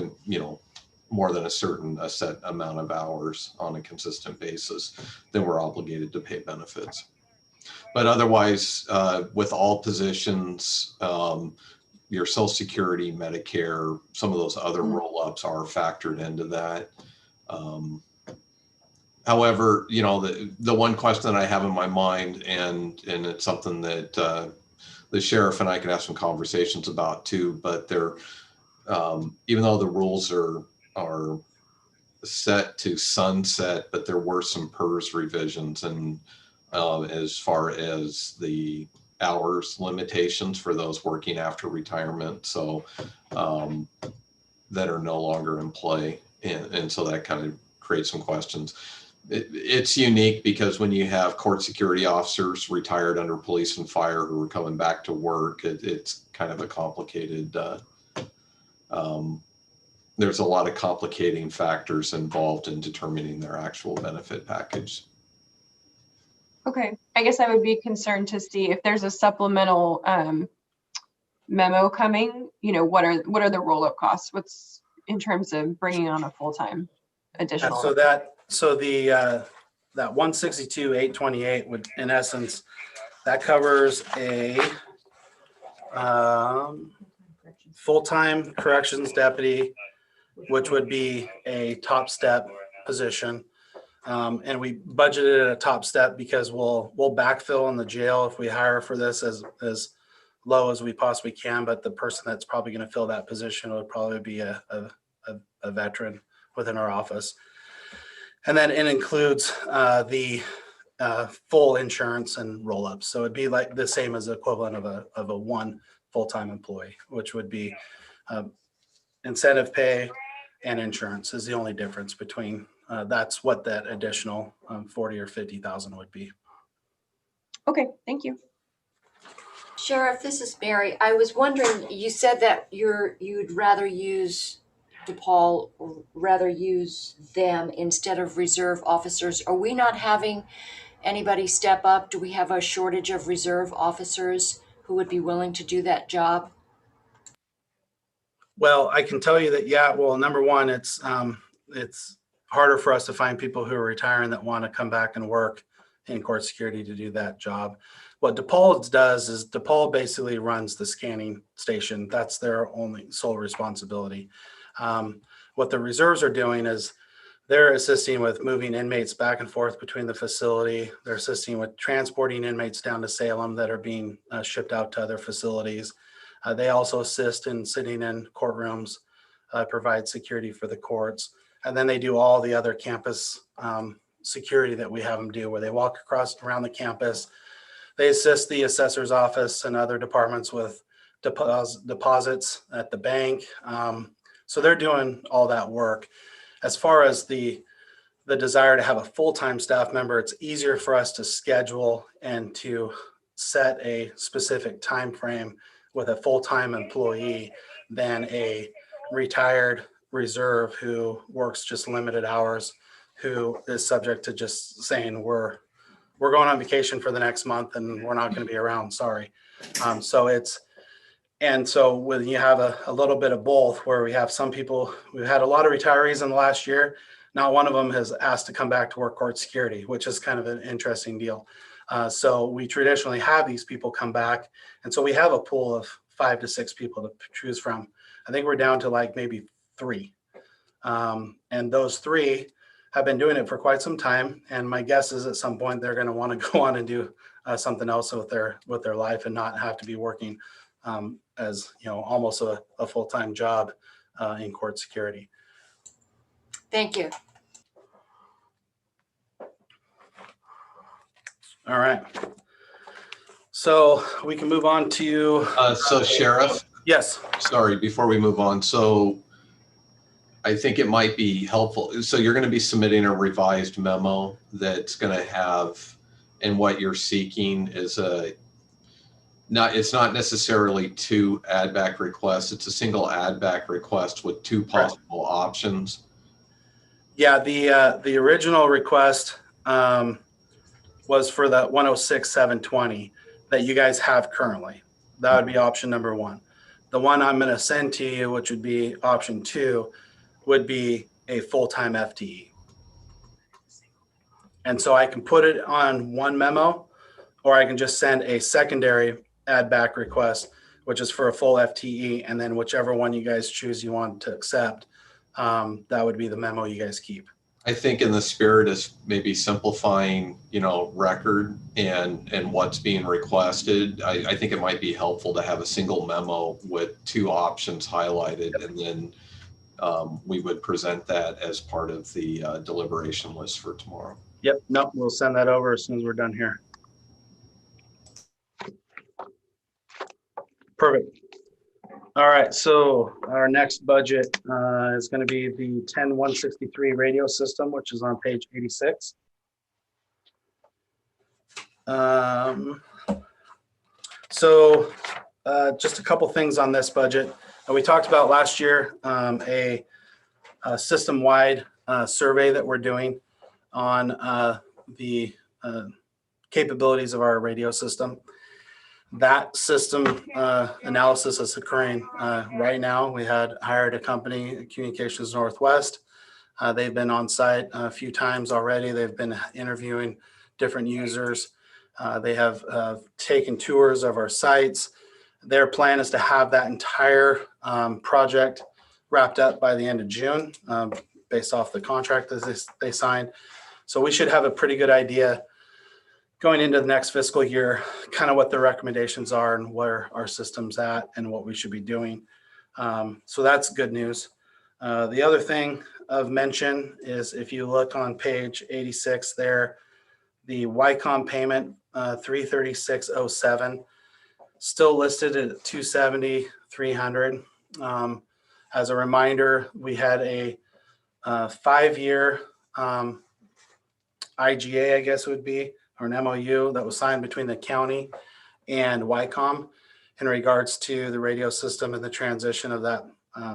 more than a set amount of hours on a consistent basis, then we're obligated to pay benefits. But otherwise, with all positions, your Social Security, Medicare, some of those other roll-ups are factored into that. However, the one question that I have in my mind, and it's something that the sheriff and I can have some conversations about too, but even though the rules are set to sunset, but there were some PERS revisions, and as far as the hours limitations for those working after retirement, so that are no longer in play, and so that kind of creates some questions. It's unique because when you have court security officers retired under police and fire who are coming back to work, it's kind of a complicated, there's a lot of complicating factors involved in determining their actual benefit package. Okay, I guess I would be concerned to see if there's a supplemental memo coming, what are the roll-up costs? What's in terms of bringing on a full-time additional? So that 162,828 would, in essence, that covers a full-time corrections deputy, which would be a top step position. And we budgeted a top step because we'll backfill in the jail if we hire for this as low as we possibly can. But the person that's probably going to fill that position would probably be a veteran within our office. And then it includes the full insurance and roll-ups. So it'd be like the same as the equivalent of a one full-time employee, which would be incentive pay and insurance is the only difference between, that's what that additional 40 or 50,000 would be. Okay, thank you. Sheriff, this is Mary. I was wondering, you said that you'd rather use DePaul, or rather use them instead of reserve officers. Are we not having anybody step up? Do we have a shortage of reserve officers who would be willing to do that job? Well, I can tell you that, yeah, well, number one, it's harder for us to find people who are retiring that want to come back and work in court security to do that job. What DePaul does is DePaul basically runs the scanning station. That's their only sole responsibility. What the reserves are doing is they're assisting with moving inmates back and forth between the facility. They're assisting with transporting inmates down to Salem that are being shipped out to other facilities. They also assist in sitting in courtrooms, provide security for the courts. And then they do all the other campus security that we have them do, where they walk around the campus. They assist the assessor's office and other departments with deposits at the bank. So they're doing all that work. As far as the desire to have a full-time staff member, it's easier for us to schedule and to set a specific time frame with a full-time employee than a retired reserve who works just limited hours, who is subject to just saying we're going on vacation for the next month and we're not going to be around, sorry. So when you have a little bit of both, where we have some people, we've had a lot of retirees in the last year. Not one of them has asked to come back to work court security, which is kind of an interesting deal. So we traditionally have these people come back. And so we have a pool of 5 to 6 people to choose from. I think we're down to like maybe 3. And those 3 have been doing it for quite some time. And my guess is at some point they're going to want to go on and do something else with their life and not have to be working as, you know, almost a full-time job in court security. Thank you. All right. So we can move on to. So Sheriff? Yes. Sorry, before we move on. So I think it might be helpful. So you're going to be submitting a revised memo that's going to have, and what you're seeking is it's not necessarily 2 add back requests. It's a single add back request with 2 possible options. Yeah, the original request was for the 106,720 that you guys have currently. That would be option number 1. The one I'm going to send to you, which would be option 2, would be a full-time FTE. And so I can put it on one memo, or I can just send a secondary add back request, which is for a full FTE, and then whichever one you guys choose you want to accept, that would be the memo you guys keep. I think in the spirit of maybe simplifying, record and what's being requested, I think it might be helpful to have a single memo with 2 options highlighted, and then we would present that as part of the deliberation list for tomorrow. Yep, nope, we'll send that over as soon as we're done here. Perfect. All right, so our next budget is going to be the 10163 radio system, which is on page 86. So just a couple things on this budget. We talked about last year a system-wide survey that we're doing on the capabilities of our radio system. That system analysis is occurring right now. We had hired a company, Communications Northwest. They've been on site a few times already. They've been interviewing different users. They have taken tours of our sites. Their plan is to have that entire project wrapped up by the end of June, based off the contract that they signed. So we should have a pretty good idea going into the next fiscal year, kind of what the recommendations are and where our system's at and what we should be doing. So that's good news. The other thing of mention is if you look on page 86 there, The YCOM payment, 336.07, still listed at 270, 300. As a reminder, we had a 5-year IGA, I guess it would be, or an MOU that was signed between the county and YCOM in regards to the radio system and the transition of that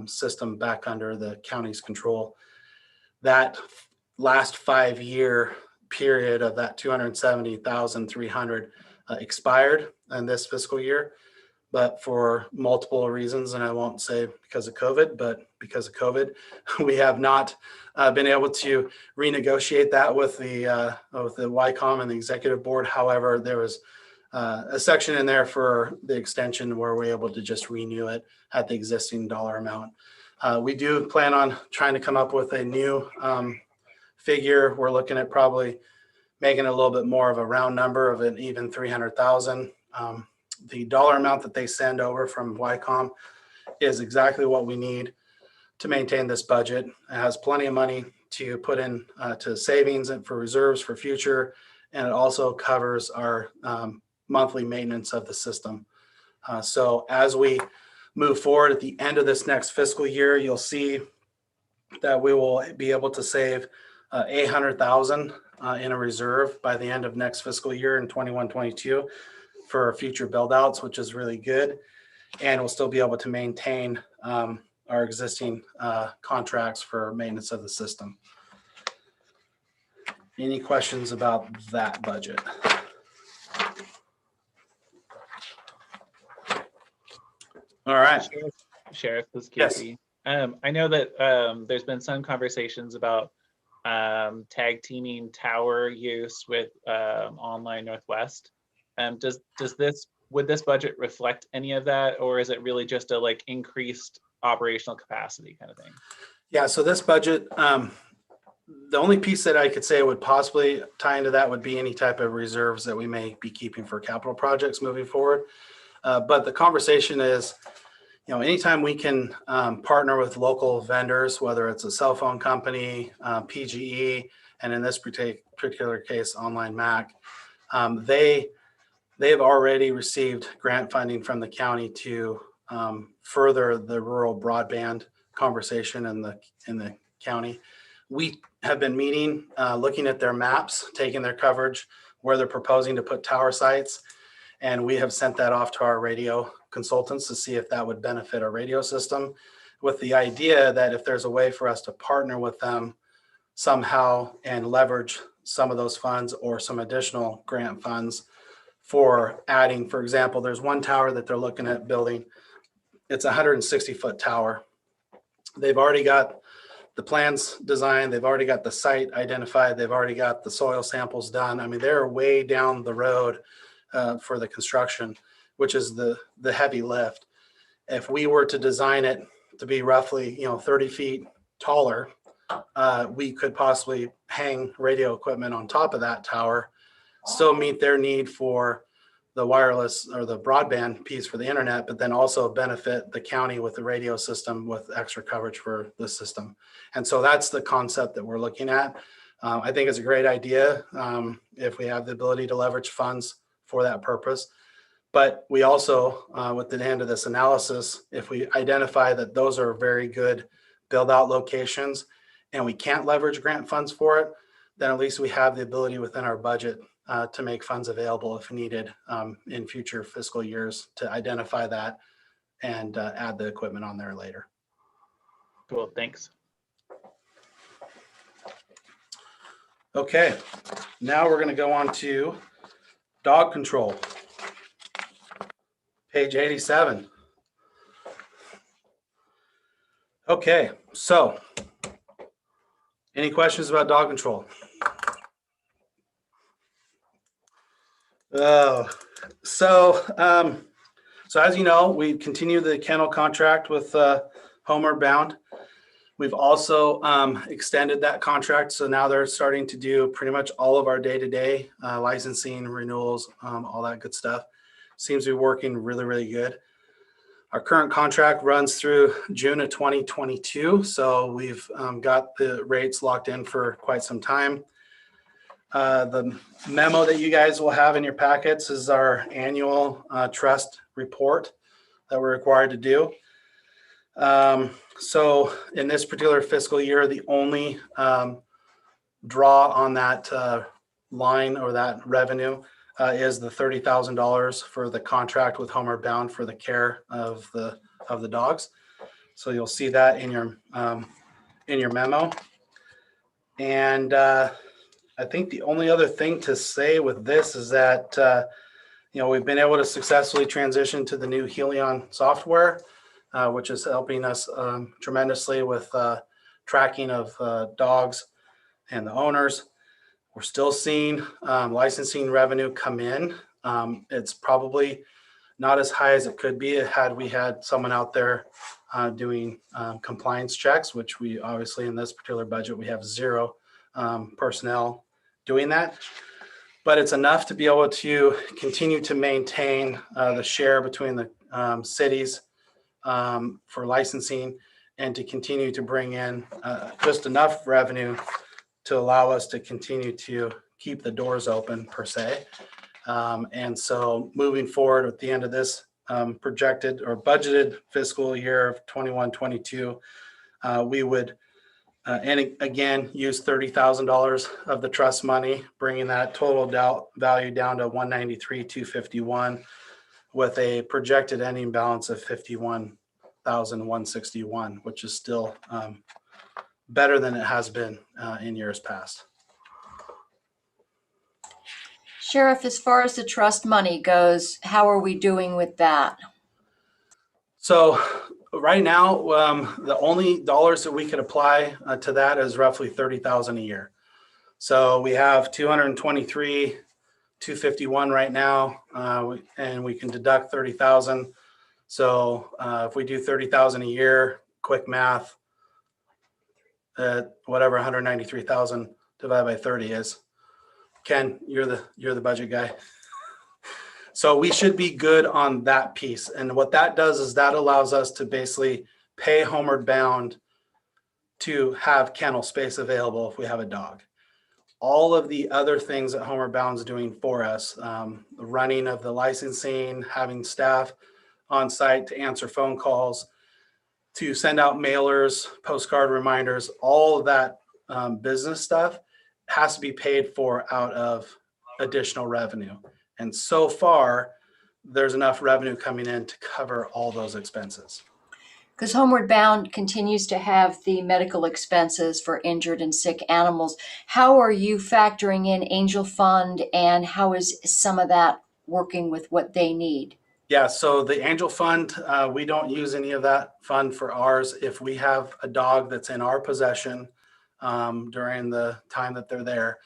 system back under the county's control. That last 5-year period of that 270,300 expired in this fiscal year, but for multiple reasons, and I won't say because of COVID, but because of COVID, we have not been able to renegotiate that with the YCOM and the executive board. However, there was a section in there for the extension where we're able to just renew it at the existing dollar amount. We do plan on trying to come up with a new figure. We're looking at probably making a little bit more of a round number of an even 300,000. The dollar amount that they send over from YCOM is exactly what we need to maintain this budget. It has plenty of money to put in to savings and for reserves for future, and it also covers our monthly maintenance of the system. So as we move forward at the end of this next fiscal year, you'll see that we will be able to save 800,000 in a reserve by the end of next fiscal year in 21-22 for future build outs, which is really good. And we'll still be able to maintain our existing contracts for maintenance of the system. Any questions about that budget? All right. Sheriff, this is Yes. Casey. I know that there's been some conversations about tag teaming tower use with Online Northwest. Would this budget reflect any of that, or is it really just a like increased operational capacity kind of thing? Yeah, so this budget, the only piece that I could say would possibly tie into that would be any type of reserves that we may be keeping for capital projects moving forward. But the conversation is, you know, anytime we can partner with local vendors, whether it's a cell phone company, PGE, and in this particular case, Online Mac, they've already received grant funding from the county to further the rural broadband conversation in the county. We have been meeting, looking at their maps, taking their coverage, where they're proposing to put tower sites. And we have sent that off to our radio consultants to see if that would benefit our radio system, with the idea that if there's a way for us to partner with them somehow and leverage some of those funds or some additional grant funds for adding, for example, there's one tower that they're looking at building. It's a 160-foot tower. They've already got the plans designed. They've already got the site identified. They've already got the soil samples done. I mean, they're way down the road for the construction, which is the heavy lift. If we were to design it to be roughly, 30 feet taller, we could possibly hang radio equipment on top of that tower, still meet their need for the wireless or the broadband piece for the internet, but then also benefit the county with the radio system with extra coverage for the system. And so that's the concept that we're looking at. I think it's a great idea if we have the ability to leverage funds for that purpose. But we also, with the end of this analysis, if we identify that those are very good build out locations and we can't leverage grant funds for it, then at least we have the ability within our budget to make funds available if needed in future fiscal years to identify that and add the equipment on there later. Cool, thanks. Okay, now we're going to go on to dog control. Page 87. Okay, so any questions about dog control? So as you know, we continue the kennel contract with Homeward Bound. We've also extended that contract, so now they're starting to do pretty much all of our day-to-day licensing, renewals, all that good stuff. Seems to be working really, really good. Our current contract runs through June of 2022, so we've got the rates locked in for quite some time. The memo that you guys will have in your packets is our annual trust report that we're required to do. So in this particular fiscal year, the only draw on that line or that revenue is the $30,000 for the contract with Homeward Bound for the care of the dogs. So you'll see that in your memo. And I think the only other thing to say with this is that we've been able to successfully transition to the new Helion software, which is helping us tremendously with tracking of dogs and the owners. We're still seeing licensing revenue come in. It's probably not as high as it could be had we had someone out there doing compliance checks, which we obviously in this particular budget, we have 0 personnel doing that. But it's enough to be able to continue to maintain the share between the cities for licensing and to continue to bring in just enough revenue to allow us to continue to keep the doors open per se. And so moving forward at the end of this projected or budgeted fiscal year of 21-22, we would, and again, use $30,000 of the trust money, bringing that total value down to $193,251 with a projected ending balance of $51,161, which is still better than it has been in years past. Sheriff, as far as the trust money goes, how are we doing with that? So right now, the only dollars that we could apply to that is roughly $30,000 a year. So we have $223,251 right now, and we can deduct $30,000. So if we do $30,000 a year, quick math, whatever 193,000 divided by 30 is. Ken, you're the budget guy. So we should be good on that piece. And what that does is that allows us to basically pay Homeward Bound to have kennel space available if we have a dog. All of the other things that Homeward Bound is doing for us, the running of the licensing, having staff on site to answer phone calls, to send out mailers, postcard reminders, all of that business stuff has to be paid for out of additional revenue. And so far, there's enough revenue coming in to cover all those expenses. Because Homeward Bound continues to have the medical expenses for injured and sick animals. How are you factoring in Angel Fund, and how is some of that working with what they need? Yeah, so the Angel Fund, we don't use any of that fund for ours. If we have a dog that's in our possession during the time that they're there,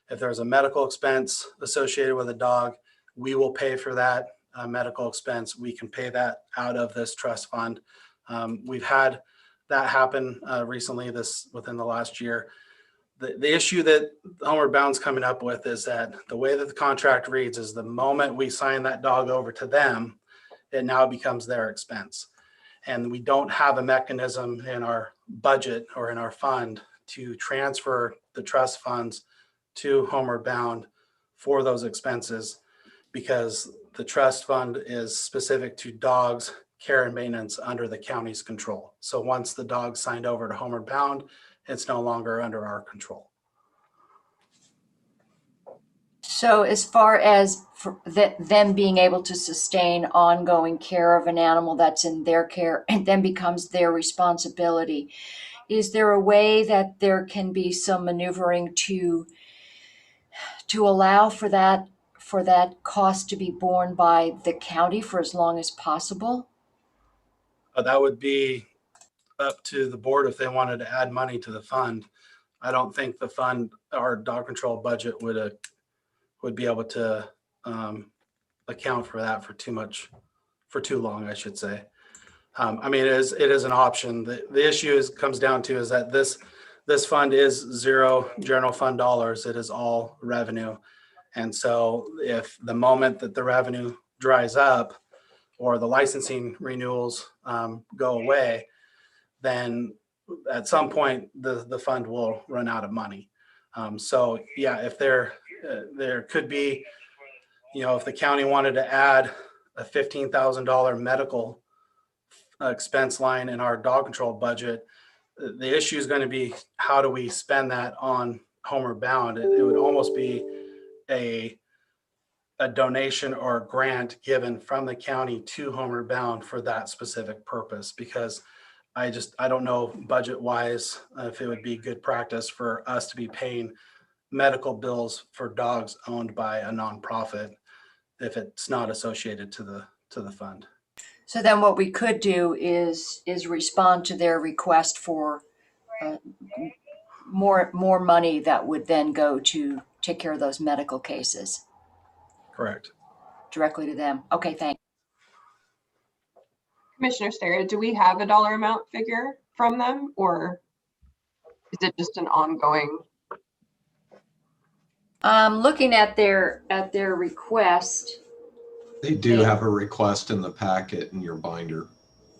if there's a medical expense associated with a dog, we will pay for that medical expense. We can pay that out of this trust fund. We've had that happen recently within the last year. The issue that Homeward Bound's coming up with is that the way that the contract reads is the moment we sign that dog over to them, it now becomes their expense. And we don't have a mechanism in our budget or in our fund to transfer the trust funds to Homeward Bound for those expenses, because the trust fund is specific to dogs, care and maintenance under the county's control. So once the dog's signed over to Homeward Bound, it's no longer under our control. So as far as them being able to sustain ongoing care of an animal that's in their care and then becomes their responsibility, is there a way that there can be some maneuvering to allow for that cost to be borne by the county for as long as possible? That would be up to the board if they wanted to add money to the fund. I don't think the fund, our dog control budget would be able to account for that for too long, I should say. I mean, it is an option. The issue comes down to is that this fund is 0 general fund dollars. It is all revenue. And so if the moment that the revenue dries up or the licensing renewals go away, then at some point the fund will run out of money. So yeah, if there could be, if the county wanted to add a $15,000 medical expense line in our dog control budget, the issue is going to be, how do we spend that on Homeward Bound? It would almost be a donation or a grant given from the county to Homeward Bound for that specific purpose, because I don't know budget wise if it would be good practice for us to be paying medical bills for dogs owned by a nonprofit if it's not associated to the fund. So then what we could do is respond to their request for more money that would then go to take care of those medical cases Correct. directly to them. Okay, thanks. Commissioner Stara, do we have a dollar amount figure from them, or is it just an ongoing? Looking at their request, They do have a request in the packet in your binder.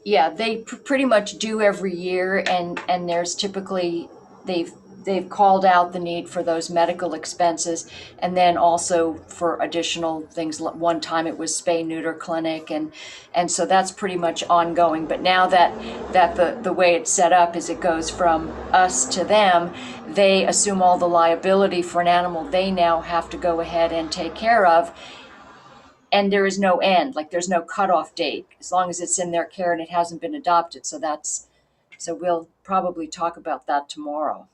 yeah, they pretty much do every year, and there's typically they've called out the need for those medical expenses, and then also for additional things. One time it was spay neuter clinic, and so that's pretty much ongoing. But now that the way it's set up is it goes from us to them, they assume all the liability for an animal they now have to go ahead and take care of. And there is no end, like there's no cutoff date, as long as it's in their care and it hasn't been adopted. So we'll probably talk about that tomorrow.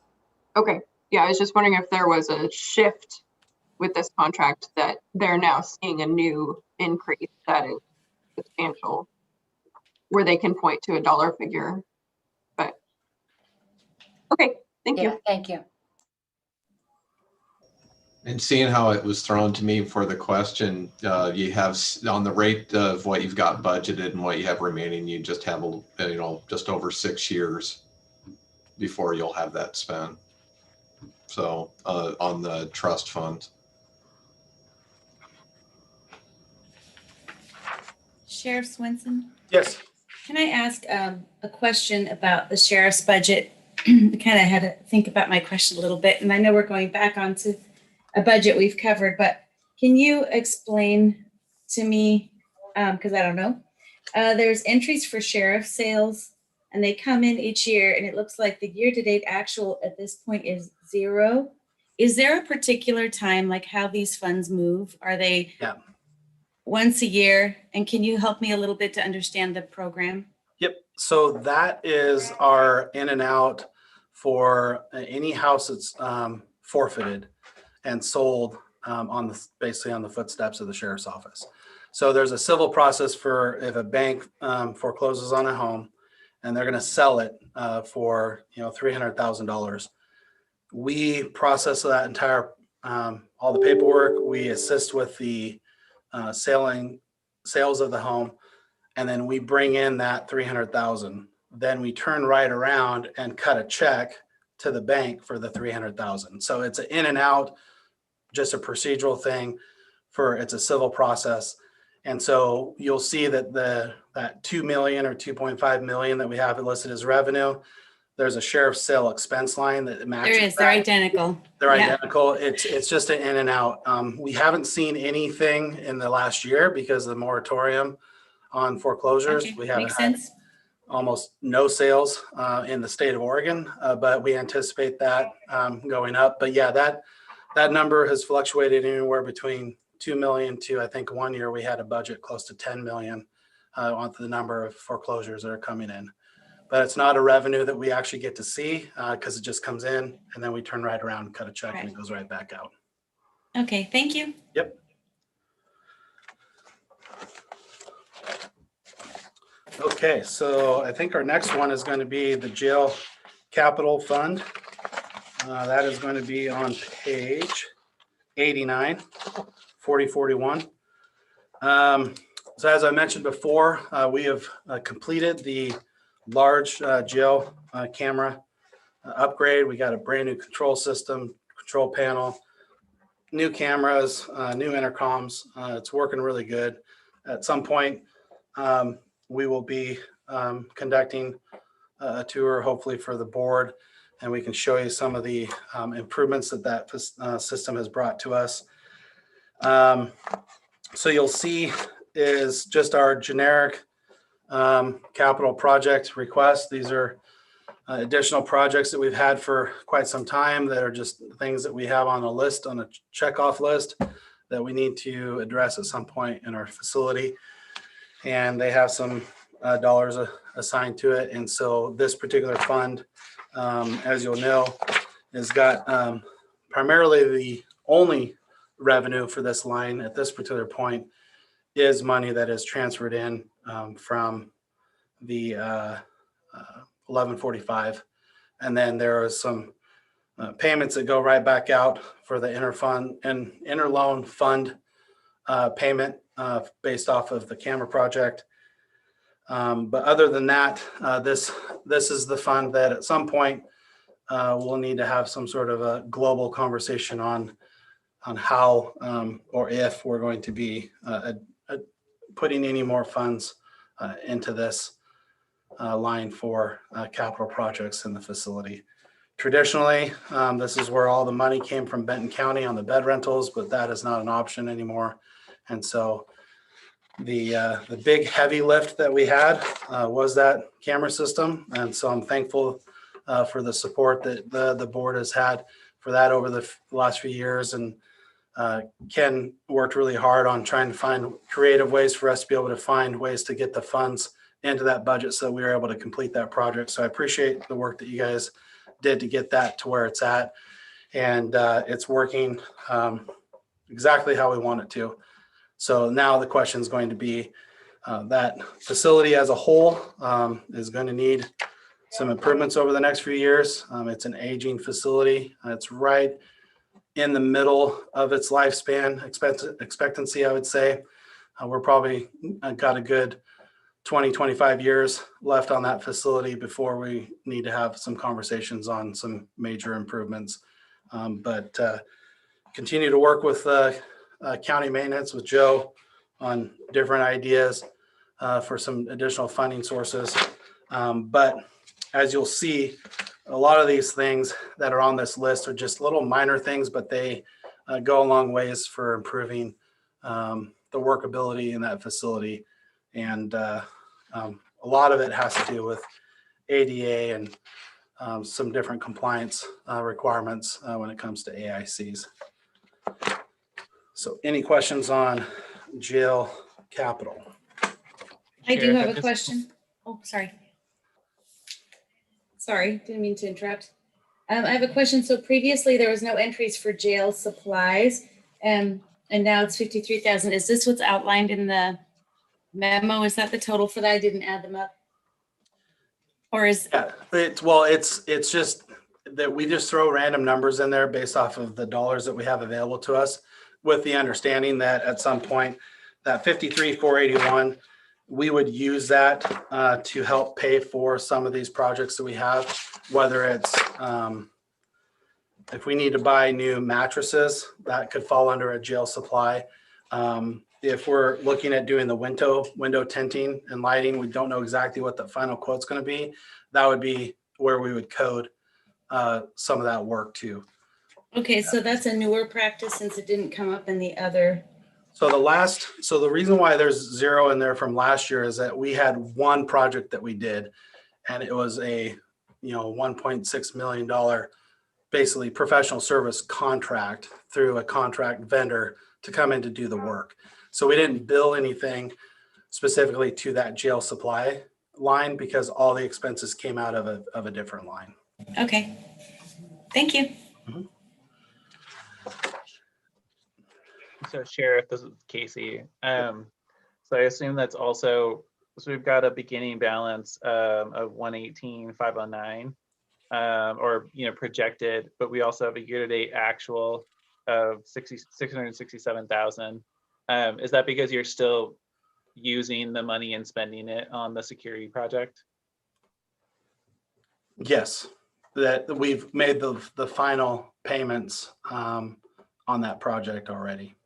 Okay, yeah, I was just wondering if there was a shift with this contract that they're now seeing a new increase that is substantial, where they can point to a dollar figure. But okay, thank you. Thank you. And seeing how it was thrown to me for the question, you have on the rate of what you've got budgeted and what you have remaining, you just have just over 6 years before you'll have that spent. So on the trust fund. Sheriff Swenson? Yes. Can I ask a question about the sheriff's budget? I kind of had to think about my question a little bit, and I know we're going back onto a budget we've covered, but can you explain to me, because I don't know, there's entries for sheriff sales, and they come in each year, and it looks like the year-to-date actual at this point is 0. Is there a particular time, like how these funds move? Are they once a year? And can you help me a little bit to understand the program? Yep. So that is our in and out for any house that's forfeited and sold basically on the footsteps of the sheriff's office. So there's a civil process for if a bank forecloses on a home and they're going to sell it for $300,000. We process that entire all the paperwork. We assist with the sales of the home, and then we bring in that $300,000. Then we turn right around and cut a check to the bank for the $300,000. So it's an in and out, just a procedural thing it's a civil process. And so you'll see that that 2 million or 2.5 million that we have listed as revenue, there's a sheriff's sale expense line that matches. There is, they're identical. They're identical. It's just an in and out. We haven't seen anything in the last year because of the moratorium on foreclosures. Okay, We haven't makes had sense. almost no sales in the state of Oregon, but we anticipate that going up. But yeah, that number has fluctuated anywhere between 2 million to, I think 1 year we had a budget close to 10 million on the number of foreclosures that are coming in. But it's not a revenue that we actually get to see because it just comes in and then we turn right around and cut a check and it goes right back out. Okay, thank you. Yep. Okay, so I think our next one is going to be the jail capital fund. That is going to be on page 89, 4041. So as I mentioned before, we have completed the large jail camera upgrade. We got a brand new control system, control panel, new cameras, new intercoms. It's working really good. At some point, we will be conducting a tour, hopefully for the board, and we can show you some of the improvements that system has brought to us. So you'll see is just our generic capital project requests. These are additional projects that we've had for quite some time that are just things that we have on a list, on a checkoff list that we need to address at some point in our facility. And they have some dollars assigned to it. And so this particular fund, as you'll know, has got primarily the only revenue for this line at this particular point is money that is transferred in from the 1145. And then there are some payments that go right back out for the interloan fund payment based off of the camera project. But other than that, this is the fund that at some point we'll need to have some sort of a global conversation on how or if we're going to be putting any more funds into this line for capital projects in the facility. Traditionally, this is where all the money came from Benton County on the bed rentals, but that is not an option anymore. And so the big heavy lift that we had was that camera system. And so I'm thankful for the support that the board has had for that over the last few years. And Ken worked really hard on trying to find creative ways for us to be able to find ways to get the funds into that budget so that we were able to complete that project. So I appreciate the work that you guys did to get that to where it's at. And it's working exactly how we want it to. So now the question is going to be that facility as a whole is going to need some improvements over the next few years. It's an aging facility. It's right in the middle of its lifespan expectancy, I would say. We're probably got a good 20, 25 years left on that facility before we need to have some conversations on some major improvements. But continue to work with county maintenance with Joe on different ideas for some additional funding sources. But as you'll see, a lot of these things that are on this list are just little minor things, but they go a long ways for improving the workability in that facility. And a lot of it has to do with ADA and some different compliance requirements when it comes to AICs. So any questions on jail capital? I do have a question. Oh, sorry. Sorry, didn't mean to interrupt. I have a question. So previously there was no entries for jail supplies, and now it's 53,000. Is this what's outlined in the memo? Is that the total for that? I didn't add them up. Or is it's just that we just throw random numbers in there based off of the dollars that we have available to us, with the understanding that at some point that 53,481, we would use that to help pay for some of these projects that we have, whether it's if we need to buy new mattresses, that could fall under a jail supply. If we're looking at doing the window tinting and lighting, we don't know exactly what the final quote's going to be. That would be where we would code some of that work too. okay, so that's a newer practice since it didn't come up in the other. So the reason why there's zero in there from last year is that we had one project that we did, and it was a $1.6 million basically professional service contract through a contract vendor to come in to do the work. So we didn't bill anything specifically to that jail supply line because all the expenses came out of a different line. Okay, thank you. Mm-hmm. So Sheriff, this is Casey. So I assume that's also, so we've got a beginning balance of 118,509 or projected, but we also have a year-to-date actual of 667,000. Is that because you're still using the money and spending it on the security project? Yes, that we've made the final payments on that project already.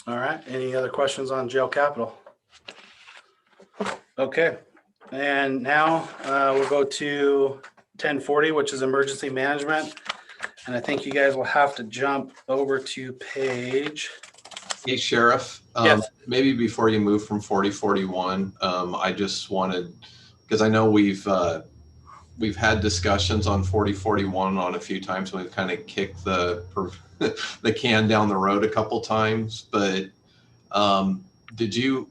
All right. Any other questions on jail capital? Okay. And now we'll go to 1040, which is emergency management. And I think you guys will have to jump over to page. Hey, Sheriff. Yes. Maybe before you move from 4041, I just wanted, because I know we've had discussions on 4041 on a few times, and we've kind of kicked the the can down the road a couple times. But did you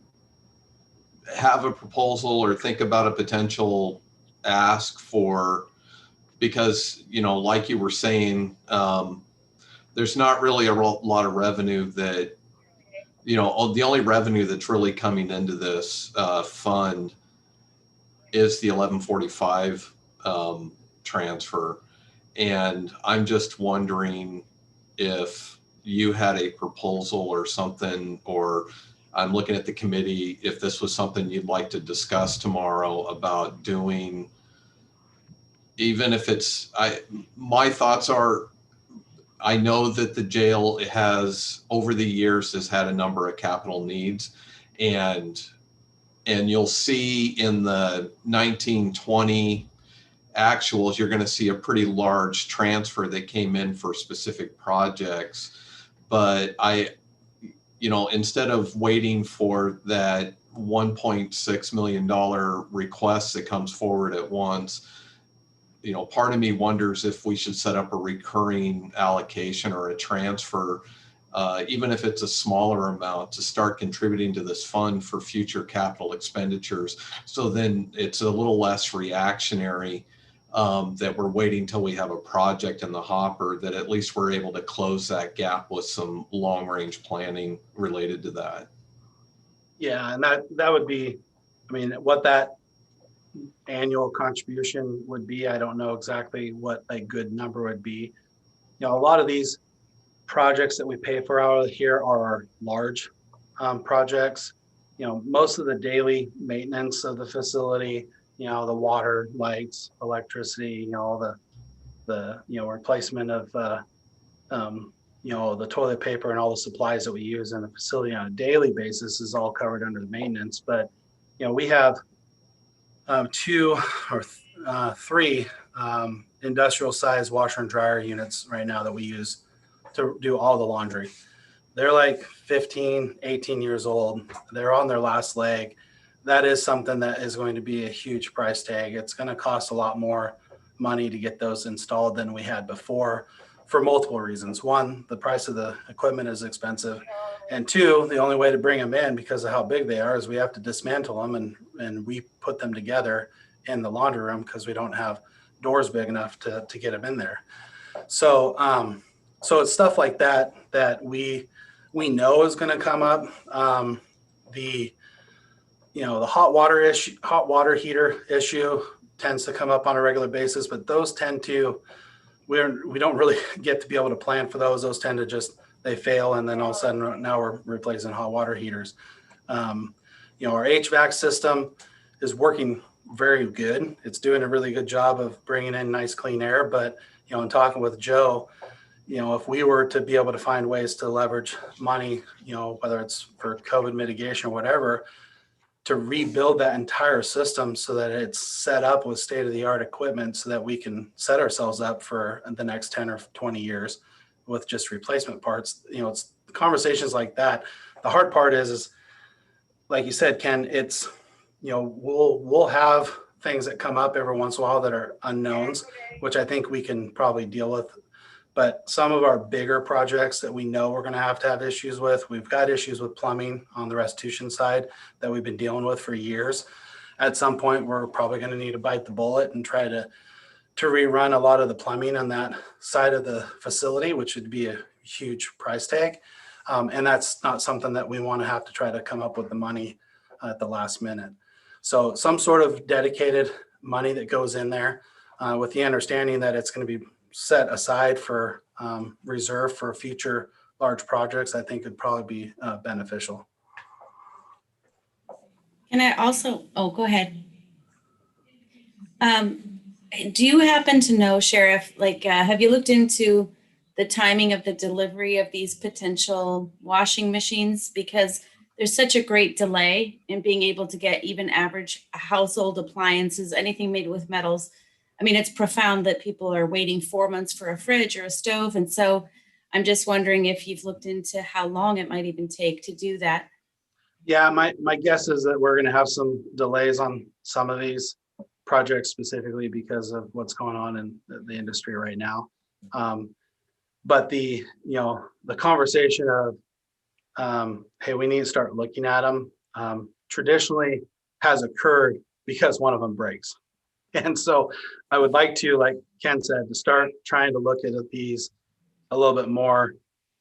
have a proposal or think about a potential ask for, because, you know, like you were saying, there's not really a lot of revenue that, you know, the only revenue that's really coming into this fund is the 1145 transfer. And I'm just wondering if you had a proposal or something, or I'm looking at the committee, if this was something you'd like to discuss tomorrow about doing, even if it's, my thoughts are, I know that the jail has, over the years, has had a number of capital needs, and you'll see in the 1920 actuals, you're going to see a pretty large transfer that came in for specific projects. But you know, instead of waiting for that $1.6 million request that comes forward at once, you know, part of me wonders if we should set up a recurring allocation or a transfer, even if it's a smaller amount, to start contributing to this fund for future capital expenditures. So then it's a little less reactionary, that we're waiting till we have a project in the hopper, that at least we're able to close that gap with some long range planning related to that. Yeah, and that would be, I mean, what that annual contribution would be, I don't know exactly what a good number would be. You know, a lot of these projects that we pay for out here are large projects. You know, most of the daily maintenance of the facility, you know, the water, lights, electricity, you know, all the you know, replacement of you know, the toilet paper and all the supplies that we use in the facility on a daily basis is all covered under the maintenance. But, you know, we have two or three industrial size washer and dryer units right now that we use to do all the laundry. They're like 15, 18 years old. They're on their last leg. That is something that is going to be a huge price tag. It's going to cost a lot more money to get those installed than we had before, for multiple reasons. One, the price of the equipment is expensive. And two, the only way to bring them in, because of how big they are, is we have to dismantle them and we put them together in the laundry room because we don't have doors big enough to get them in there. So so it's stuff like that that we know is going to come up. The you know, the hot water heater issue tends to come up on a regular basis, but those tend to, we don't really get to be able to plan for those. Those tend to just, they fail, and then all of a sudden now we're replacing hot water heaters. You know, our HVAC system is working very good. It's doing a really good job of bringing in nice clean air. But, you know, in talking with Joe, you know, if we were to be able to find ways to leverage money, you know, whether it's for COVID mitigation or whatever, to rebuild that entire system so that it's set up with state-of-the-art equipment so that we can set ourselves up for the next 10 or 20 years with just replacement parts. You know, it's conversations like that. The hard part is like you said, Ken, it's, you know, we'll have things that come up every once in a while that are unknowns, which I think we can probably deal with. But some of our bigger projects that we know we're going to have issues with, we've got issues with plumbing on the restitution side that we've been dealing with for years. At some point, we're probably going to need to bite the bullet and try to rerun a lot of the plumbing on that side of the facility, which would be a huge price tag. And that's not something that we want to have to try to come up with the money at the last minute. So some sort of dedicated money that goes in there with the understanding that it's going to be set aside for reserve for future large projects, I think would probably be beneficial. Can I also, oh, go ahead. Do you happen to know, Sheriff, like, have you looked into the timing of the delivery of these potential washing machines, because there's such a great delay in being able to get even average household appliances, anything made with metals. I mean, it's profound that people are waiting 4 months for a fridge or a stove. And so I'm just wondering if you've looked into how long it might even take to do that. Yeah, my guess is that we're gonna have some delays on some of these projects specifically because of what's going on in the industry right now. But the conversation of, hey, we need to start looking at them, traditionally has occurred because one of them breaks. And so I would like to, like Ken said, to start trying to look at these a little bit more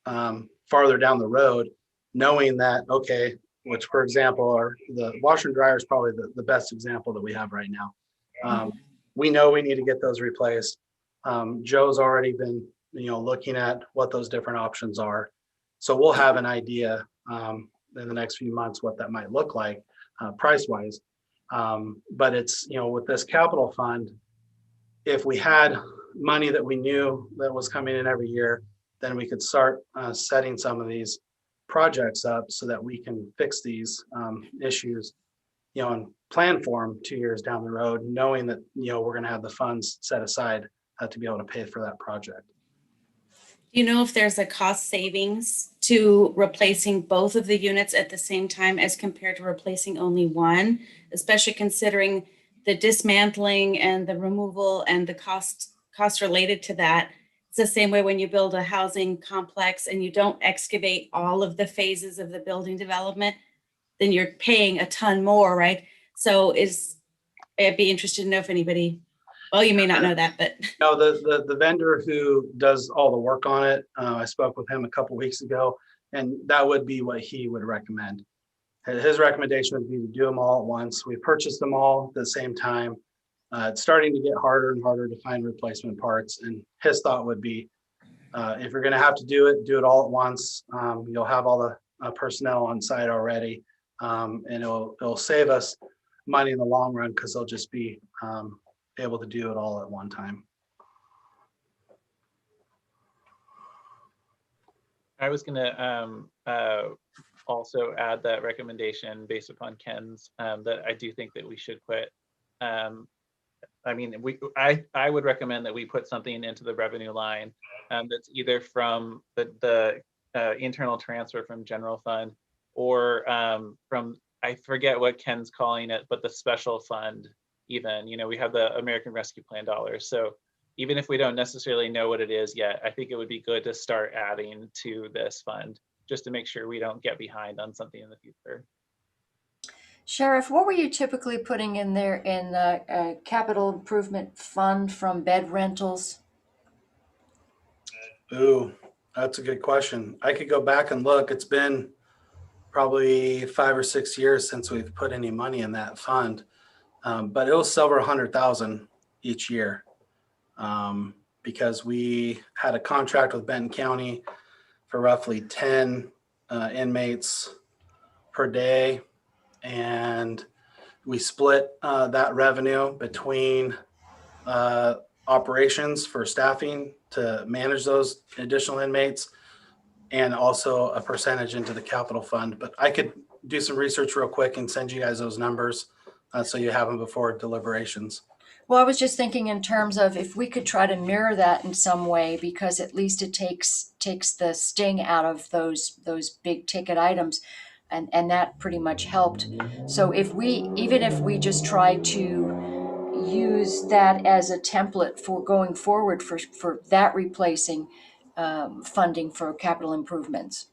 farther down the road, knowing that, okay, which for example, are the washer and dryer is probably the best example that we have right now. We know we need to get those replaced. Joe's already been, looking at what those different options are. So we'll have an idea in the next few months what that might look like price wise. But it's, with this capital fund, if we had money that we knew that was coming in every year, then we could start setting some of these projects up so that we can fix these issues, and plan for them 2 years down the road, knowing that, we're going to have the funds set aside to be able to pay for that project. Do you know if there's a cost savings to replacing both of the units at the same time as compared to replacing only one, especially considering the dismantling and the removal and the cost related to that? It's the same way when you build a housing complex and you don't excavate all of the phases of the building development, then you're paying a ton more, right? So I'd be interested to know if anybody, well, you may not know that, but. No, the vendor who does all the work on it, I spoke with him a couple weeks ago, and that would be what he would recommend. His recommendation would be to do them all at once. We purchased them all at the same time. It's starting to get harder and harder to find replacement parts. And his thought would be, if you're going to have to do it all at once. You'll have all the personnel on site already, and it'll save us money in the long run because they'll just be able to do it all at one time. I was gonna also add that recommendation based upon Ken's, that I do think that we should put, I mean, I would recommend that we put something into the revenue line that's either from the internal transfer from general fund or from, I forget what Ken's calling it, but the special fund even, we have the American Rescue Plan dollars. So even if we don't necessarily know what it is yet, I think it would be good to start adding to this fund just to make sure we don't get behind on something in the future. Sheriff, what were you typically putting in there in the capital improvement fund from bed rentals? Ooh, that's a good question. I could go back and look. It's been probably 5 or 6 years since we've put any money in that fund. But it was several $100,000 each year, because we had a contract with Benton County for roughly 10 inmates per day. And we split that revenue between operations for staffing to manage those additional inmates, and also a percentage into the capital fund. But I could do some research real quick and send you guys those numbers so you have them before deliberations. Well, I was just thinking in terms of if we could try to mirror that in some way, because at least it takes the sting out of those big ticket items, and that pretty much helped. So even if we just try to use that as a template for going forward for that replacing funding for capital improvements.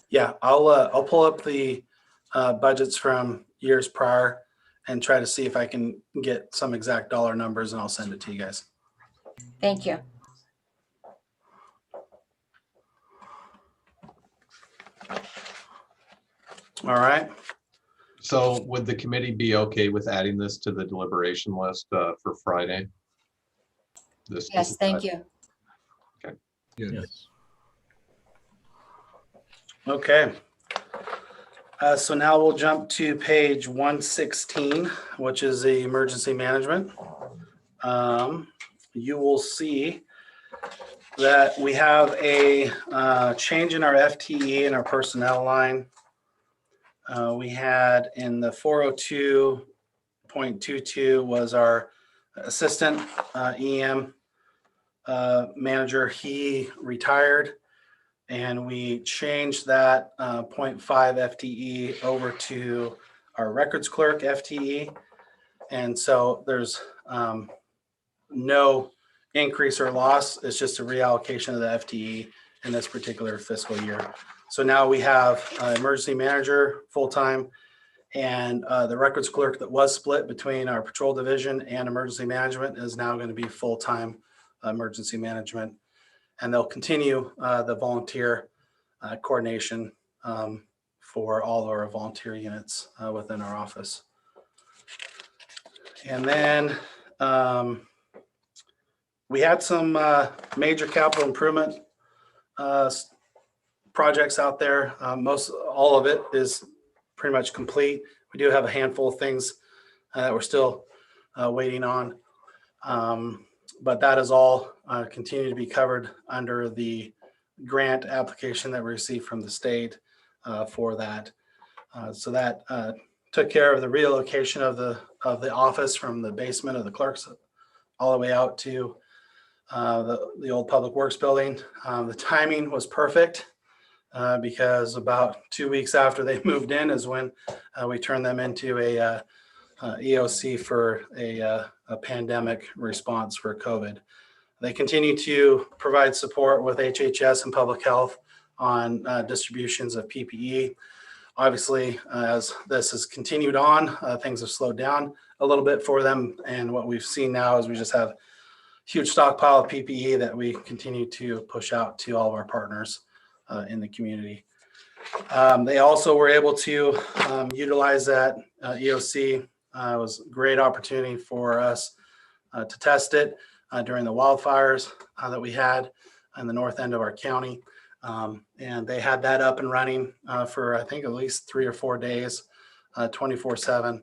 Yeah, I'll pull up the budgets from years prior and try to see if I can get some exact dollar numbers, and I'll send it to you guys. Thank you. All right. So would the committee be okay with adding this to the deliberation list for Friday? Yes, thank you. Okay. Yes. Okay. So now we'll jump to page 116, which is the emergency management. You will see that we have a change in our FTE in our personnel line. We had in the 402.22 was our assistant EM manager. He retired, and we changed that 0.5 FTE over to our records clerk FTE. And so there's no increase or loss. It's just a reallocation of the FTE in this particular fiscal year. So now we have emergency manager full-time, and the records clerk that was split between our patrol division and emergency management is now going to be full-time emergency management. And they'll continue the volunteer coordination for all of our volunteer units within our office. And then we had some major capital improvement projects out there. All of it is pretty much complete. We do have a handful of things that we're still waiting on. But that is all continue to be covered under the grant application that we received from the state for that. So that took care of the relocation of the office from the basement of the clerks all the way out to the old Public Works building. The timing was perfect because about 2 weeks after they moved in is when we turned them into a EOC for a pandemic response for COVID. They continue to provide support with HHS and public health on distributions of PPE. Obviously, as this has continued on, things have slowed down a little bit for them. And what we've seen now is we just have huge stockpile of PPE that we continue to push out to all of our partners in the community. They also were able to utilize that EOC. It was a great opportunity for us to test it during the wildfires that we had in the north end of our county. And they had that up and running for, I think, at least 3 or 4 days, 24/7.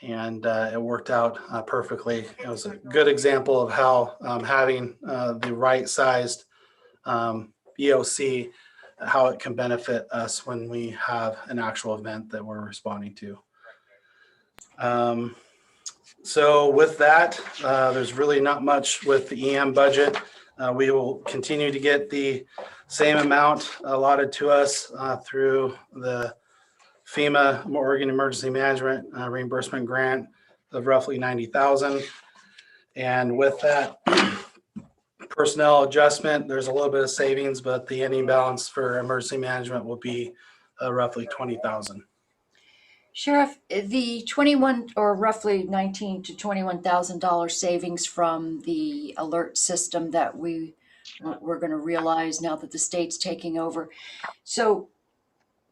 And it worked out perfectly. It was a good example of how having the right sized EOC, how it can benefit us when we have an actual event that we're responding to. So with that, there's really not much with the EM budget. We will continue to get the same amount allotted to us through the FEMA Oregon Emergency Management reimbursement grant of roughly $90,000. And with that personnel adjustment, there's a little bit of savings, but the ending balance for emergency management will be roughly $20,000. Sheriff, the 21 or roughly $19,000 to $21,000 savings from the alert system that we're going to realize now that the state's taking over. So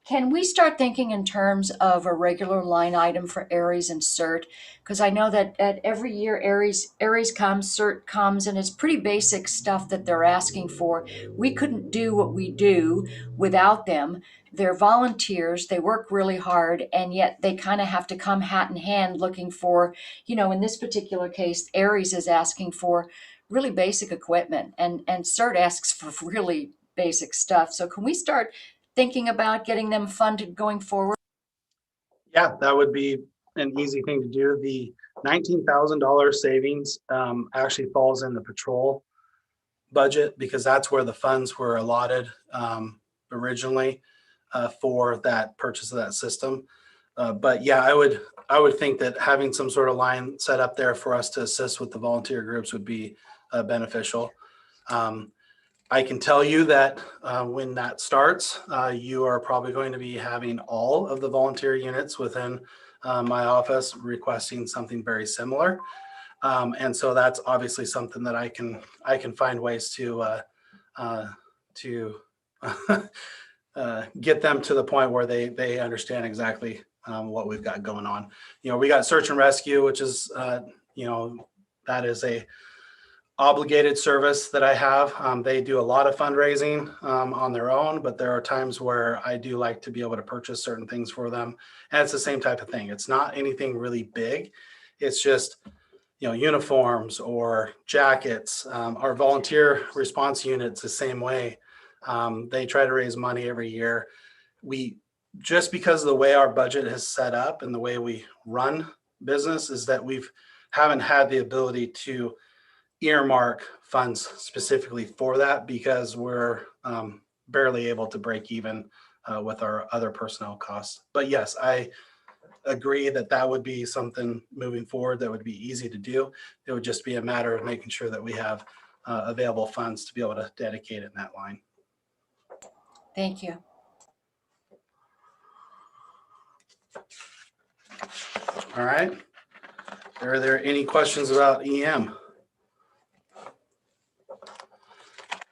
can we start thinking in terms of a regular line item for Aries and CERT? Because I know that at every year Aries comes, CERT comes, and it's pretty basic stuff that they're asking for. We couldn't do what we do without them. They're volunteers, they work really hard, and yet they kind of have to come hat in hand looking for, in this particular case, Aries is asking for really basic equipment, and CERT asks for really basic stuff. So can we start thinking about getting them funded going forward? Yeah, that would be an easy thing to do. The $19,000 savings actually falls in the patrol budget because that's where the funds were allotted originally for that purchase of that system. But yeah, I would think that having some sort of line set up there for us to assist with the volunteer groups would be beneficial. I can tell you that when that starts, you are probably going to be having all of the volunteer units within my office requesting something very similar. And so that's obviously something that I can find ways to get them to the point where they understand exactly what we've got going on. We got search and rescue, which is, that is a obligated service that I have. They do a lot of fundraising on their own, but there are times where I do like to be able to purchase certain things for them. And it's the same type of thing. It's not anything really big. It's just, uniforms or jackets. Our volunteer response units the same way. They try to raise money every year. We just because of the way our budget is set up and the way we run business is that haven't had the ability to earmark funds specifically for that because we're barely able to break even with our other personnel costs. But yes, I agree that would be something moving forward that would be easy to do. It would just be a matter of making sure that we have available funds to be able to dedicate it in that line. Thank you. All right. Are there any questions about EM?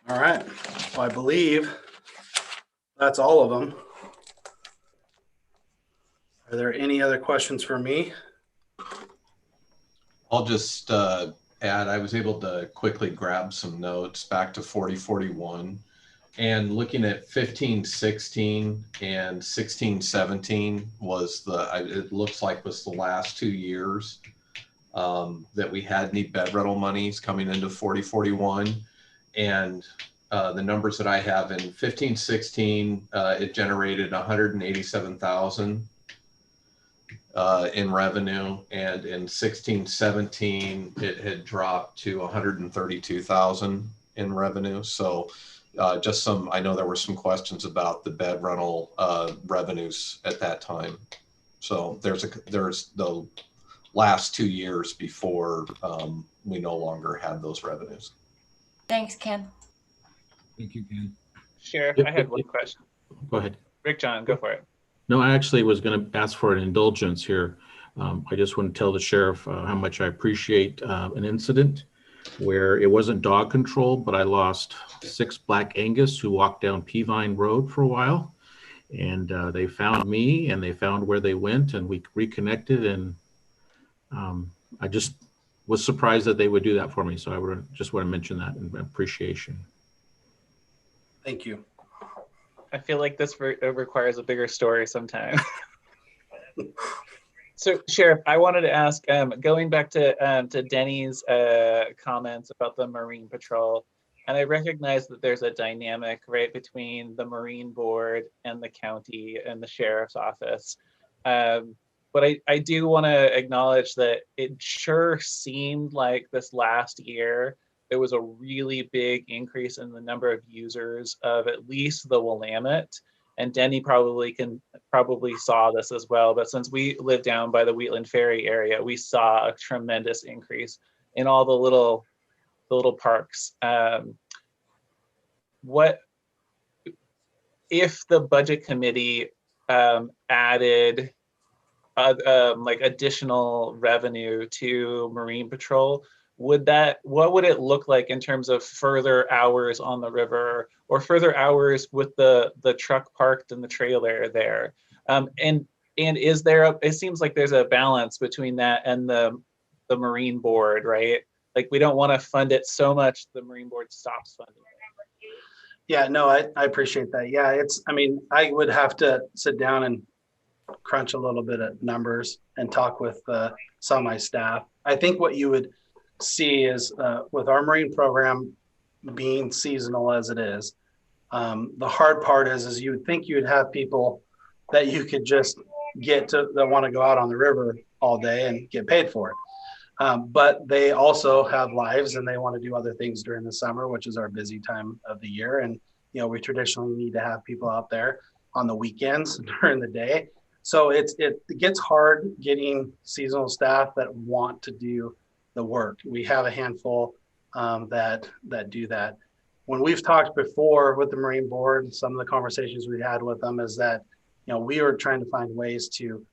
All right. Well, I believe that's all of them. Are there any other questions for me? I'll just add, I was able to quickly grab some notes back to 4041 and looking at 1516 and 1617 was it looks like was the last 2 years that we had any bed rental monies coming into 4041. And the numbers that I have in 1516, it generated 187,000 in revenue, and in 1617 it had dropped to 132,000 in revenue. So just I know there were some questions about the bed rental revenues at that time. So there's the last 2 years before we no longer had those revenues. Thanks, Ken. Thank you, Ken. Sheriff, I had one question. Go ahead. Rick John, go for it. No, I actually was going to ask for an indulgence here. I just want to tell the sheriff how much I appreciate an incident where it wasn't dog control, but I lost 6 Black Angus who walked down Peavine Road for a while. And they found me and they found where they went and we reconnected. And I just was surprised that they would do that for me. So I just want to mention that in appreciation. Thank you. I feel like this requires a bigger story sometime. So, Sheriff, I wanted to ask, going back to Denny's comments about the Marine Patrol, and I recognize that there's a dynamic right between the Marine Board and the county and the Sheriff's Office. But I do want to acknowledge that it sure seemed like this last year there was a really big increase in the number of users of at least the Willamette. And Denny probably saw this as well. But since we live down by the Wheatland Ferry area, we saw a tremendous increase in all the little parks. What if the budget committee added like additional revenue to Marine Patrol? What would it look like in terms of further hours on the river or further hours with the truck parked in the trailer there? And is there it seems like there's a balance between that and the Marine Board, right? Like we don't want to fund it so much the Marine Board stops funding it. Yeah, no, I appreciate that. Yeah, I would have to sit down and crunch a little bit of numbers and talk with some of my staff. I think what you would see is with our Marine program being seasonal as it is, the hard part is you would think you would have people that you could just get to that want to go out on the river all day and get paid for it. But they also have lives and they want to do other things during the summer, which is our busy time of the year. And, we traditionally need to have people out there on the weekends during the day. So it gets hard getting seasonal staff that want to do the work. We have a handful that do that. When we've talked before with the Marine Board, some of the conversations we had with them is that, we are trying to find ways to,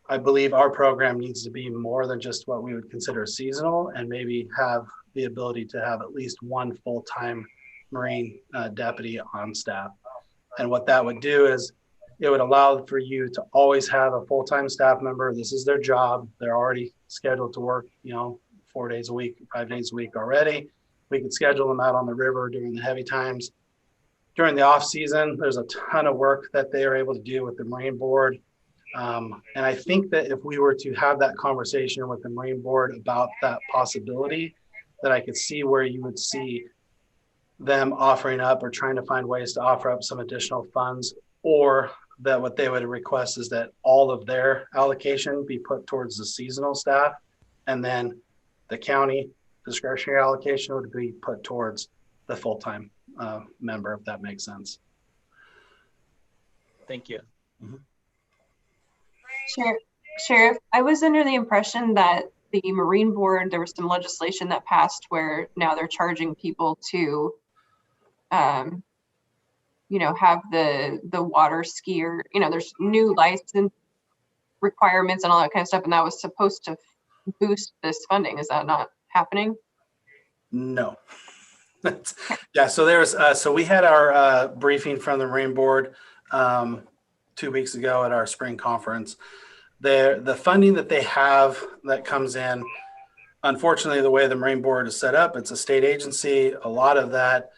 I believe our program needs to be more than just what we would consider seasonal and maybe have the ability to have at least one full-time Marine deputy on staff. And what that would do is it would allow for you to always have a full-time staff member. This is their job. They're already scheduled to work, 4 days a week, 5 days a week already. We could schedule them out on the river during the heavy times. During the off season, there's a ton of work that they are able to do with the Marine Board. And I think that if we were to have that conversation with the Marine Board about that possibility, that I could see where you would see them offering up or trying to find ways to offer up some additional funds, or that what they would request is that all of their allocation be put towards the seasonal staff, and then the county discretionary allocation would be put towards the full-time member, if that makes sense. Thank you. Sheriff, I was under the impression that the Marine Board, there was some legislation that passed where now they're charging people to, have the water skier, there's new license requirements and all that kind of stuff, and that was supposed to boost this funding. Is that not happening? No. Yeah, so so we had our briefing from the Marine Board 2 weeks ago at our spring conference. The funding that they have that comes in, unfortunately, the way the Marine Board is set up, it's a state agency. A lot of that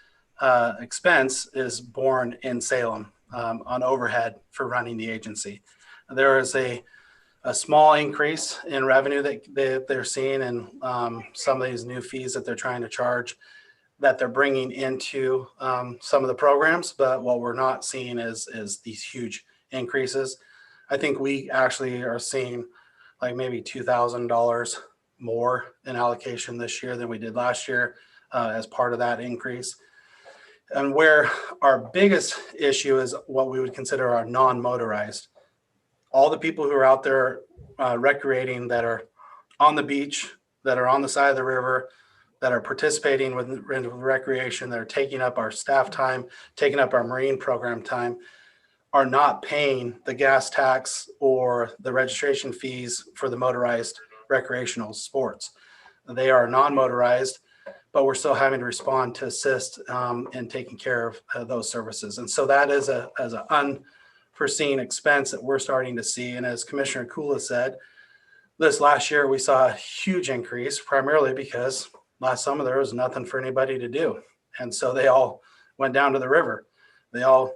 expense is borne in Salem on overhead for running the agency. There is a small increase in revenue that they're seeing, and some of these new fees that they're trying to charge that they're bringing into some of the programs. But what we're not seeing is these huge increases. I think we actually are seeing like maybe $2,000 more in allocation this year than we did last year as part of that increase. And where our biggest issue is what we would consider our non-motorized. All the people who are out there recreating, that are on the beach, that are on the side of the river, that are participating with recreation, that are taking up our staff time, taking up our marine program time, are not paying the gas tax or the registration fees for the motorized recreational sports. They are non-motorized, but we're still having to respond to assist in taking care of those services. And so that is an unforeseen expense that we're starting to see. And as Commissioner Kula said, this last year we saw a huge increase, primarily because last summer there was nothing for anybody to do. And so they all went down to the river. They all,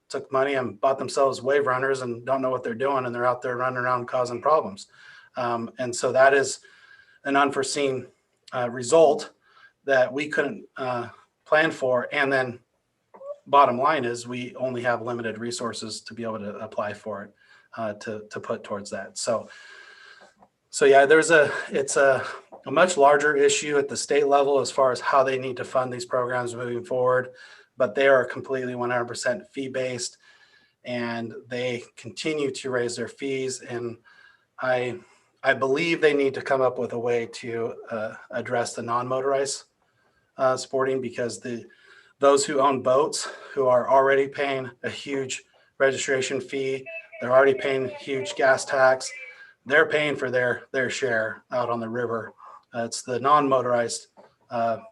took money and bought themselves wave runners and don't know what they're doing. And they're out there running around causing problems. And so that is an unforeseen result that we couldn't plan for. And then bottom line is we only have limited resources to be able to apply for it, to put towards that. So yeah, it's a much larger issue at the state level as far as how they need to fund these programs moving forward, but they are completely 100% fee-based, and they continue to raise their fees. And I believe they need to come up with a way to address the non-motorized sporting, because those who own boats, who are already paying a huge registration fee, they're already paying huge gas tax, they're paying for their share out on the river. It's the non-motorized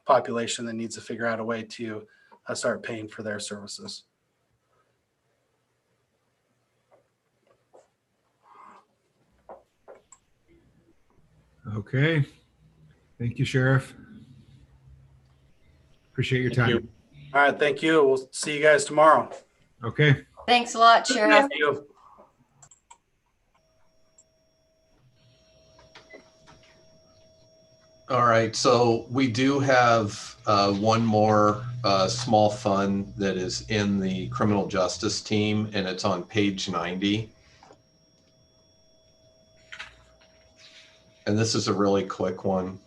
population that needs to figure out a way to start paying for their services. Okay. Thank you, Sheriff. Appreciate your time. All right, thank you. We'll see you guys tomorrow. Okay. Thanks a lot, Sheriff. Thank you. All right, so we do have one more small fund that is in the criminal justice team, and it's on page 90. And this is a really quick one.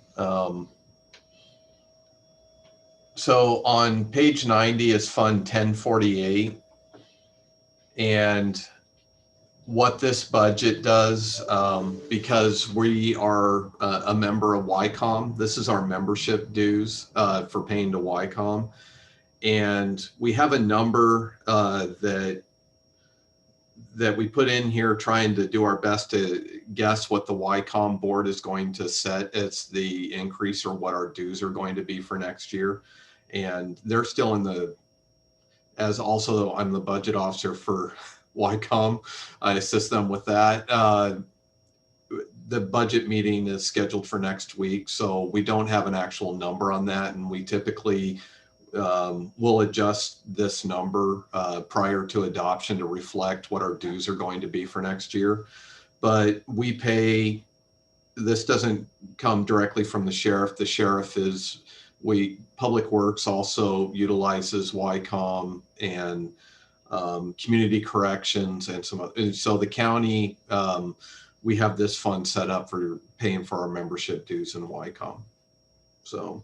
So on page 90 is Fund 1048. And what this budget does, because we are a member of YCOM, this is our membership dues for paying to YCOM. And we have a number that we put in here, trying to do our best to guess what the YCOM board is going to set as the increase, or what our dues are going to be for next year. And they're still in as also I'm the budget officer for YCOM. I assist them with that. The budget meeting is scheduled for next week, so we don't have an actual number on that. And we typically we'll adjust this number prior to adoption to reflect what our dues are going to be for next year. But we pay, this doesn't come directly from the sheriff. The sheriff is, Public Works also utilizes YCOM and community corrections and and so the county, we have this fund set up for paying for our membership dues in YCOM. So,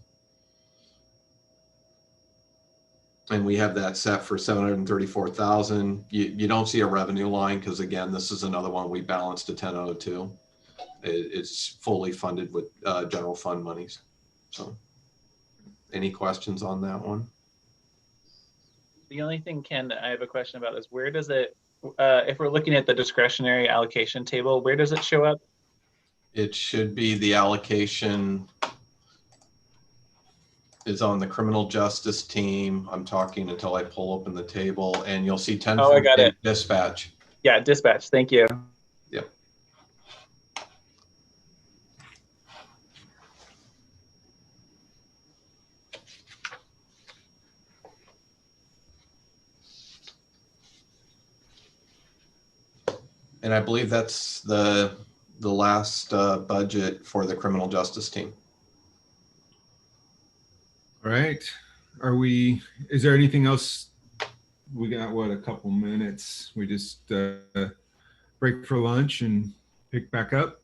and we have that set for 734,000. You don't see a revenue line because again, this is another one we balanced to 1002. It's fully funded with general fund monies. So, any questions on that one? The only thing, Ken, I have a question about is where does it, if we're looking at the discretionary allocation table, where does it show up? It should be the allocation is on the criminal justice team. I'm talking until I pull open the table and you'll see 10 Oh, I got it. Dispatch. Yeah, dispatch. Thank you. Yep. And I believe that's the last budget for the criminal justice team. All right. Is there anything else? We got, what, a couple minutes. We just break for lunch and pick back up.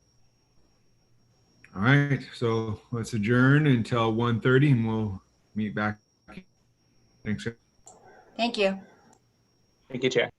All right. So let's adjourn until 1:30 and we'll meet back. Thanks. Thank you. Thank you, Chair.